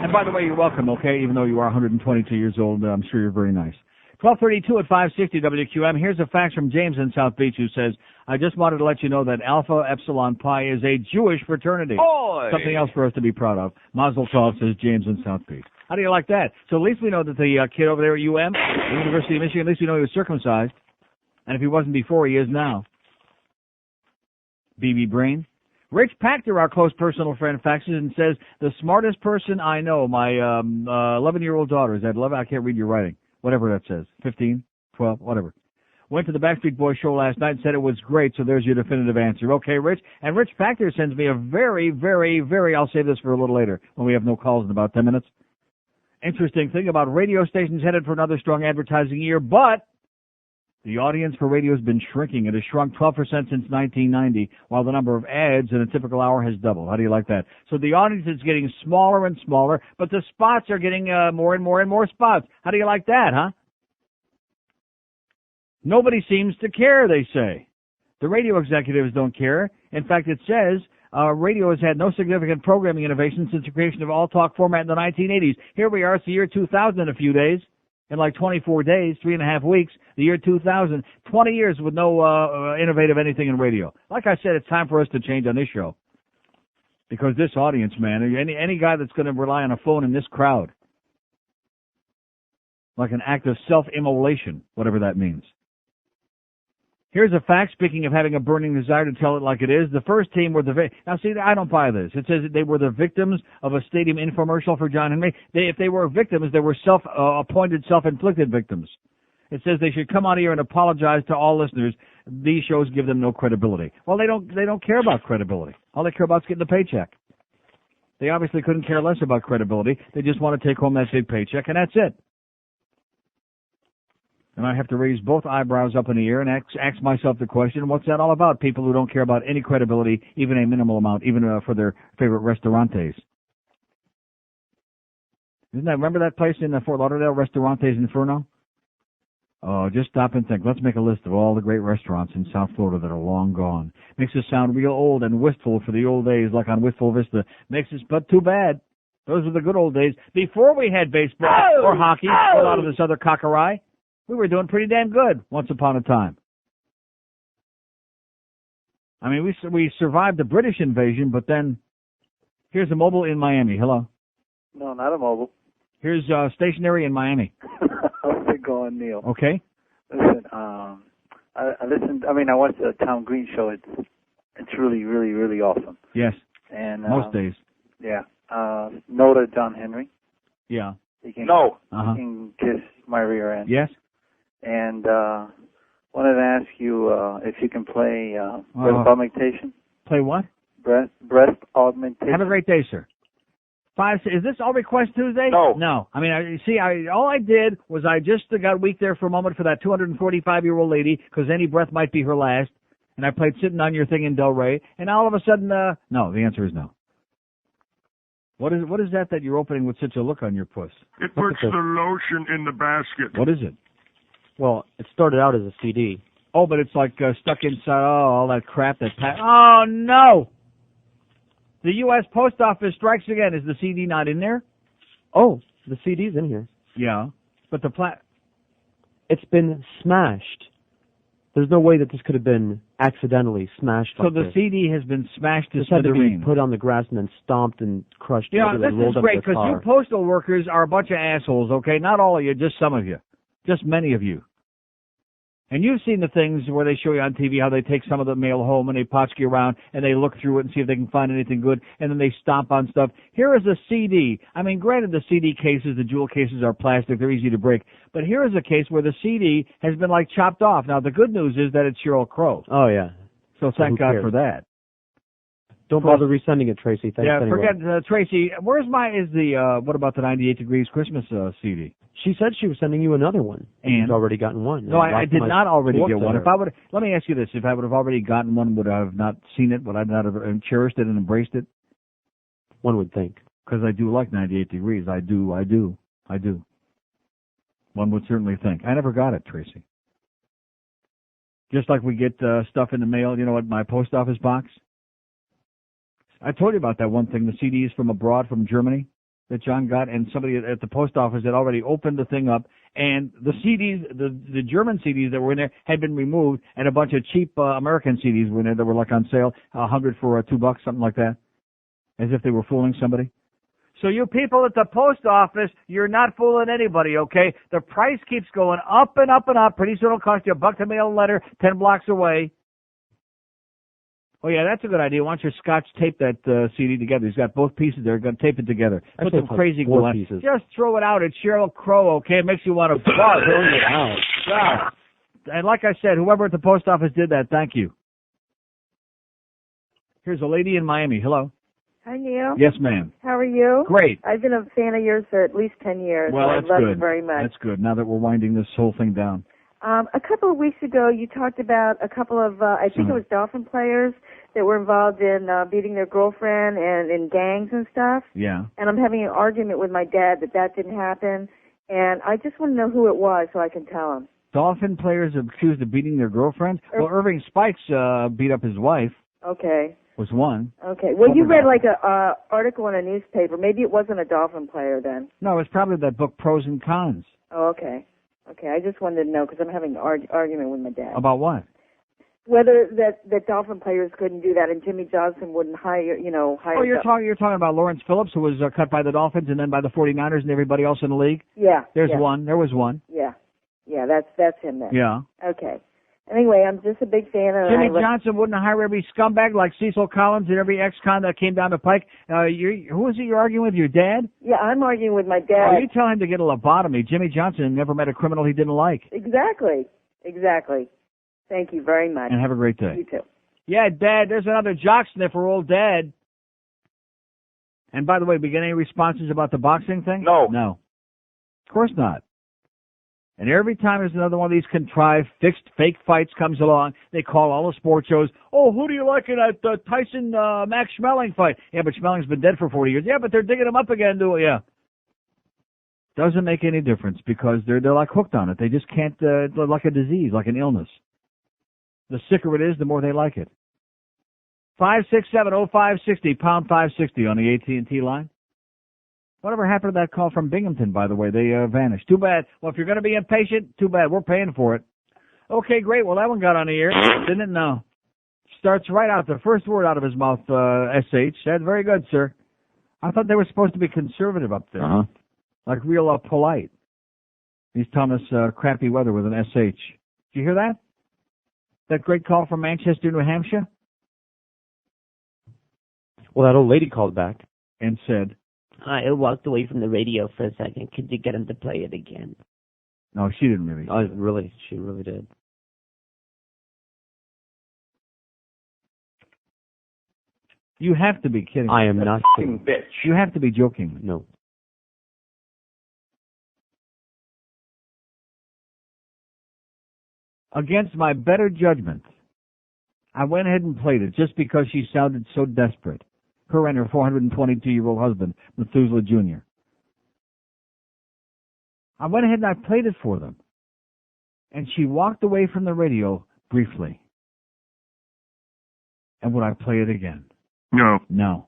And by the way, you're welcome, okay? Even though you are 122 years old, I'm sure you're very nice. 1232 at 560 WQM. Here's a fax from James in South Beach who says, I just wanted to let you know that Alpha Epsilon Pi is a Jewish fraternity. Oy! Something else for us to be proud of. Mazel tov, says James in South Beach. How do you like that? So at least we know that the kid over there at UM, the University of Michigan, at least we know he was circumcised. And if he wasn't before, he is now. BB Brain. Rich Pachter, our close personal friend, faxes and says, the smartest person I know, my 11-year-old daughter, is that 11? I can't read your writing. Whatever that says. 15, 12, whatever. Went to the Backstreet Boys show last night and said it was great, so there's your definitive answer. Okay, Rich. And Rich Pachter sends me a very, very, very, I'll save this for a little later when we have no calls in about 10 minutes. Interesting thing about radio stations headed for another strong advertising year, but the audience for radio has been shrinking. It has shrunk 12% since 1990, while the number of ads in a typical hour has doubled. How do you like that? So the audience is getting smaller and smaller, but the spots are getting more and more and more spots. How do you like that, huh? Nobody seems to care, they say. The radio executives don't care. In fact, it says radio has had no significant programming innovation since the creation of all-talk format in the 1980s. Here we are, it's the year 2000 in a few days. In like 24 days, 3.5 weeks, the year 2000, 20 years with no innovative anything in radio. Like I said, it's time for us to change on this show. Because this audience, man, any guy that's going to rely on a phone in this crowd, like an act of self-immolation, whatever that means. Here's a fact, speaking of having a burning desire to tell it like it is. The first team were now see, I don't buy this. It says that they were the victims of a stadium infomercial for John Henry. If they were victims, they were self-appointed, self-inflicted victims. It says they should come out here and apologize to all listeners. These shows give them no credibility. Well, they don't care about credibility. All they care about is getting the paycheck. They obviously couldn't care less about credibility. They just want to take home that big paycheck, and that's it. And I have to raise both eyebrows up in the air and ask myself the question, what's that all about? People who don't care about any credibility, even a minimal amount, even for their favorite restaurantes. Remember that place in Fort Lauderdale, Restaurantes Inferno? Oh, just stop and think. Let's make a list of all the great restaurants in South Florida that are long gone. Makes us sound real old and wistful for the old days, like on Wistful Vista. Makes us, but too bad. Those were the good old days. Before we had baseball or hockey or a lot of this other cockery. We were doing pretty damn good once upon a time. I mean, we survived the British invasion, but then here's a mobile in Miami. Hello. No, not a mobile. Here's stationary in Miami. How's it going, Neil? Okay. Listen, I listened. I mean, I watched the Tom Green show. It's really, really, really awesome. Yes. And Most days. Yeah. No to John Henry. Yeah. He can, No. Uh-huh. He can kiss my rear end. Yes. And wanted to ask you if you can play breast augmentation. Play what? Breast augmentation. Have a great day, sir. Is this All Request Tuesday? No. No. I mean, all I did was I just got weak there for a moment for that 245-year-old lady, because any breath might be her last, and I played Sitting on Your Thing in Delray, and all of a sudden, no, the answer is no. What is that you're opening with such a look on your puss? It puts the lotion in the basket. What is it? Well, it started out as a CD. Oh, but it's like stuck inside, all that crap oh, no! The U.S. Post Office strikes again. Is the CD not in there? Oh, the CD's in here. Yeah, but it's been smashed. There's no way that this could have been accidentally smashed. So like the this. CD has been smashed to This had to be smithereens. put on the grass and then stomped and crushed. Yeah, together this and rolled is up great the because car. you postal workers are a bunch of assholes, okay? Not all of you, just some of you. Just many of you. And you've seen the things where they show you on TV how they take some of the mail home and they potchky around and they look through it and see if they can find anything good, and then they stomp on stuff. Here is a CD. I mean, granted, the CD cases, the jewel cases are plastic. They're easy to break. But here is a case where the CD has been, like, chopped off. Now, the good news is that it's Sheryl Crow. Oh, yeah. So thank God for that. Don't bother resending it, Tracy. Thanks Yeah, anyway. forget, Tracy, what about the 98 Degrees Christmas CD? She said she was sending you another one. And? She's already gotten one. No, I did not already get one. Her. If I would, let me ask you this: if I would have already gotten one, would I have not seen it? Would I not have cherished it and embraced it? One would think. Because I do like 98 Degrees. I do. One would certainly think. I never got it, Tracy. Just like we get stuff in the mail, at my post office box. I told you about that one thing, the CDs from abroad, from Germany, that John got, and somebody at the post office had already opened the thing up, and the CDs, the German CDs that were in there had been removed, and a bunch of cheap American CDs were in there that were like on sale, 100 for $2, something like that, as if they were fooling somebody. So you people at the post office, you're not fooling anybody, okay? The price keeps going up and up and up. Pretty soon it'll cost you $1 to mail a letter 10 blocks away. Oh, yeah, that's a good idea. Why don't you scotch tape that CD together? He's got both pieces there. Going to tape it together. Put some crazy glue on it. Just throw it out. It's Sheryl Crow, okay? It makes you want to buzz. Throw it out. God. And like I said, whoever at the post office did that, thank you. Here's a lady in Miami. Hello. Hi, Neil. Yes, ma'am. How are you? Great. I've been a fan of yours for at least 10 years. Well, so that's I love good. you very much. That's good. Now that we're winding this whole thing down. A couple of weeks ago, you talked about a couple of, I think it was Dolphin players that were involved in beating their girlfriend and in gangs and stuff. Yeah. And I'm having an argument with my dad that didn't happen. And I just want to know who it was so I can tell him. Dolphin players accused of beating their girlfriends? Well, Irving Spikes beat up his wife. Okay. Was one. Okay. Well, you read like a article in a newspaper. Maybe it wasn't a Dolphin player then. No, it's probably that book, Pros and Cons. Oh, okay. Okay, I just wanted to know because I'm having an argument with my dad. About what? Whether that Dolphin players couldn't do that and Jimmy Johnson wouldn't hire. Oh, you're talking about Lawrence Phillips, who was cut by the Dolphins and then by the 49ers and everybody else in the league? Yeah. There's one. There was one. Yeah. Yeah, that's him then. Yeah. Okay. Anyway, I'm just a big fan of Jimmy Johnson wouldn't hire every scumbag like Cecil Collins and every ex-con that came down the pike. Who is it you're arguing with? Your dad? Yeah, I'm arguing with my dad. Oh, you tell him to get a lobotomy. Jimmy Johnson never met a criminal he didn't like. Exactly. Thank you very much. And have a great day. You too. Yeah, Dad, there's another jock sniffer, old Dad. And by the way, we get any responses about the boxing thing? No. No. Of course not. And every time there's another one of these contrived, fixed, fake fights comes along, they call all the sports shows, oh, who do you like in that Tyson-Max Schmeling fight? Yeah, but Schmeling's been dead for 40 years. Yeah, but they're digging him up again, yeah. Doesn't make any difference because they're like hooked on it. They just can't, like a disease, like an illness. The sicker it is, the more they like it. 567-0560, pound 560 on the AT&T line. Whatever happened to that call from Binghamton, by the way? They vanished. Too bad. Well, if you're going to be impatient, too bad. We're paying for it. Okay, great. Well, that one got on the air. Didn't it? No. Starts right out. The first word out of his mouth, SH. That's very good, sir. I thought they were supposed to be conservative up there. Uh-huh. Like real polite. He's telling us crappy weather with an SH. Did you hear that? That great call from Manchester, New Hampshire? Well, that old lady called back. And said, I walked away from the radio for a second. Could you get him to play it again? No, she didn't really. Oh, really? She really did. You have to be kidding. I am not kidding. Bitch. You have to be joking. No. Against my better judgment, I went ahead and played it just because she sounded so desperate. Her and her 422-year-old husband, Methuselah Jr. I went ahead and I played it for them. And she walked away from the radio briefly. And would I play it again? No. No.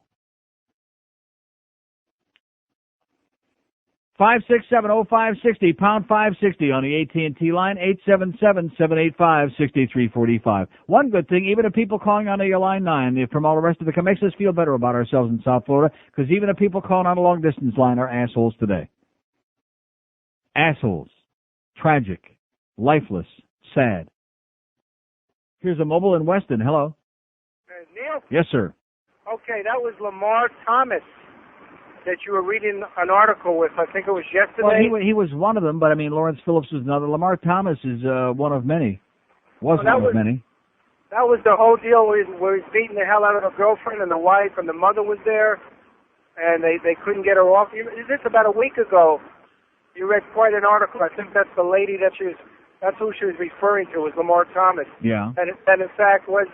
5670560, pound 560 on the AT&T line, 877-785-6345. One good thing, even the people calling on the line 9, from all the rest of it, makes us feel better about ourselves in South Florida, because even the people calling on a long-distance line are assholes today. Assholes. Tragic. Lifeless. Sad. Here's a mobile in Weston. Hello. Neil? Yes, sir. Okay, that was Lamar Thomas that you were reading an article with. I think it was yesterday. Well, he was one of them, but I mean, Lawrence Phillips was another. Lamar Thomas is one of many. One of many. That was the whole deal where he's beating the hell out of a girlfriend, and the wife and the mother was there, and they couldn't get her off. This about a week ago. You read quite an article. I think that's the lady that's who she was referring to, was Lamar Thomas. Yeah. And in fact was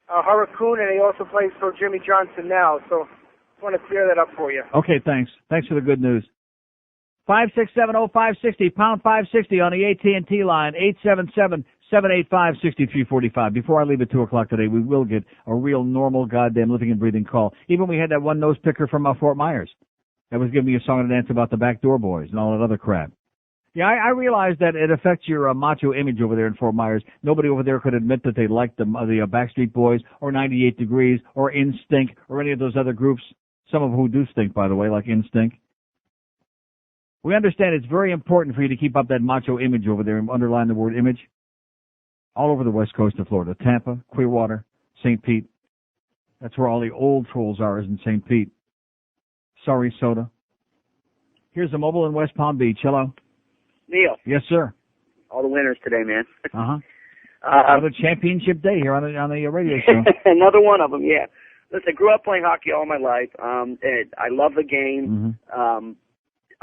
Hurricane, and he also plays for Jimmy Johnson now. So I want to clear that up for you. Okay, thanks. Thanks for the good news. 5670560, pound 560 on the AT&T line, 877-785-6345. Before I leave at 2 o'clock today, we will get a real normal goddamn living and breathing call. Even we had that one nose picker from Fort Myers that was giving me a song and dance about the Backdoor Boys and all that other crap. Yeah, I realize that it affects your macho image over there in Fort Myers. Nobody over there could admit that they liked the Backstreet Boys or 98 Degrees or Instinct or any of those other groups, some of who do stink, by the way, like Instinct. We understand it's very important for you to keep up that macho image over there and underline the word image. All over the west coast of Florida. Tampa, Clearwater, St. Pete. That's where all the old trolls are, is in St. Pete. Sorry, soda. Here's a mobile in West Palm Beach. Hello. Neil. Yes, sir. All the winners today, man. Another championship day here on the radio show. Another one of them, yeah. Listen, I grew up playing hockey all my life. And I love the game. Mm-hmm.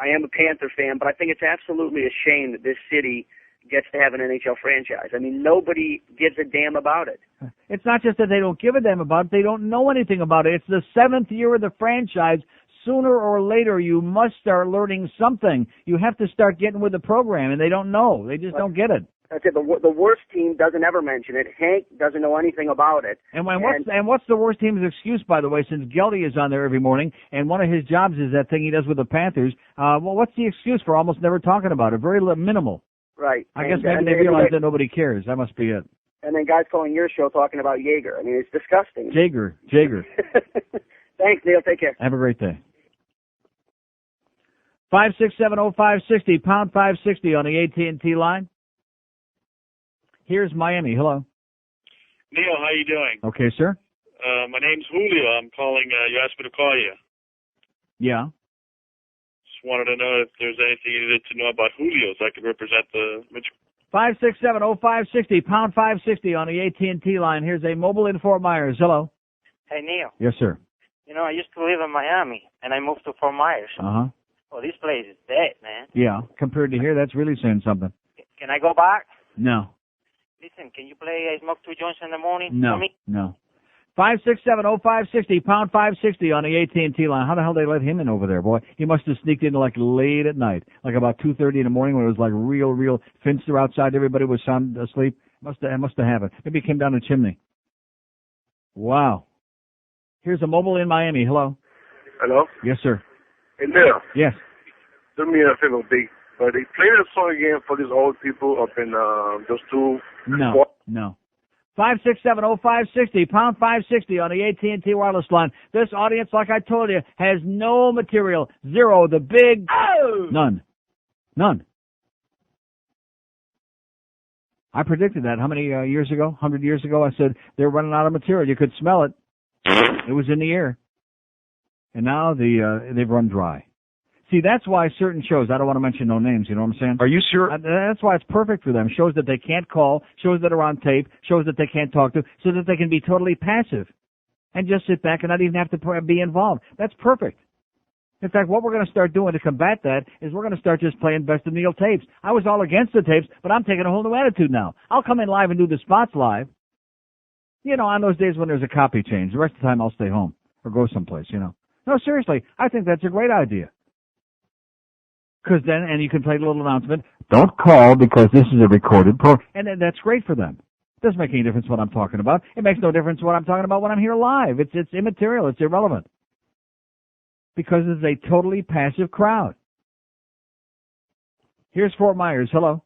I am a Panther fan, but I think it's absolutely a shame that this city gets to have an NHL franchise. I mean, nobody gives a damn about it. It's not just that they don't give a damn about it, they don't know anything about it. It's the 7th year of the franchise. Sooner or later, you must start learning something. You have to start getting with the program, and they don't know. They just don't get it. That's it. The worst team doesn't ever mention it. Hank doesn't know anything about it. And what's the worst team's excuse, by the way, since Geldy is on there every morning, and one of his jobs is that thing he does with the Panthers? What's the excuse for almost never talking about it? Very minimal. Right. I guess maybe they realize that nobody cares. That must be it. And then guys calling your show talking about Jaeger. I mean, it's disgusting. Jaeger. Thanks, Neil. Take care. Have a great day. 5670560, pound 560 on the AT&T line. Here's Miami. Hello. Neil, how you doing? Okay, sir. My name's Julio. I'm calling. You asked me to call you. Yeah. Just wanted to know if there's anything you needed to know about Julio's. I could represent the. 5670560, pound 560 on the AT&T line. Here's a mobile in Fort Myers. Hello. Hey, Neil. Yes, sir. You know, I used to live in Miami, and I moved to Fort Myers. Uh-huh. Oh, this place is dead, man. Yeah, compared to here, that's really saying something. Can I go back? No. Listen, can you play Smoke Two Joints in the morning No. for me? No. 5670560, pound 560 on the AT&T line. How the hell they let him in over there, boy? He must have sneaked in like late at night, like about 2:30 in the morning when it was like real finster outside. Everybody was sound asleep. Must have happened. Maybe he came down the chimney. Wow. Here's a mobile in Miami. Hello. Hello? Yes, sir. Hey, Neil. Yes. Do me a favor, big. But they played the song again for these old people up in those two. No. 567-0560, pound 560 on the AT&T wireless line. This audience, like I told you, has no material. Zero. The big... Oh! None. I predicted that. How many years ago? 100 years ago, I said they're running out of material. You could smell it. It was in the air. And now they've run dry. See, that's why certain shows, I don't want to mention no names, you know what I'm saying? Are you sure? That's why it's perfect for them. Shows that they can't call, shows that are on tape, shows that they can't talk to, so that they can be totally passive and just sit back and not even have to be involved. That's perfect. In fact, what we're going to start doing to combat that is we're going to start just playing Best of Neil tapes. I was all against the tapes, but I'm taking a whole new attitude now. I'll come in live and do the spots live. You know, on those days when there's a copy change. The rest of the time I'll stay home or go someplace, you know. No, seriously, I think that's a great idea. Because then, and you can play a little announcement, don't call because this is a recorded program. And then that's great for them. It doesn't make any difference what I'm talking about. It makes no difference what I'm talking about when I'm here live. It's immaterial. It's irrelevant. Because it's a totally passive crowd. Here's Fort Myers. Hello.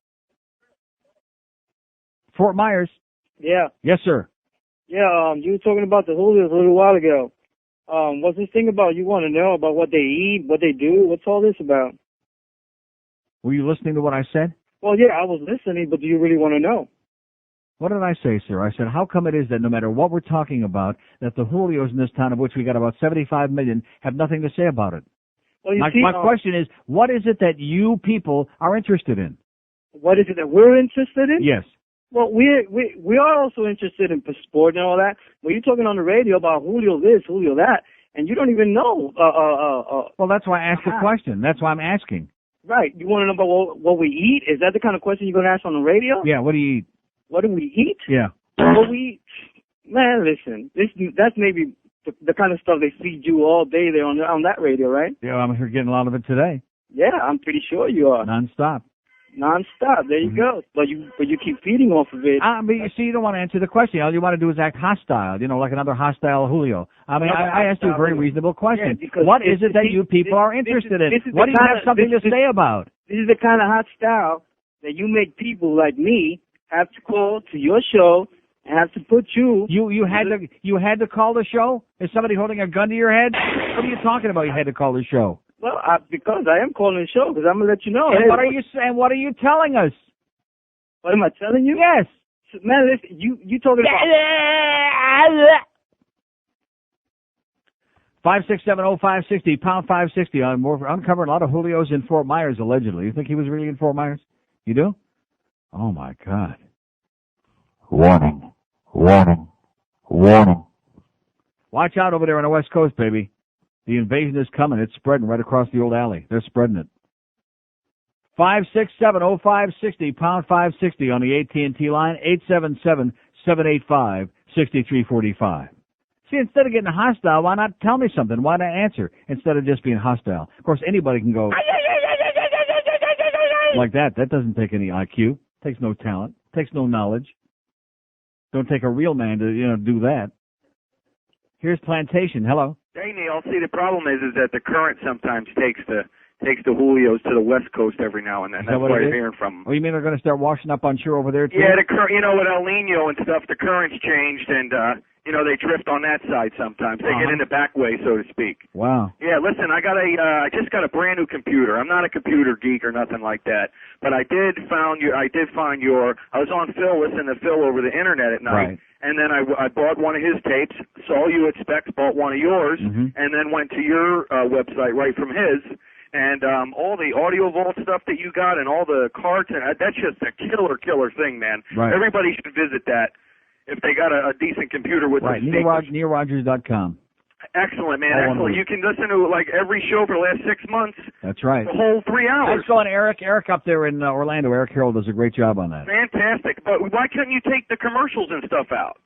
Fort Myers. Yeah. Yes, sir. Yeah, you were talking about the Julios a little while ago. What's this thing about you want to know about what they eat, what they do? What's all this about? Were you listening to what I said? Well, yeah, I was listening, but do you really want to know? What did I say, sir? I said, how come it is that no matter what we're talking about, that the Julios in this town, of which we got about 75 million, have nothing to say about it? Well, my question is, what is it that you people are interested in? What is it that we're interested in? Yes. Well, we are also interested in sport and all that. When you're talking on the radio about Julio this, Julio that, and you don't even know. Well, that's why I asked the question. That's why I'm asking. Right. You want to know about what we eat? Is that the kind of question you're going to ask on the radio? Yeah, what do you eat? What do we eat? Yeah. What we eat? Man, listen, that's maybe the kind of stuff they feed you all day there on that radio, right? Yeah, I'm here getting a lot of it today. Yeah, I'm pretty sure you are. Non-stop. Non-stop. There you go. But you keep feeding off of it. But you see, you don't want to answer the question. All you want to do is act hostile, you know, like another hostile Julio. I mean, I asked you a very reasonable question. Yeah, what is it that you people are interested in? What do you have something to say about? This is the kind of hostile that you make people like me have to call to your show and have to put you. You had to call the show? Is somebody holding a gun to your head? What are you talking about? You had to call the show. Well, because I am calling the show, because I'm gonna let you know. And hey, what are you telling us? What am I telling you? Yes. Man, listen, you talking about 567-0560, pound 560. I'm uncovering a lot of Julios in Fort Myers, allegedly. You think he was really in Fort Myers? You do? Oh, my God. Warning. Warning. Warning. Watch out over there on the West Coast, baby. The invasion is coming. It's spreading right across the old alley. They're spreading it. 567-0560, pound 560 on the AT&T line, 877-785-6345. See, instead of getting hostile, why not tell me something? Why not answer instead of just being hostile? Of course, anybody can go like that. That doesn't take any IQ. Takes no talent. Takes no knowledge. Don't take a real man to, do that. Here's Plantation. Hello. Hey, Neil. See, the problem is that the current sometimes takes the Julios to the West Coast every now and then. That's why you're hearing from them. Oh, you mean they're going to start washing up on shore over there, too? Yeah, with El Nino and stuff, the current's changed, and, they drift on that side sometimes. They get in the back way, so to speak. Wow. Yeah, listen, I just got a brand new computer. I'm not a computer geek or nothing like that, but I was on Phil, listening to Phil over the internet at night. Right. And then I bought one of his tapes, saw you at Specs, bought one of yours, and then went to your website right from his. And all the audio vault stuff that you got and all the cards, that's just a killer thing, man. Right. Everybody should visit that if they got a decent computer with right. NeilRogers.com. Excellent, man. Excellent. You can listen to every show for the last 6 months. That's right. The whole 3 hours. Let's go on Eric up there in Orlando. Eric Harold does a great job on that. Fantastic. But why couldn't you take the commercials and stuff out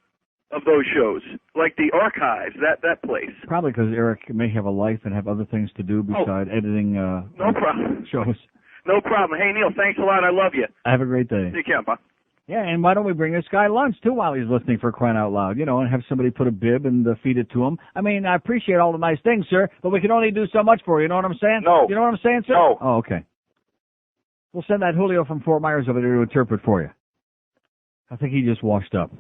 of those shows, like the archives, that place? Probably because Eric may have a life and have other things to do besides editing no problem. shows. No problem. Hey, Neil, thanks a lot. I love you. Have a great day. Take care, bye. Yeah, and why don't we bring this guy lunch, too, while he's listening, for crying out loud, and have somebody put a bib and feed it to him. I mean, I appreciate all the nice things, sir, but we can only do so much for you. You know what I'm saying? No. You know what I'm saying, sir? No. Oh, okay. We'll send that Julio from Fort Myers over there to interpret for you. I think he just washed up.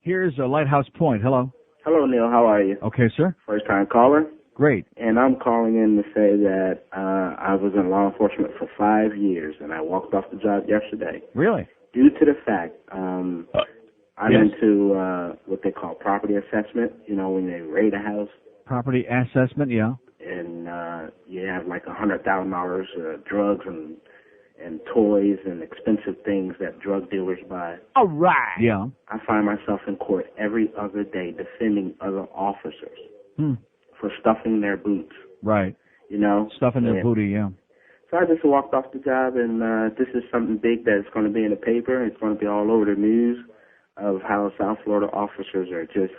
Here's Lighthouse Point. Hello. Hello, Neil. How are you? Okay, sir. First-time caller. Great. And I'm calling in to say that I was in law enforcement for 5 years, and I walked off the job yesterday. Really? Due to the fact I'm yes. into what they call property assessment, you know, when they raid a house. Property assessment, yeah. And you have like $100,000 drugs and toys and expensive things that drug dealers buy. All right. Yeah. I find myself in court every other day defending other officers for stuffing their boots. Right. You know? Stuffing their booty, yeah. So I just walked off the job, and this is something big that's going to be in the paper. It's going to be all over the news of how South Florida officers are just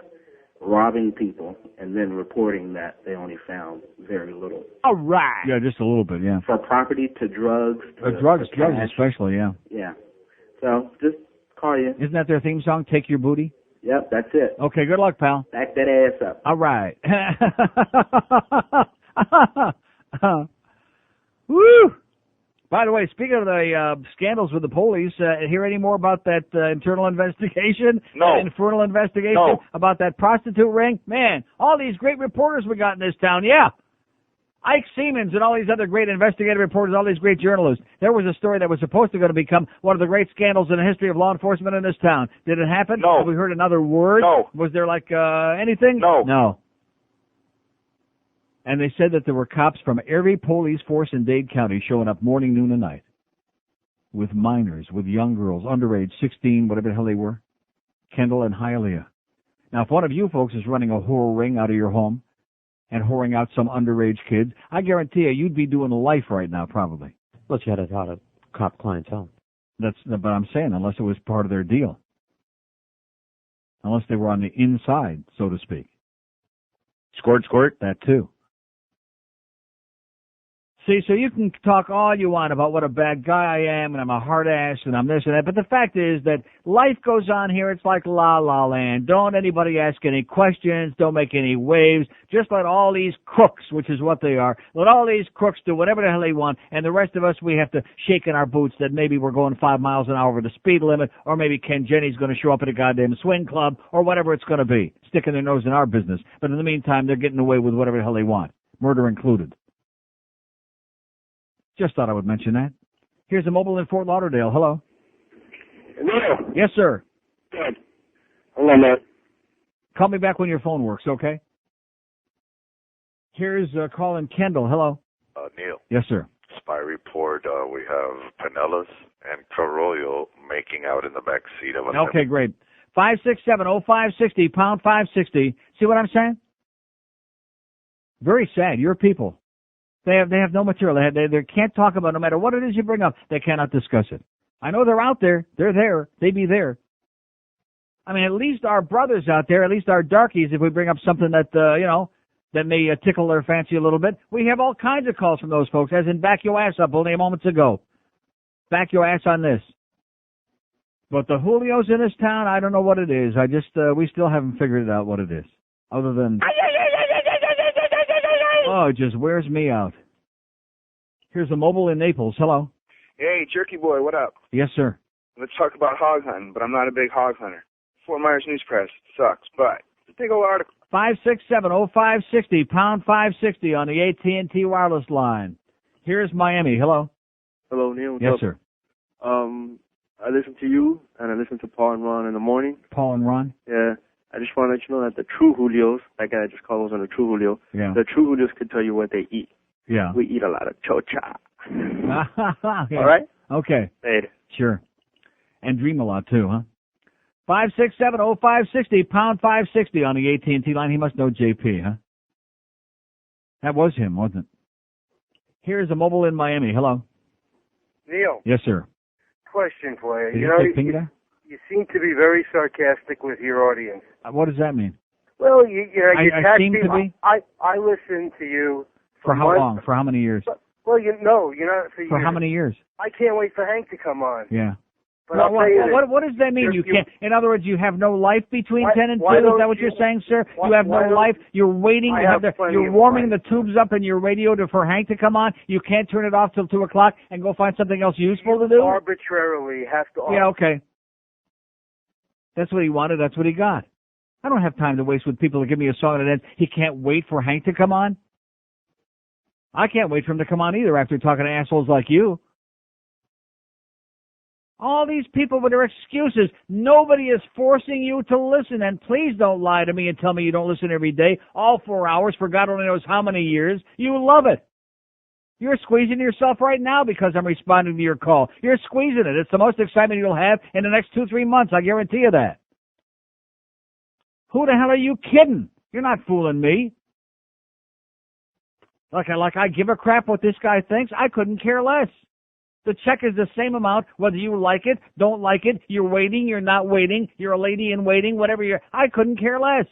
robbing people and then reporting that they only found very little. All right. Yeah, just a little bit, yeah. For property to drugs. Drugs to cash. especially, yeah. Yeah. So just call you. Isn't that their theme song, Take Your Booty? Yep, that's it. Okay, good luck, pal. Back that ass up. All right. Woo! By the way, speaking of the scandals with the police, hear any more about that internal investigation? No. That infernal investigation? No. About that prostitute ring? Man, all these great reporters we got in this town, yeah. Ike Seamans and all these other great investigative reporters, all these great journalists. There was a story that was supposed to going to become one of the great scandals in the history of law enforcement in this town. Did it happen? No. Have we heard another word? No. Was there like anything? No. No. And they said that there were cops from every police force in Dade County showing up morning, noon, and night with minors, with young girls, underage, 16, whatever the hell they were, Kendall and Hialeah. Now, if one of you folks is running a whore ring out of your home and whoring out some underage kids, I guarantee you'd be doing life right now, probably. Unless you had a lot of cop clientele. But I'm saying, unless it was part of their deal. Unless they were on the inside, so to speak. Squirt, squirt, that too. See, so you can talk all you want about what a bad guy I am and I'm a hard ass and I'm this and that, but the fact is that life goes on here. It's like La La Land. Don't anybody ask any questions. Don't make any waves. Just let all these crooks, which is what they are, let all these crooks do whatever the hell they want, and the rest of us, we have to shake in our boots that maybe we're going 5 miles an hour over the speed limit, or maybe Ken Jenny's going to show up at a goddamn swing club, or whatever it's going to be, sticking their nose in our business. But in the meantime, they're getting away with whatever the hell they want, murder included. Just thought I would mention that. Here's a mobile in Fort Lauderdale. Hello. Neil. Yes, sir. Good. Hello, man. Call me back when your phone works, okay? Here's Colin Kendall. Hello. Neil. Yes, sir. Spy report. We have Pinellas and Carollo making out in the back seat of a... Okay, great. 567-0560, pound 560. See what I'm saying? Very sad. Your people. They have no material. They can't talk about, no matter what it is you bring up, they cannot discuss it. I know they're out there. They're there. They be there. I mean, at least our brothers out there, at least our darkies, if we bring up something that, that may tickle their fancy a little bit, we have all kinds of calls from those folks, as in back your ass up only moments ago. Back your ass on this. But the Julios in this town, I don't know what it is. We still haven't figured it out what it is. Other than... Oh, it just wears me out. Here's a mobile in Naples. Hello. Hey, Jerky Boy, what up? Yes, sir. Let's talk about hog hunting, but I'm not a big hog hunter. Fort Myers News Press sucks, but it's a big old article. 567-0560, pound 560 on the AT&T wireless line. Here's Miami. Hello. Hello, Neil. Yes, sir. I listen to you, and I listen to Paul and Ron in the morning. Paul and Ron? Yeah. I just want to let you know that the true Julios, that guy just called us on the true Julio, yeah. The true Julios could tell you what they eat. Yeah. We eat a lot of chocha. Yeah. All right? Okay. Later. Sure. And dream a lot, too, huh? 567-0560, pound 560 on the AT&T line. He must know JP, huh? That was him, wasn't it? Here's a mobile in Miami. Hello. Neil. Yes, sir. Question for you. You you seem to be very sarcastic with your audience. What does that mean? Well, you I seem to be? I listen to you. For how long? For how many years? Well, you're not for years. For how many years? I can't wait for Hank to come on. Yeah. But I'll tell you this. What does that mean? You can't. In other words, you have no life between 10 and 2. Is that what you're saying, sir? You have no life. You're waiting. You're warming the tubes up in your radio for Hank to come on. You can't turn it off till 2 o'clock and go find something else useful to do. Arbitrarily have to. Yeah. Okay. That's what he wanted. That's what he got. I don't have time to waste with people that give me a song and then he can't wait for Hank to come on. I can't wait for him to come on either after talking to assholes like you. All these people with their excuses. Nobody is forcing you to listen. And please don't lie to me and tell me you don't listen every day, all 4 hours, for God only knows how many years. You love it. You're squeezing yourself right now because I'm responding to your call. You're squeezing it. It's the most excitement you'll have in the next 2-3 months. I guarantee you that. Who the hell are you kidding? You're not fooling me. Like I give a crap what this guy thinks. I couldn't care less. The check is the same amount, whether you like it, don't like it, you're waiting, you're not waiting, you're a lady in waiting, whatever you're. I couldn't care less.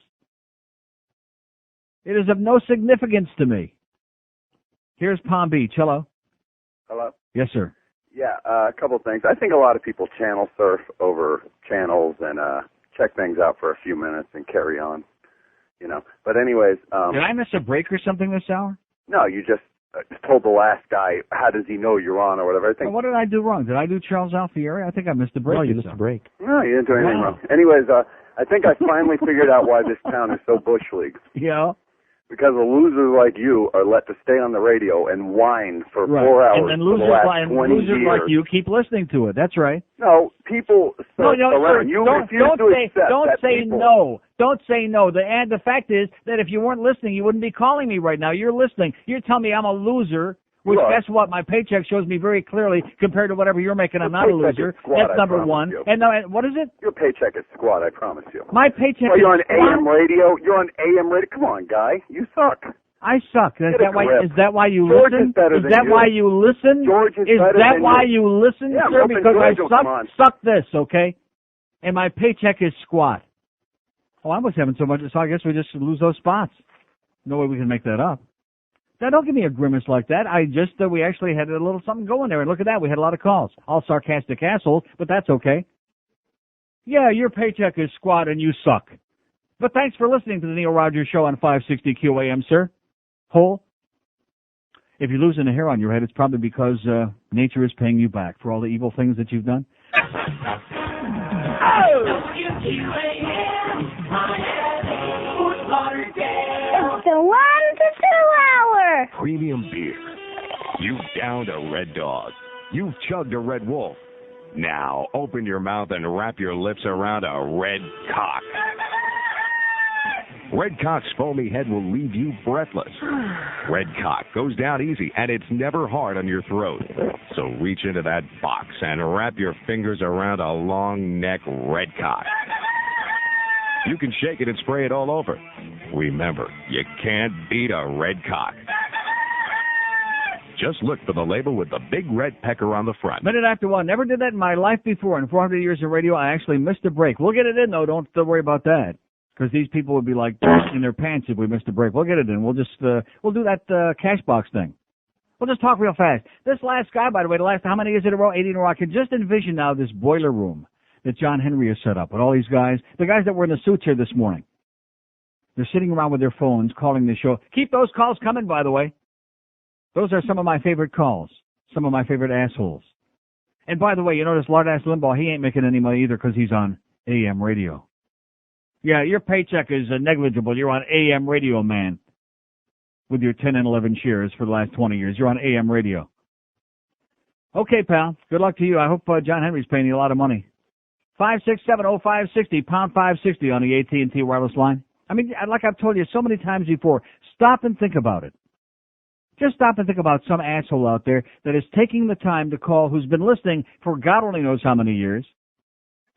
It is of no significance to me. Here's Palm Beach. Hello. Hello. Yes, sir. Yeah, a couple of things. I think a lot of people channel surf over channels and check things out for a few minutes and carry on, you know. But anyways. Did I miss a break or something this hour? No, you just told the last guy, how does he know you're on or whatever. I think. Well, what did I do wrong? Did I do Charles Alfieri? I think I missed a break. No, you missed a break. No, you didn't do anything wrong. Anyways, I think I finally figured out why this town is so bush league. Yeah. Because the losers like you are let to stay on the radio and whine for 4 hours and then for the last 20 losers years. like you keep listening to it. That's right. No, people around. You refuse to accept don't that say people. no. Don't say no. The fact is that if you weren't listening, you wouldn't be calling me right now. You're listening. You're telling me I'm a loser, which guess what? My paycheck shows me very clearly compared to whatever you're making. I'm not a loser. That's number one. And what is it? Your paycheck is squat, I promise you. My paycheck you're on is AM radio. You're on AM radio. Come on, guy. You suck. I suck. Is that why you George listen? Is better is than that you. why you listen? George is Is better that than why you. you listen, Yeah, sir? I'm hoping Because George will come on. suck this, okay? And my paycheck is squat. Oh, I was having so much, so I guess we just lose those spots. No way we can make that up. Now, don't give me a grimace like that. We actually had a little something going there. And look at that. We had a lot of calls. All sarcastic assholes, but that's okay. Yeah, your paycheck is squat and you suck. But thanks for listening to the Neil Rogers Show on 560 QAM, sir. Hole. If you're losing a hair on your head, it's probably because nature is paying you back for all the evil things that you've done. It's the 1 to 2 hour. Premium beer. You've downed a Red Dog. You've chugged a Red Wolf. Now open your mouth and wrap your lips around a Red Cock. Red Cock's foamy head will leave you breathless. Red Cock goes down easy, and it's never hard on your throat. So reach into that box and wrap your fingers around a long neck Red Cock. You can shake it and spray it all over. Remember, you can't beat a Red Cock. Just look for the label with the big red pecker on the front. Minute after one. Never did that in my life before. In 400 years of radio, I actually missed a break. We'll get it in, though. Don't worry about that. Because these people would be like in their pants if we missed a break. We'll get it in. We'll just we'll do that cash box thing. We'll just talk real fast. This last guy, by the way, how many years in a row? 80 in a row. I can just envision now this boiler room that John Henry has set up with all these guys. The guys that were in the suits here this morning. They're sitting around with their phones calling the show. Keep those calls coming, by the way. Those are some of my favorite calls. Some of my favorite assholes. And by the way, you notice Lard-ass Limbaugh, he ain't making any money either because he's on AM radio. Yeah, your paycheck is negligible. You're on AM radio, man. With your 10 and 11 shares for the last 20 years. You're on AM radio. Okay, pal. Good luck to you. I hope John Henry's paying you a lot of money. 567-0560, pound 560 on the AT&T wireless line. I mean, like I've told you so many times before, stop and think about it. Just stop and think about some asshole out there that is taking the time to call who's been listening for God only knows how many years.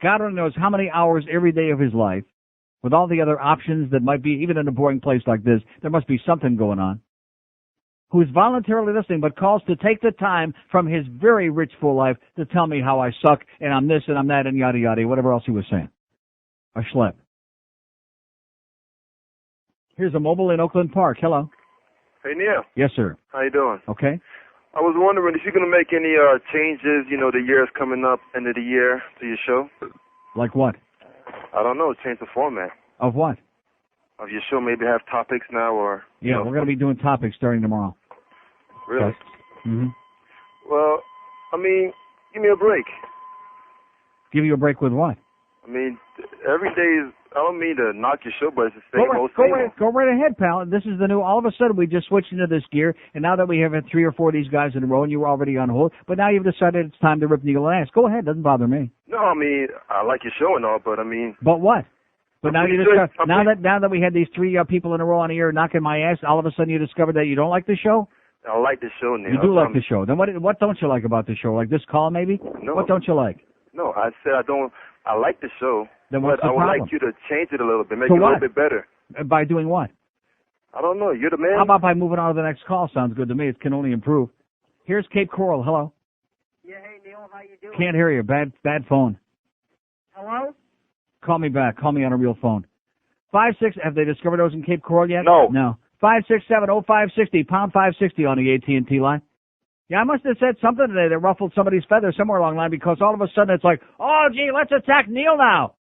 God only knows how many hours every day of his life. With all the other options that might be, even in a boring place like this, there must be something going on. Who's voluntarily listening but calls to take the time from his very rich, full life to tell me how I suck and I'm this and I'm that and yada yada, whatever else he was saying. A schlep. Here's a mobile in Oakland Park. Hello. Hey, Neil. Yes, sir. How you doing? Okay. I was wondering if you're going to make any changes, the year's coming up, end of the year, to your show. Like what? I don't know, change the format. Of what? Of your show, maybe have topics now or... Yeah, we're going to be doing topics starting tomorrow. Really? Okay. Mm-hmm. Well, I mean, give me a break. Give you a break with what? I mean, every day is, I don't mean to knock your show, but it's the same old thing. Go right ahead, pal. This is the new, all of a sudden we just switched into this gear, and now that we have had 3 or 4 of these guys in a row, and you were already on hold, but now you've decided it's time to rip Neil an ass. Go ahead, doesn't bother me. No, I mean, I like your show and all, but I mean... But what? But now you sure, discover, now that we had these 3 people in a row on the air knocking my ass, all of a sudden you discovered that you don't like the show? I like the show, Neil. You do like the show. Then what don't you like about the show? Like this call, maybe? No. What don't you like? No, I said I like the show, Then what's but the I would problem? like you to change it a little bit, make So it a what? little bit better. By doing what? I don't know. You're the man. How about by moving on to the next call? Sounds good to me. It can only improve. Here's Cape Coral. Hello. Yeah, hey Neil, how you doing? Can't hear you. Bad phone. Hello? Call me back. Call me on a real phone. 5-6. Have they discovered those in Cape Coral yet? No. No. 567-0560, pound 560 on the AT&T line. Yeah, I must have said something today that ruffled somebody's feathers somewhere along the line, because all of a sudden it's like, oh, gee, let's attack Neil now.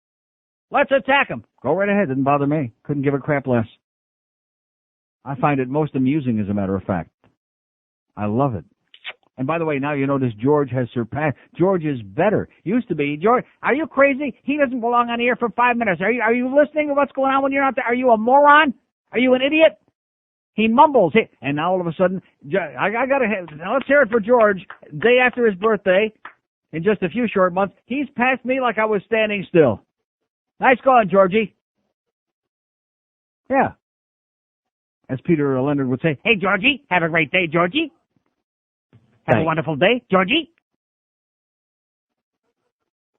Let's attack him. Go right ahead. Didn't bother me. Couldn't give a crap less. I find it most amusing, as a matter of fact. I love it. And by the way, now you notice George has surpassed. George is better. Used to be. George, are you crazy? He doesn't belong on the air for 5 minutes. Are you listening to what's going on when you're not there? Are you a moron? Are you an idiot? He mumbles. And now all of a sudden, I got to now let's hear it for George. Day after his birthday, in just a few short months, he's passed me like I was standing still. Nice going, Georgie. Yeah. As Peter Leonard would say, hey, Georgie, have a great day, Georgie. Have a wonderful day, Georgie.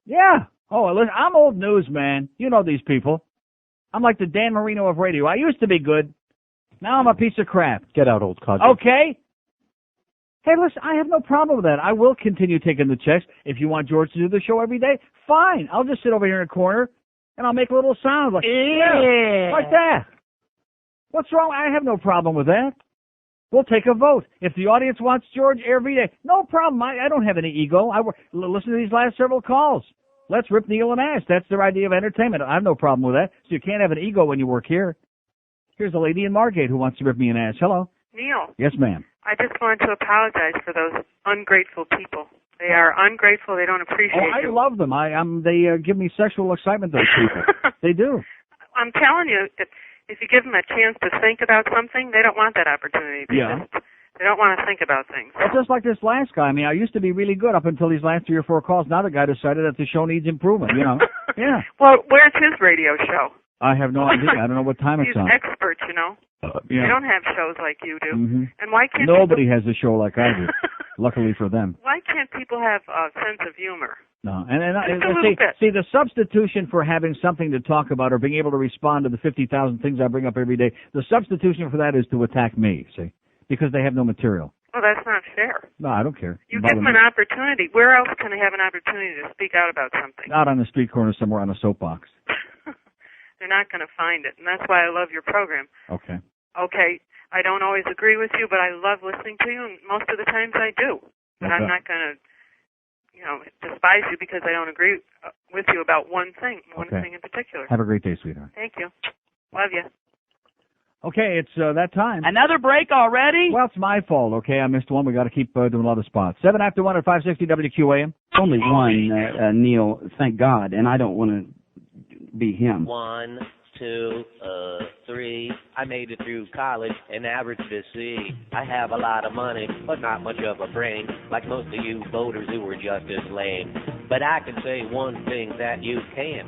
Yeah. Oh, listen, I'm old news, man. You know these people. I'm like the Dan Marino of radio. I used to be good. Now I'm a piece of crap. Get out, old codger. Okay? Hey, listen, I have no problem with that. I will continue taking the checks. If you want George to do the show every day, fine. I'll just sit over here in a corner, and I'll make a little sound like, yeah, like that. What's wrong? I have no problem with that. We'll take a vote. If the audience wants George every day, no problem. I don't have any ego. Listen to these last several calls. Let's rip Neil an ass. That's their idea of entertainment. I have no problem with that. So you can't have an ego when you work here. Here's a lady in Margate who wants to rip me an ass. Hello. Neil, Yes, ma'am. I just want to apologize for those ungrateful people. They are ungrateful. They don't appreciate I you. love them. They give me sexual excitement, those people. They do. I'm telling you, if you give them a chance to think about something, they don't want that opportunity. They don't want to think about things. It's just like this last guy. I mean, I used to be really good up until these last 3 or 4 calls. Now the guy decided that the show needs improvement, you know. Yeah. Well, where's his radio show? I have no idea. I don't know what time it's He's on. expert, you know. Yeah. They don't have shows like you do. Mhm. And why can't Nobody has a show like I do, luckily for them. Why can't people have a sense of humor? No, and Just a little bit. see, the substitution for having something to talk about or being able to respond to the 50,000 things I bring up every day, the substitution for that is to attack me, see, because they have no material. Well, that's not fair. No, I don't care. You give them an opportunity. Where else can they have an opportunity to speak out about something? Out on the street corner somewhere on a soapbox. They're not going to find it, and that's why I love your program. Okay. Okay, I don't always agree with you, but I love listening to you, and most of the times I do. But Okay. I'm not going to, despise you because I don't agree with you about one thing in particular. Have a great day, sweetheart. Thank you. Love you. Okay, it's that time. Another break already? Well, it's my fault, okay? I missed one. We got to keep doing a lot of spots. 7 after 1 at 560 WQAM. Only one, Neil, thank God, and I don't want to be him. 1, 2, 3. I made it through college and averaged a C. I have a lot of money, but not much of a brain, like most of you voters who were just as lame. But I can say one thing that you can't.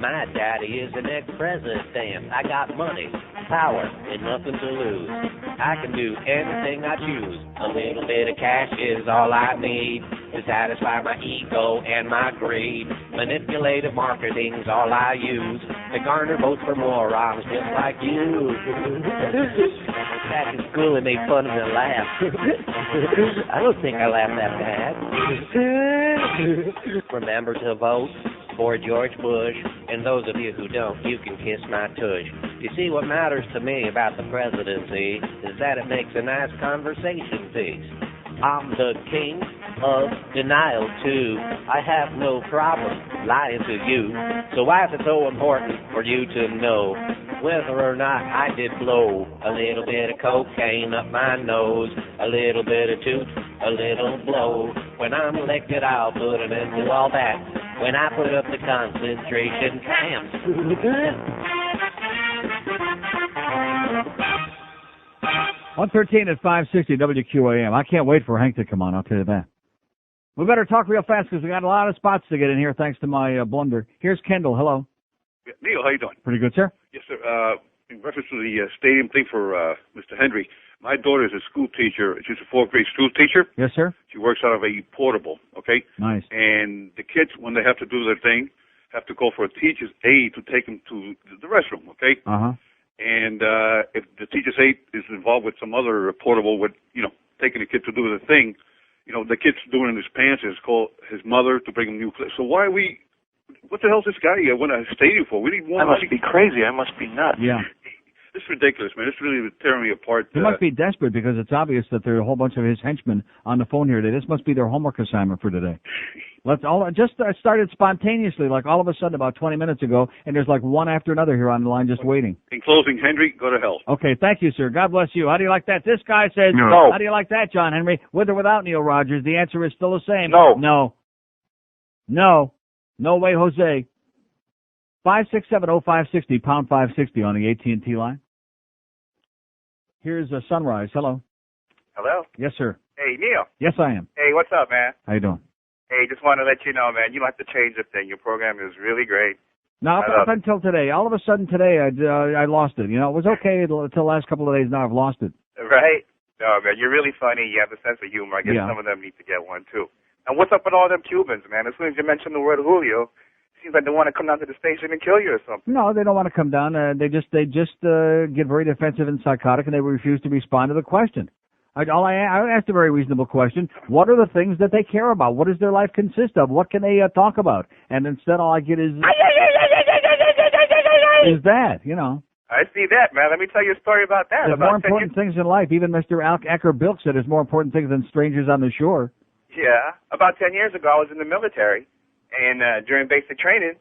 My daddy is an ex-president. I got money, power, and nothing to lose. I can do anything I choose. A little bit of cash is all I need to satisfy my ego and my greed. Manipulative marketing's all I use to garner votes for morons just like you. Back in school, they made fun of me and laughed. I don't think I laughed that bad. Remember to vote for George Bush, and those of you who don't, you can kiss my tush. You see, what matters to me about the presidency is that it makes a nice conversation piece. I'm the king of denial, too. I have no problem lying to you. So why is it so important for you to know whether or not I did blow a little bit of cocaine up my nose, a little bit of toot, a little blow? When I'm elected, I'll put an end to all that. when I put up the concentration camps. 113 at 560 WQAM. I can't wait for Hank to come on, I'll tell you that. We better talk real fast because we got a lot of spots to get in here thanks to my blunder. Here's Kendall. Hello. Neil, how you doing? Pretty good, sir. Yes, sir. In reference to the stadium thing for Mr. Henry, my daughter is a school teacher. She's a fourth grade school teacher. Yes, sir. She works out of a portable, okay? Nice. And the kids, when they have to do their thing, have to call for a teacher's aide to take them to the restroom, okay? Uh-huh. And if the teacher's aide is involved with some other portable with, taking the kid to do the thing, the kid's doing it in his pants and call his mother to bring him new clothes. So why are we, what the hell's this guy went to a stadium for? We need one. I must be crazy. I must be nuts. Yeah. This is ridiculous, man. It's really tearing me apart. He must be desperate because it's obvious that there are a whole bunch of his henchmen on the phone here today. This must be their homework assignment for today. Started spontaneously, like all of a sudden about 20 minutes ago, and there's like one after another here on the line just waiting. In closing, Henry, go to hell. Okay, thank you, sir. God bless you. How do you like that? This guy says, No. How do you like that, John Henry? With or without Neil Rogers, the answer is still the same. No. No. No. No way, Jose. 5670560, pound 560 on the AT&T line. Here's Sunrise. Hello. Hello? Yes, sir. Hey, Neil. Yes, I am. Hey, what's up, man? How you doing? Hey, just want to let you know, man, you don't have to change a thing. Your program is really great. Now, up until today, all of a sudden today, I lost it. It was okay until the last couple of days. Now I've lost it. Right? No, man, you're really funny. You have a sense of humor. I guess Yeah. some of them need to get one, too. And what's up with all them Cubans, man? As soon as you mention the word Julio, it seems like they want to come down to the station and kill you or something. No, they don't want to come down. They just get very defensive and psychotic, and they refuse to respond to the question. I asked a very reasonable question. What are the things that they care about? What does their life consist of? What can they talk about? And instead, all I get is that, I see that, man. Let me tell you a story about that. There's more important things in life. Even Mr. Acker-Bilk said there's more important things than strangers on the shore. Yeah. About 10 years ago, I was in the military, and during basic training,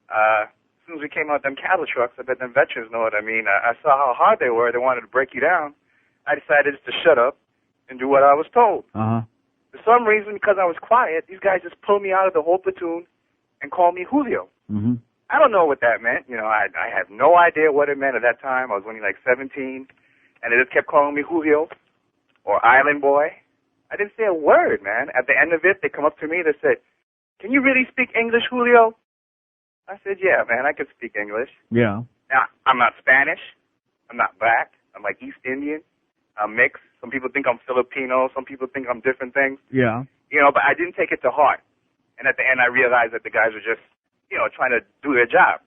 as soon as we came out them cattle trucks, I bet them veterans know what I mean. I saw how hard they were. They wanted to break you down. I decided just to shut up and do what I was told. Uh-huh. For some reason, because I was quiet, these guys just pulled me out of the whole platoon and called me Julio. Mm-hmm. I don't know what that meant. I had no idea what it meant at that time. I was only like 17, and they just kept calling me Julio or Island Boy. I didn't say a word, man. At the end of it, they come up to me, they said, "Can you really speak English, Julio?" I said, "Yeah, man, I can speak English." Yeah. Now, I'm not Spanish. I'm not black. I'm like East Indian. I'm mixed. Some people think I'm Filipino. Some people think I'm different things. Yeah. But I didn't take it to heart. And at the end, I realized that the guys were just, trying to do their job,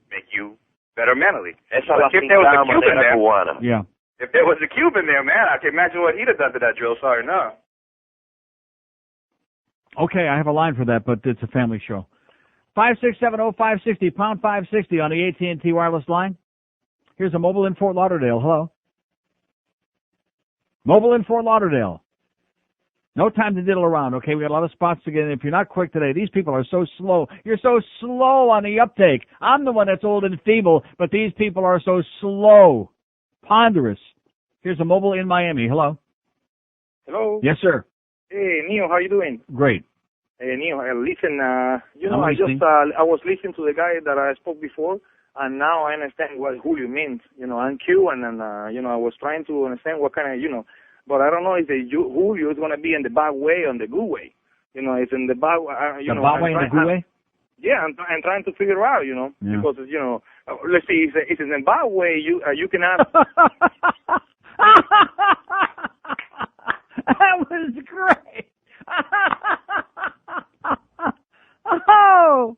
make you better mentally. But if there was a Cuban there, yeah. If there was a Cuban there, man, I can imagine what he'd have done to that drill sergeant. No. Okay, I have a line for that, but it's a family show. 5670560, pound 560 on the AT&T wireless line. Here's a mobile in Fort Lauderdale. Hello. Mobile in Fort Lauderdale. No time to diddle around, okay? We got a lot of spots to get in. If you're not quick today, these people are so slow. You're so slow on the uptake. I'm the one that's old and feeble, but these people are so slow. Ponderous. Here's a mobile in Miami. Hello. Hello. Yes, sir. Hey, Neil, how you doing? Great. Hey, Neil, listen, I'm I listening. I was listening to the guy that I spoke before, and now I understand what Julio means. I'm Cuban, and, I was trying to understand what kind of, but I don't know if the Julio is going to be in the bad way or in the good way. It's in the bad, the bad way and the good way? Yeah, I'm trying to figure out, Yeah. because, let's see, if it's in the bad way, you can have... That was great. Oh,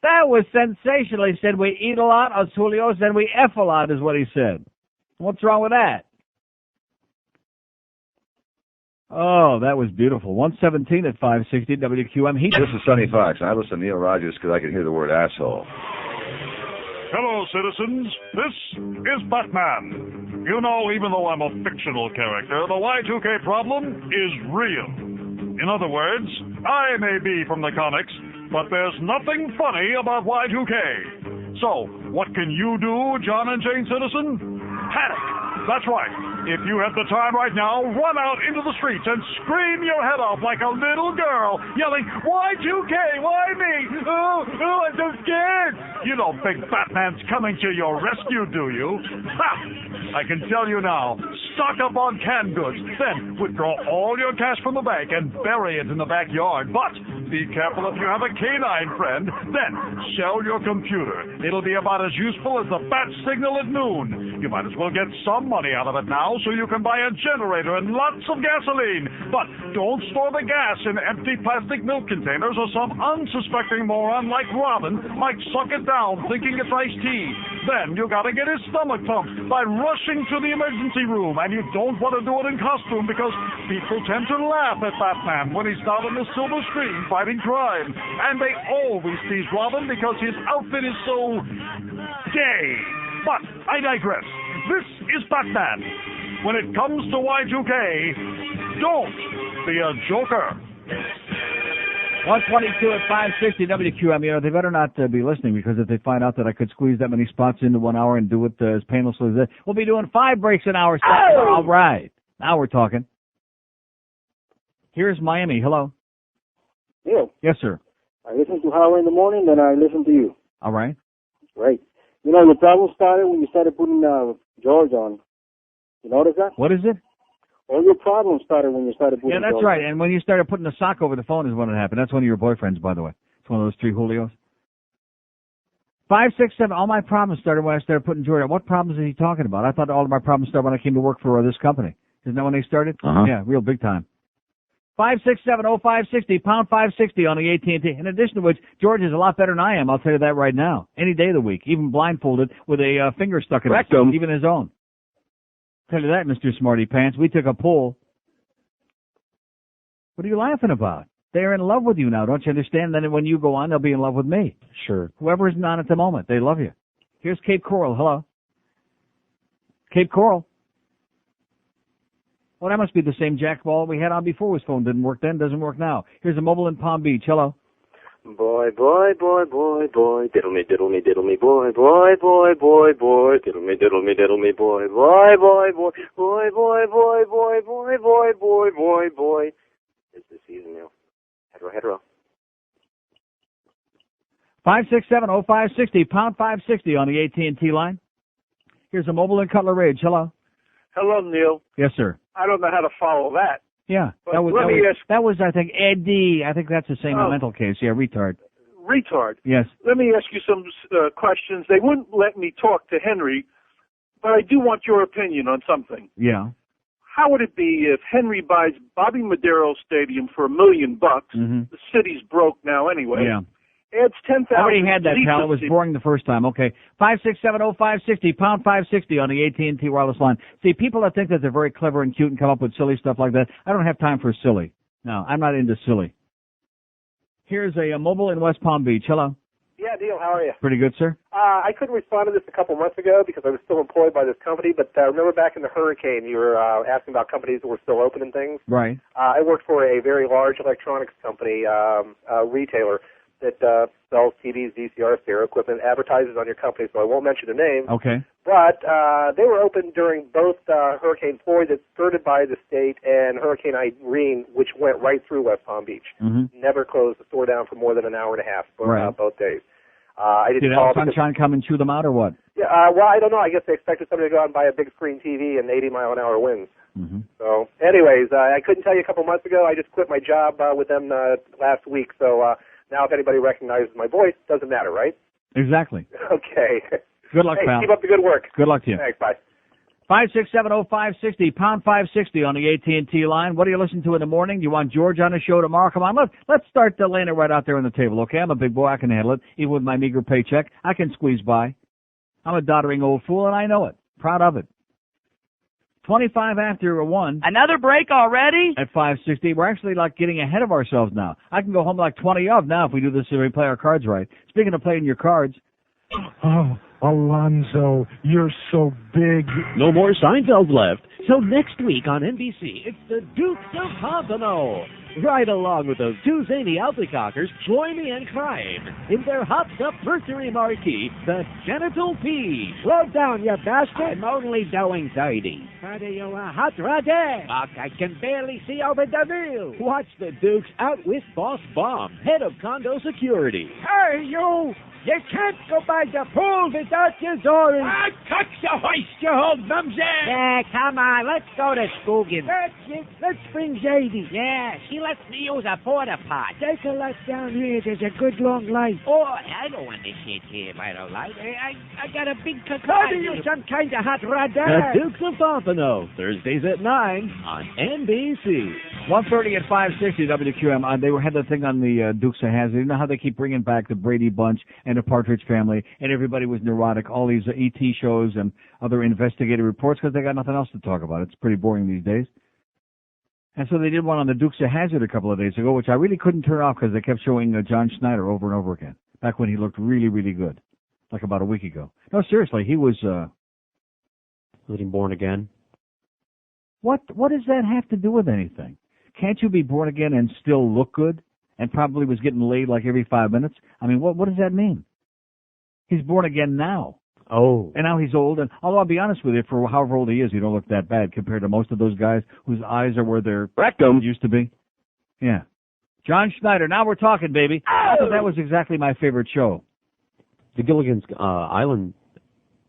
that was sensational. He said we eat a lot, us Julios, and we F a lot is what he said. What's wrong with that? Oh, that was beautiful. 117 at 560 WQM. This is Sonny Fox. I listen to Neil Rogers because I can hear the word asshole. Hello, citizens. This is Batman. Even though I'm a fictional character, the Y2K problem is real. In other words, I may be from the comics, but there's nothing funny about Y2K. So, what can you do, John and Jane Citizen? Panic! That's right. If you have the time right now, run out into the streets and scream your head off like a little girl, yelling, Y2K, why me? Oh, I'm so scared. You know Big Batman's coming to your rescue, do you? Ha! I can tell you now, stock up on canned goods, then withdraw all your cash from the bank and bury it in the backyard. But be careful if you have a canine friend, then shell your computer. It'll be about as useful as the bat signal at noon. You might as well get some money out of it now so you can buy a generator and lots of gasoline. But don't store the gas in empty plastic milk containers or some unsuspecting moron like Robin might suck it down thinking it's iced tea. Then you gotta get his stomach pumped by rushing to the emergency room, and you don't want to do it in costume because people tend to laugh at Batman when he's not on the silver screen fighting crime. And they always tease Robin because his outfit is so gay. But I digress. This is Batman. When it comes to Y2K, don't be a joker. 122 at 560 WQM. You know, they better not be listening, because if they find out that I could squeeze that many spots into 1 hour and do it as painlessly as that, we'll be doing 5 breaks an hour. Oh! All right. Now we're talking. Here's Miami. Hello. Neil. Yes, sir. I listen to Howard in the morning, then I listen to you. All right. Right. You know, the problem started when you started putting George on. You notice that? What is it? All your problems started when you started putting Yeah, that's George right. on. And when you started putting the sock over the phone is when it happened. That's one of your boyfriends, by the way. It's one of those 3 Julios. 5, 6, 7. All my problems started when I started putting George on. What problems is he talking about? I thought all of my problems started when I came to work for this company. Isn't that when they started? Uh-huh. Yeah, real big time. 5670560, pound 560 on the AT&T. In addition to which, George is a lot better than I am. I'll tell you that right now. Any day of the week, even blindfolded with a finger stuck in it, even his own. Tell you that, Mr. Smarty Pants. We took a poll. What are you laughing about? They're in love with you now. Don't you understand? Then when you go on, they'll be in love with me. Sure. Whoever is on at the moment, they love you. Here's Cape Coral. Hello. Cape Coral. Well, that must be the same jackball we had on before. His phone didn't work then, doesn't work now. Here's a mobile in Palm Beach. Hello. Boy, boy, boy, boy, boy, diddle me, boy, boy, boy, boy, boy, diddle me, boy, boy, boy, boy, boy, boy, boy, boy, boy, boy, boy, boy, boy. It's the season now. Hetero. 5670560, pound 560 on the AT&T line. Here's a mobile in Cutler Ridge. Hello. Hello, Neil. Yes, sir. I don't know how to follow that. Yeah, But that was, I think, Eddie. I think that's the same mental case. Yeah, retard. Retard. Yes. Let me ask you some questions. They wouldn't let me talk to Henry, but I do want your opinion on something. Yeah. How would it be if Henry buys Bobby Madero Stadium for $1 million? Mm-hmm. The city's broke now anyway. Yeah. Adds 10,000. I already had that, seats pal. It of was seats. boring the first time. Okay. 5670560, pound 560 on the AT&T wireless line. See, people that think that they're very clever and cute and come up with silly stuff like that, I don't have time for silly. No, I'm not into silly. Here's a mobile in West Palm Beach. Hello. Yeah, Neil, how are you? Pretty good, sir. I couldn't respond to this a couple months ago because I was still employed by this company, but remember back in the hurricane, you were asking about companies that were still open and things? Right. I worked for a very large electronics company, retailer, that sells TVs, VCRs, stereo equipment, advertises on your company, so I won't mention the name. Okay. But they were open during both Hurricane Floyd, that's skirted by the state, and Hurricane Irene, which went right through West Palm Beach. Mm-hmm. Never closed the store down for more than an hour and a half, both days. I Did didn't Al call Sunshine come and chew them out or what? yeah, well, I don't know. I guess they expected somebody to go out and buy a big screen TV and 80-mile-an-hour winds. Mm-hmm. So, anyways, I couldn't tell you a couple months ago. I just quit my job with them last week. So now if anybody recognizes my voice, doesn't matter, right? Exactly. Okay. Good luck, hey, pal. Keep up the good work. Good luck to you. Thanks. Bye. 5670560, pound 560 on the AT&T line. What do you listen to in the morning? Do you want George on the show tomorrow? Come on, let's start laying it right out there on the table, okay? I'm a big boy. I can handle it. Even with my meager paycheck, I can squeeze by. I'm a doddering old fool, and I know it. Proud of it. 25 after 1. Another break already? At 560. We're actually getting ahead of ourselves now. I can go home 20 of now if we do this, if we play our cards right. Speaking of playing your cards. Oh, Alonzo, you're so big. No more Seinfeld left. So next week on NBC, it's the Dukes of Pompano. Right along with those two zany albicockers, join me in crime in their hopped up mercury marquee, the Genital P. Slow down, you bastard. I'm only doing 30. How do you hot rodder? Fuck, I can barely see over the view. Watch the Dukes out with Boss Bomb, head of condo security. Hey, you! You can't go by the pool without your dory. Ah, cut the hoist, you old mumsy! Yeah, come on, let's go to Skoogin. That's it. Let's bring Zadie. Yeah, she lets me use a porta pot. Take a lot down here. There's a good long light. Oh, I don't want this shit here, I don't like. I got a big How cockroach. do you some kind of hot rodder? The Dukes of Pompano, Thursdays at 9 on NBC. 1:30 at 560 WQM. They had the thing on the Dukes of Hazzard. You know how they keep bringing back the Brady Bunch and the Partridge Family, and everybody was neurotic. All these ET shows and other investigative reports because they got nothing else to talk about. It's pretty boring these days. And so they did one on the Dukes of Hazzard a couple of days ago, which I really couldn't turn off because they kept showing John Schneider over and over again. Back when he looked really, really good, like about a week ago. No, seriously, he was. Getting born again. What does that have to do with anything? Can't you be born again and still look good? And probably was getting laid like every 5 minutes? I mean, what does that mean? He's born again now. Oh. And now he's old. And although I'll be honest with you, for however old he is, he don't look that bad compared to most of those guys whose eyes are where their rectum used to be. Yeah. John Schneider. Now we're talking, baby. I thought that was exactly my favorite show. The Gilligan's Island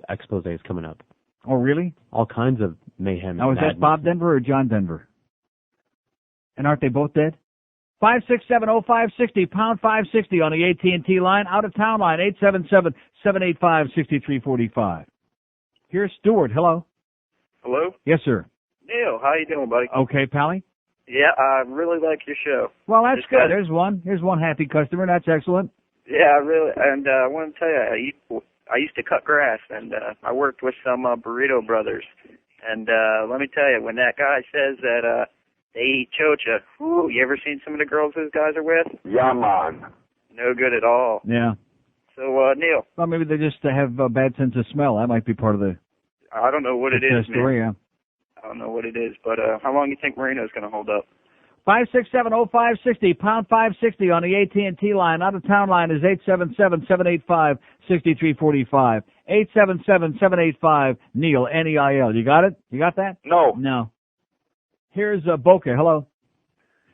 expose is coming up. Oh, really? All kinds of mayhem. Now, is that Bob Denver or John Denver? And aren't they both dead? 5670560, pound 560 on the AT&T line, out-of-town line, 877-785-6345. Here's Stuart. Hello. Hello? Yes, sir. Neil, how you doing, buddy? Okay, Pally? Yeah, I really like your show. Well, that's Just good. got- There's one happy customer. That's excellent. Yeah, I really, and I want to tell you, I used to cut grass, and I worked with some burrito brothers. And let me tell you, when that guy says that they eat chocha, whew, you ever seen some of the girls those guys are with? Yeah, man. No good at all. Yeah. So, Neil, Well, maybe they just have a bad sense of smell. That might be part of the I don't know what it is, story, man. yeah. I don't know what it is, but how long you think Marino's going to hold up? 5670560, pound 560 on the AT&T line. Out-of-town line is 877-785-6345. 877-785-NEIL, N-E-I-L. You got it? You got that? No. No. Here's Boca. Hello.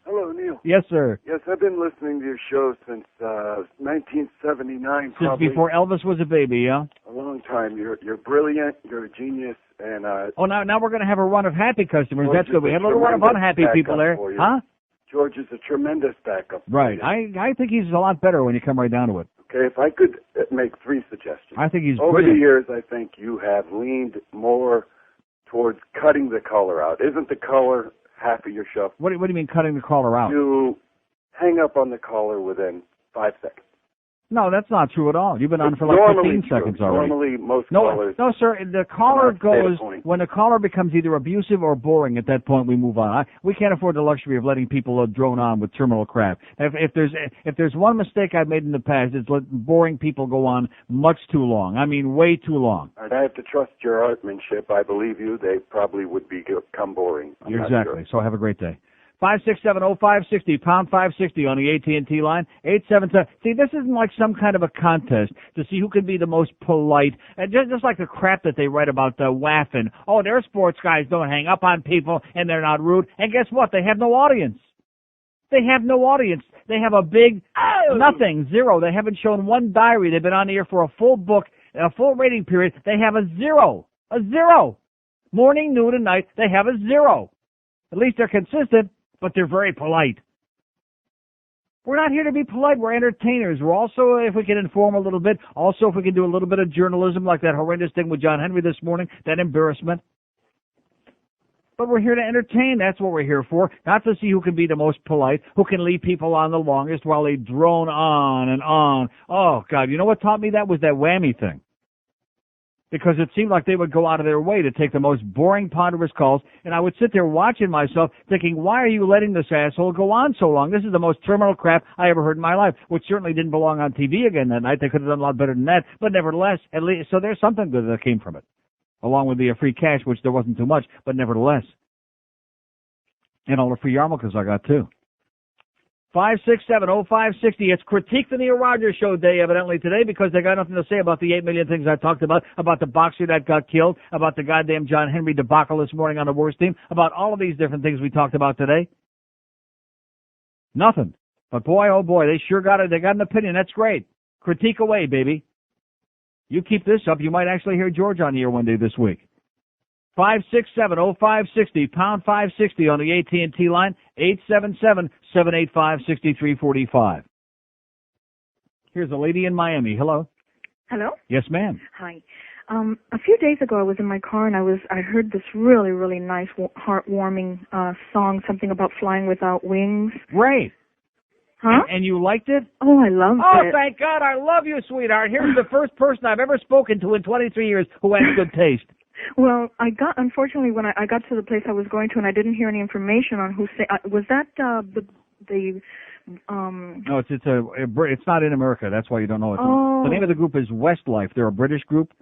Hello, Neil. Yes, sir. Yes, I've been listening to your show since 1979, Since probably. before Elvis was a baby, yeah? A long time. You're brilliant. You're a genius. And Oh, now we're going to have a run of happy customers. George That's good. is We a had a little run of tremendous unhappy people backup there. for you. Huh? George is a tremendous backup. Right. I think he's a lot better when you come right down to it. Okay, if I could make three suggestions. I think he's Over brilliant. the years, I think you have leaned more towards cutting the color out. Isn't the color half of your show? What do you mean cutting the caller out? You hang up on the caller within 5 seconds. No, that's not true at all. You've been on for like Normally 15 seconds true. already. Normally, most No, callers. no, sir. The caller Not data goes point. when the caller becomes either abusive or boring. At that point, we move on. We can't afford the luxury of letting people drone on with terminal crap. If there's one mistake I've made in the past, it's let boring people go on much too long. I mean, way too long. And I have to trust your artmanship. I believe you. They probably would become boring. I'm not Exactly. sure. So have a great day. 5670560, pound 560 on the AT&T line. 877. See, this isn't like some kind of a contest to see who can be the most polite. And just like the crap that they write about waffing. Oh, their sports guys don't hang up on people and they're not rude. And guess what? They have no audience. They have no audience. They have a big nothing, zero. They haven't shown one diary. They've been on the air for a full book, a full rating period. They have a zero. A zero. Morning, noon, and night, they have a zero. At least they're consistent, but they're very polite. We're not here to be polite. We're entertainers. We're also, if we can inform a little bit, also if we can do a little bit of journalism like that horrendous thing with John Henry this morning, that embarrassment. But we're here to entertain. That's what we're here for. Not to see who can be the most polite, who can leave people on the longest while they drone on and on. Oh, God, you know what taught me that was that whammy thing. Because it seemed like they would go out of their way to take the most boring, ponderous calls, and I would sit there watching myself thinking, why are you letting this asshole go on so long? This is the most terminal crap I ever heard in my life, which certainly didn't belong on TV again that night. They could have done a lot better than that, but nevertheless, at least, so there's something good that came from it, along with the free cash, which there wasn't too much, but nevertheless. And all the free yarmulkes I got, too. 567-0560. It's Critique the Neil Rogers Show day, evidently, today, because they got nothing to say about the 8 million things I talked about the boxer that got killed, about the goddamn John Henry debacle this morning on the worst team, about all of these different things we talked about today. Nothing. But boy, oh boy, they sure got it. They got an opinion. That's great. Critique away, baby. You keep this up, you might actually hear George on the air one day this week. 567-0560, pound 560 on the AT&T line, 877-785-6345. Here's a lady in Miami. Hello. Hello? Yes, ma'am. Hi. A few days ago, I was in my car and I heard this really, really nice, heartwarming song, something about flying without wings. Great. Huh? And you liked it? Oh, I loved it. Oh, thank God. I love you, sweetheart. Here's the first person I've ever spoken to in 23 years who has good taste. Well, unfortunately, when I got to the place I was going to and I didn't hear any information on who was that No, it's not in America. That's why you don't know it. Oh. The name of the group is Westlife. They're a British group,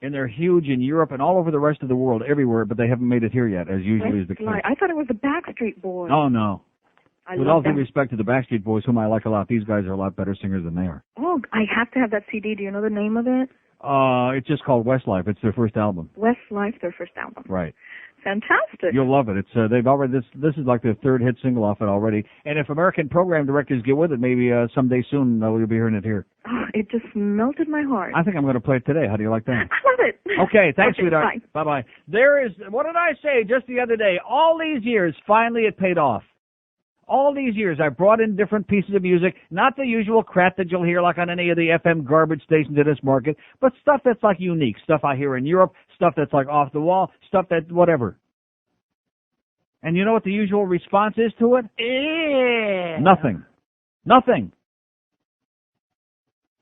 and they're huge in Europe and all over the rest of the world, everywhere, but they haven't made it here yet, as usually is the case. I thought it was the Backstreet Boys. Oh, no. With all due them. respect to the Backstreet Boys, whom I like a lot, these guys are a lot better singers than they are. Oh, I have to have that CD. Do you know the name of it? It's just called Westlife. It's their first album. Westlife, their first album. Right. Fantastic. You'll love it. It's they've already this is like their third hit single off it already. And if American program directors get with it, maybe someday soon you'll be hearing it here. Oh, it just melted my heart. I think I'm going to play it today. How do you like that? I love it. Okay, thanks, sweetheart. Bye. Bye-bye. There is, what did I say just the other day? All these years, finally it paid off. All these years, I've brought in different pieces of music, not the usual crap that you'll hear like on any of the FM garbage stations in this market, but stuff that's like unique, stuff I hear in Europe, stuff that's like off the wall, stuff that whatever. And you know what the usual response is to it? Nothing. Nothing.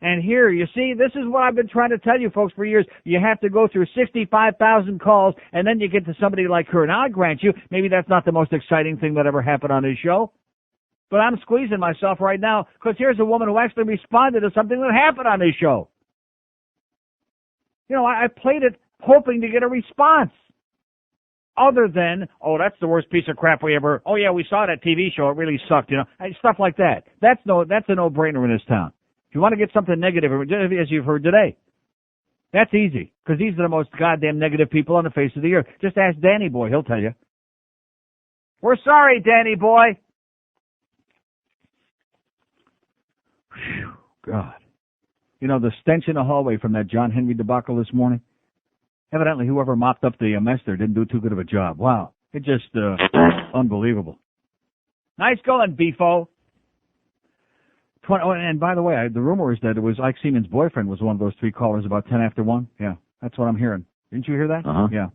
And here, you see, this is what I've been trying to tell you folks for years. You have to go through 65,000 calls, and then you get to somebody like her. Now, I grant you, maybe that's not the most exciting thing that ever happened on this show. But I'm squeezing myself right now, because here's a woman who actually responded to something that happened on this show. You know, I played it hoping to get a response. Other than, oh, that's the worst piece of crap we ever, oh yeah, we saw that TV show, it really sucked, you know, stuff like that. That's a no-brainer in this town. If you want to get something negative, as you've heard today, that's easy, because these are the most goddamn negative people on the face of the earth. Just ask Danny Boy, he'll tell you. We're sorry, Danny Boy. Whew, God. You know, the stench in the hallway from that John Henry debacle this morning, evidently whoever mopped up the mess there didn't do too good of a job. Wow. It just, unbelievable. Nice going, Beefo. And by the way, the rumor is that it was Ike Seamans' boyfriend was one of those three callers about 10 after 1. Yeah, that's what I'm hearing. Didn't you hear that? Uh-huh. Yeah.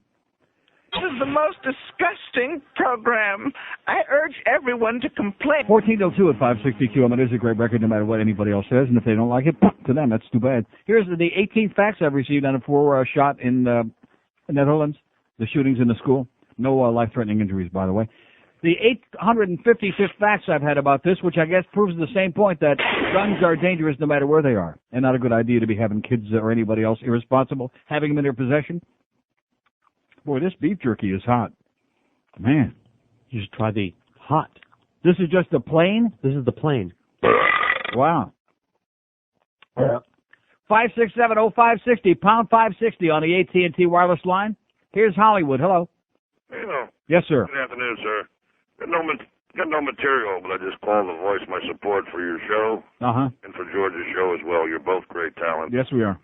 This is the most disgusting program. I urge everyone to complain. 1402 at 560 QM. It is a great record no matter what anybody else says, and if they don't like it, to them, that's too bad. Here's the 18th fax I've received on a shot in the Netherlands, the shootings in the school. No life-threatening injuries, by the way. The 855th fax I've had about this, which I guess proves the same point, that guns are dangerous no matter where they are, and not a good idea to be having kids or anybody else irresponsible having them in their possession. Boy, this beef jerky is hot. Man. You should try the hot. This is just the plain? This is the plain. Wow. 567-0560, pound 560 on the AT&T wireless line. Here's Hollywood. Hello. You know. Yes, sir. Good afternoon, sir. Got no material, but I just called to voice my support for your show. Uh-huh. And for George's show as well. You're both great talent. Yes, we are.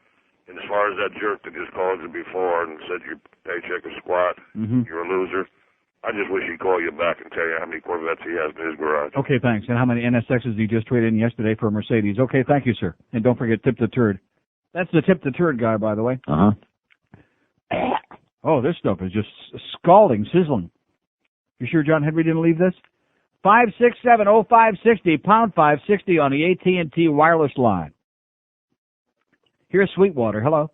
And as far as that jerk that just called you before and said your paycheck is squat, you're a loser, I just wish he'd call you back and tell you how many Corvettes he has in his garage. Okay, thanks. And how many NSXs you just traded in yesterday for a Mercedes. Okay, thank you, sir. And don't forget Tip the Turd. That's the Tip the Turd guy, by the way. Uh-huh. Oh, this stuff is just scalding, sizzling. You sure John Henry didn't leave this? 567-0560, pound 560 on the AT&T wireless line. Here's Sweetwater. Hello.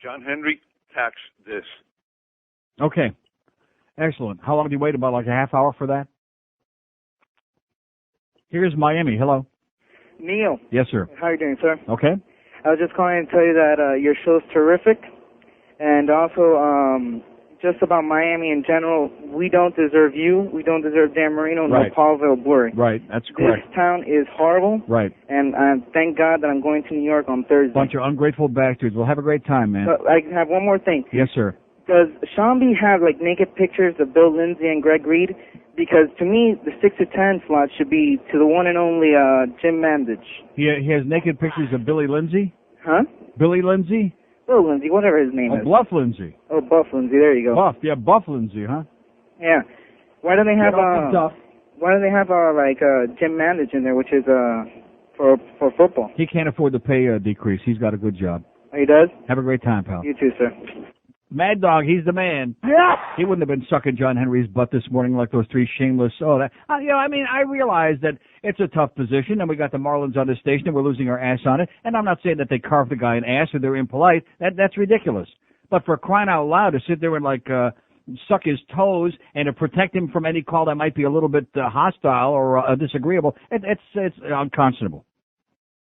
John Henry, tax this. Okay. Excellent. How long do you wait? About like a half hour for that? Here's Miami. Hello. Neil. Yes, sir. How are you doing, sir? Okay. I was just calling to tell you that your show's terrific. And also, just about Miami in general. We don't deserve you. We don't deserve Dan Marino, Right. nor Paul Vilbury. Right, that's correct. This town is horrible. Right. And thank God that I'm going to New York on Thursday. Bunch of ungrateful bastards. We'll have a great time, man. But I have one more thing. Yes, sir. Does Sean B have like naked pictures of Bill Lindsay and Greg Reed? Because to me, the 6 to 10 slot should be to the one and only Jim Mandich. He has naked pictures of Billy Lindsay? Huh? Billy Lindsay? Bill Lindsay, whatever his name is. Bluff Lindsay. Oh, Buff Lindsay. There you go. Buff, yeah, Buff Lindsay, huh? Yeah. Why do they have Duff. Why do they have Jim Mandich in there, which is for football? He can't afford the pay decrease. He's got a good job. Oh, he does? Have a great time, pal. You too, sir. Mad Dog, he's the man. He wouldn't have been sucking John Henry's butt this morning like those three shameless. I realize that it's a tough position, and we got the Marlins on the station, and we're losing our ass on it. And I'm not saying that they carved the guy an ass or they're impolite. That's ridiculous. But for crying out loud, to sit there and suck his toes and to protect him from any call that might be a little bit hostile or disagreeable, it's unconscionable.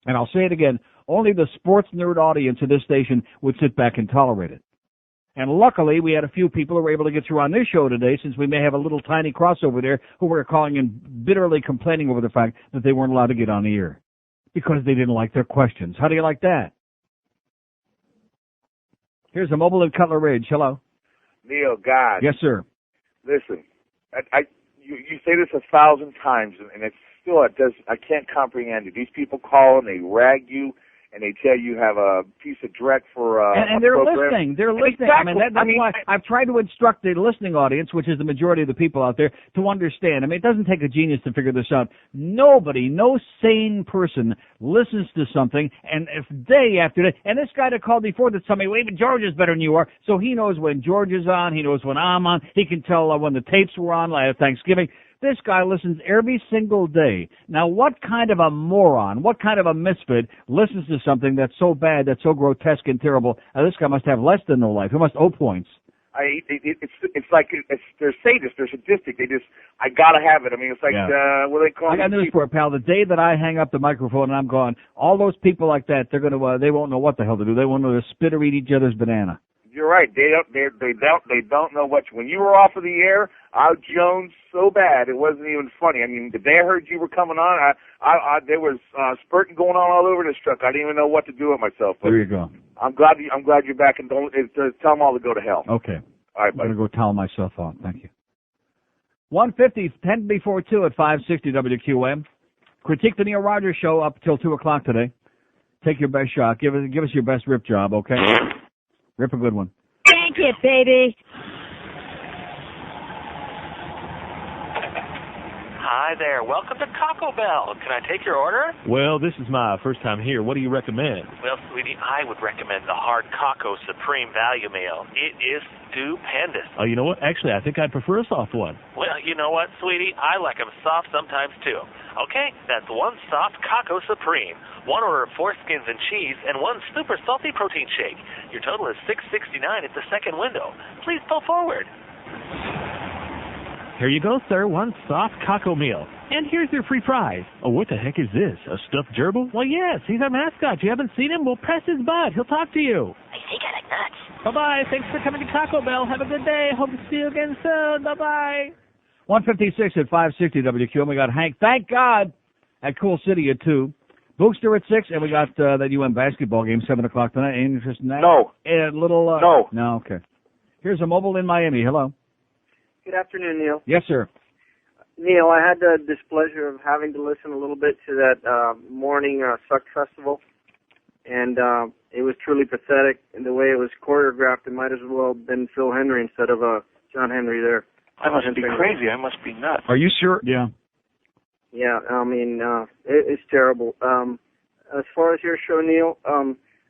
And I'll say it again: only the sports nerd audience of this station would sit back and tolerate it. And luckily, we had a few people who were able to get through on this show today, since we may have a little tiny crossover there, who were calling and bitterly complaining over the fact that they weren't allowed to get on the air because they didn't like their questions. How do you like that? Here's a mobile in Cutler Ridge. Hello. Neil, God. Yes, sir. Listen, you say this 1,000 times, and it's still, I can't comprehend it. These people call and they rag you, and they tell you have a piece of dreck for and they're program. listening. They're listening. Exactly. That's why I've tried to instruct the listening audience, which is the majority of the people out there, to understand. It doesn't take a genius to figure this out. Nobody, no sane person listens to something, and if day after day, and this guy that called before that told me, well, even George is better than you are, so he knows when George is on, he knows when I'm on, he can tell when the tapes were on last Thanksgiving. This guy listens every single day. Now, what kind of a moron, what kind of a misfit listens to something that's so bad, that's so grotesque and terrible? This guy must have less than no life. He must owe points. It's like they're sadists, they're sadistic. I gotta have it. I mean, it's like what do they call it? I got news for it, pal. The day that I hang up the microphone and I'm gone, all those people like that, they won't know what the hell to do. They won't know to spit or eat each other's banana. You're right. They don't know what. When you were off of the air, I Jones so bad it wasn't even funny. I mean, the day I heard you were coming on, there was spurting going on all over this truck. I didn't even know what to do with myself. But there you go. I'm glad you're back, and don't tell them all to go to hell. Okay. All right, I'm gonna go towel myself off. Thank you. 1:50, 10 before 2 at 560 WQM. Critique the Neil Rogers Show up till 2 o'clock today. Take your best shot. Give us your best rip job, okay? Rip a good one. Thank you, baby. Hi there. Welcome to Taco Bell. Can I take your order? Well, this is my first time here. What do you recommend? Well, sweetie, I would recommend the Hard Taco Supreme Value Meal. It is stupendous. Oh, you know what? Actually, I think I'd prefer a soft one. Well, you know what, sweetie? I like them soft sometimes, too. Okay, that's one soft Taco Supreme, one order of 4 skins and cheese, and one super salty protein shake. Your total is $6.69 at the second window. Please pull forward. Here you go, sir. One soft Taco meal. And here's your free prize. Oh, what the heck is this? A stuffed gerbil? Well, yes, he's our mascot. You haven't seen him? Well, press his butt. He'll talk to you. I think I like nuts. Bye-bye. Thanks for coming to Taco Bell. Have a good day. Hope to see you again soon. Bye-bye. 1:56 at 560 WQM. We got Hank, thank God, at Cool City at 2. Bookster at 6, and we got that UM basketball game, 7 o'clock tonight. Any interest in that? No. No. No, okay. Here's a mobile in Miami. Hello. Good afternoon, Neil. Yes, sir. Neil, I had the displeasure of having to listen a little bit to that morning Suck Festival, and it was truly pathetic in the way it was choreographed. It might as well have been Phil Henry instead of John Henry there. I must be crazy. I must be nuts. Are you sure? Yeah. Yeah, I mean, it's terrible. As far as your show, Neil,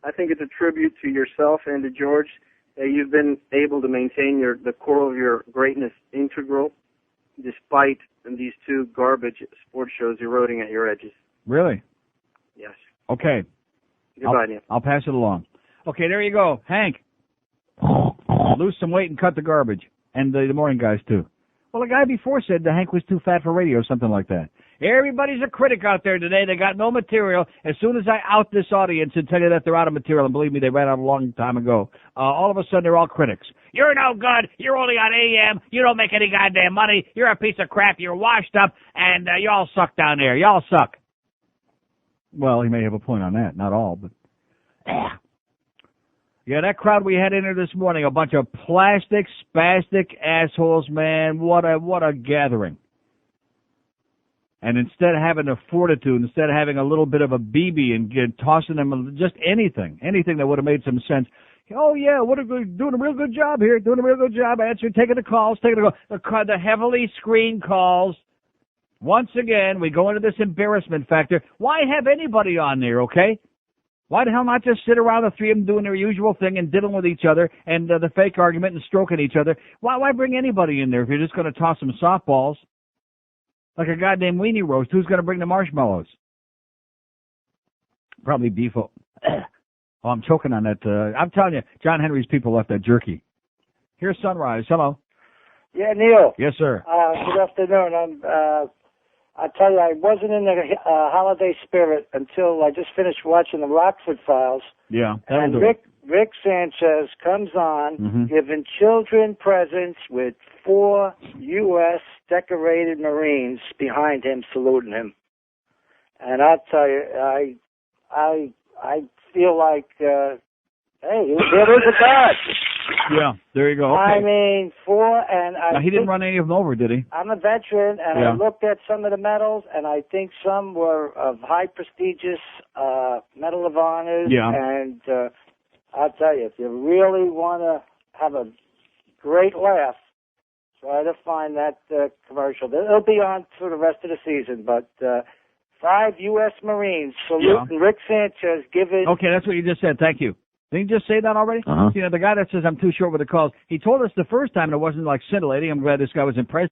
I think it's a tribute to yourself and to George that you've been able to maintain the core of your greatness integral, despite these two garbage sports shows eroding at your edges. Really? Yes. Okay. Goodbye, Neil. I'll pass it along. Okay, there you go. Hank, lose some weight and cut the garbage. And the morning guys, too. Well, the guy before said the Hank was too fat for radio, something like that. Everybody's a critic out there today. They got no material. As soon as I out this audience and tell you that they're out of material, and believe me, they ran out a long time ago, all of a sudden they're all critics. You're no good. You're only on AM. You don't make any goddamn money. You're a piece of crap. You're washed up, and you all suck down there. You all suck. Well, he may have a point on that. Not all, but... Yeah, that crowd we had in there this morning, a bunch of plastic, spastic assholes, man. What a gathering. And instead of having the fortitude, instead of having a little bit of a BB and tossing them just anything that would have made some sense. Oh, yeah, doing a real good job here, doing a real good job answering, taking the calls, the heavily screened calls. Once again, we go into this embarrassment factor. Why have anybody on there, okay? Why the hell not just sit around the three of them doing their usual thing and diddling with each other and the fake argument and stroking each other? Why bring anybody in there if you're just going to toss some softballs? Like a goddamn weenie roast. Who's going to bring the marshmallows? Probably beef. Oh, I'm choking on that. I'm telling you, John Henry's people left that jerky. Here's Sunrise. Hello. Yeah, Neil. Yes, sir. Good afternoon. I tell you, I wasn't in the holiday spirit until I just finished watching the Rockford Files. Yeah. And Rick Sanchez comes on giving children presents with 4 U.S. decorated Marines behind him saluting him. And I'll tell you, I feel like, hey, there is a God. Yeah, there you go. Okay. I mean, 4, and now, he didn't run any of them over, did he? I'm a veteran, and I looked at some of the medals, and I think some were of high prestigious Medal of Honors. Yeah. And I'll tell you, if you really want to have a great laugh, try to find that commercial. It'll be on for the rest of the season, but 5 U.S. Marines saluting Rick Sanchez giving... Okay, that's what you just said. Thank you. Didn't you just say that already? You know, the guy that says I'm too short with the calls, he told us the first time, and it wasn't like scintillating. I'm glad this guy was impressed.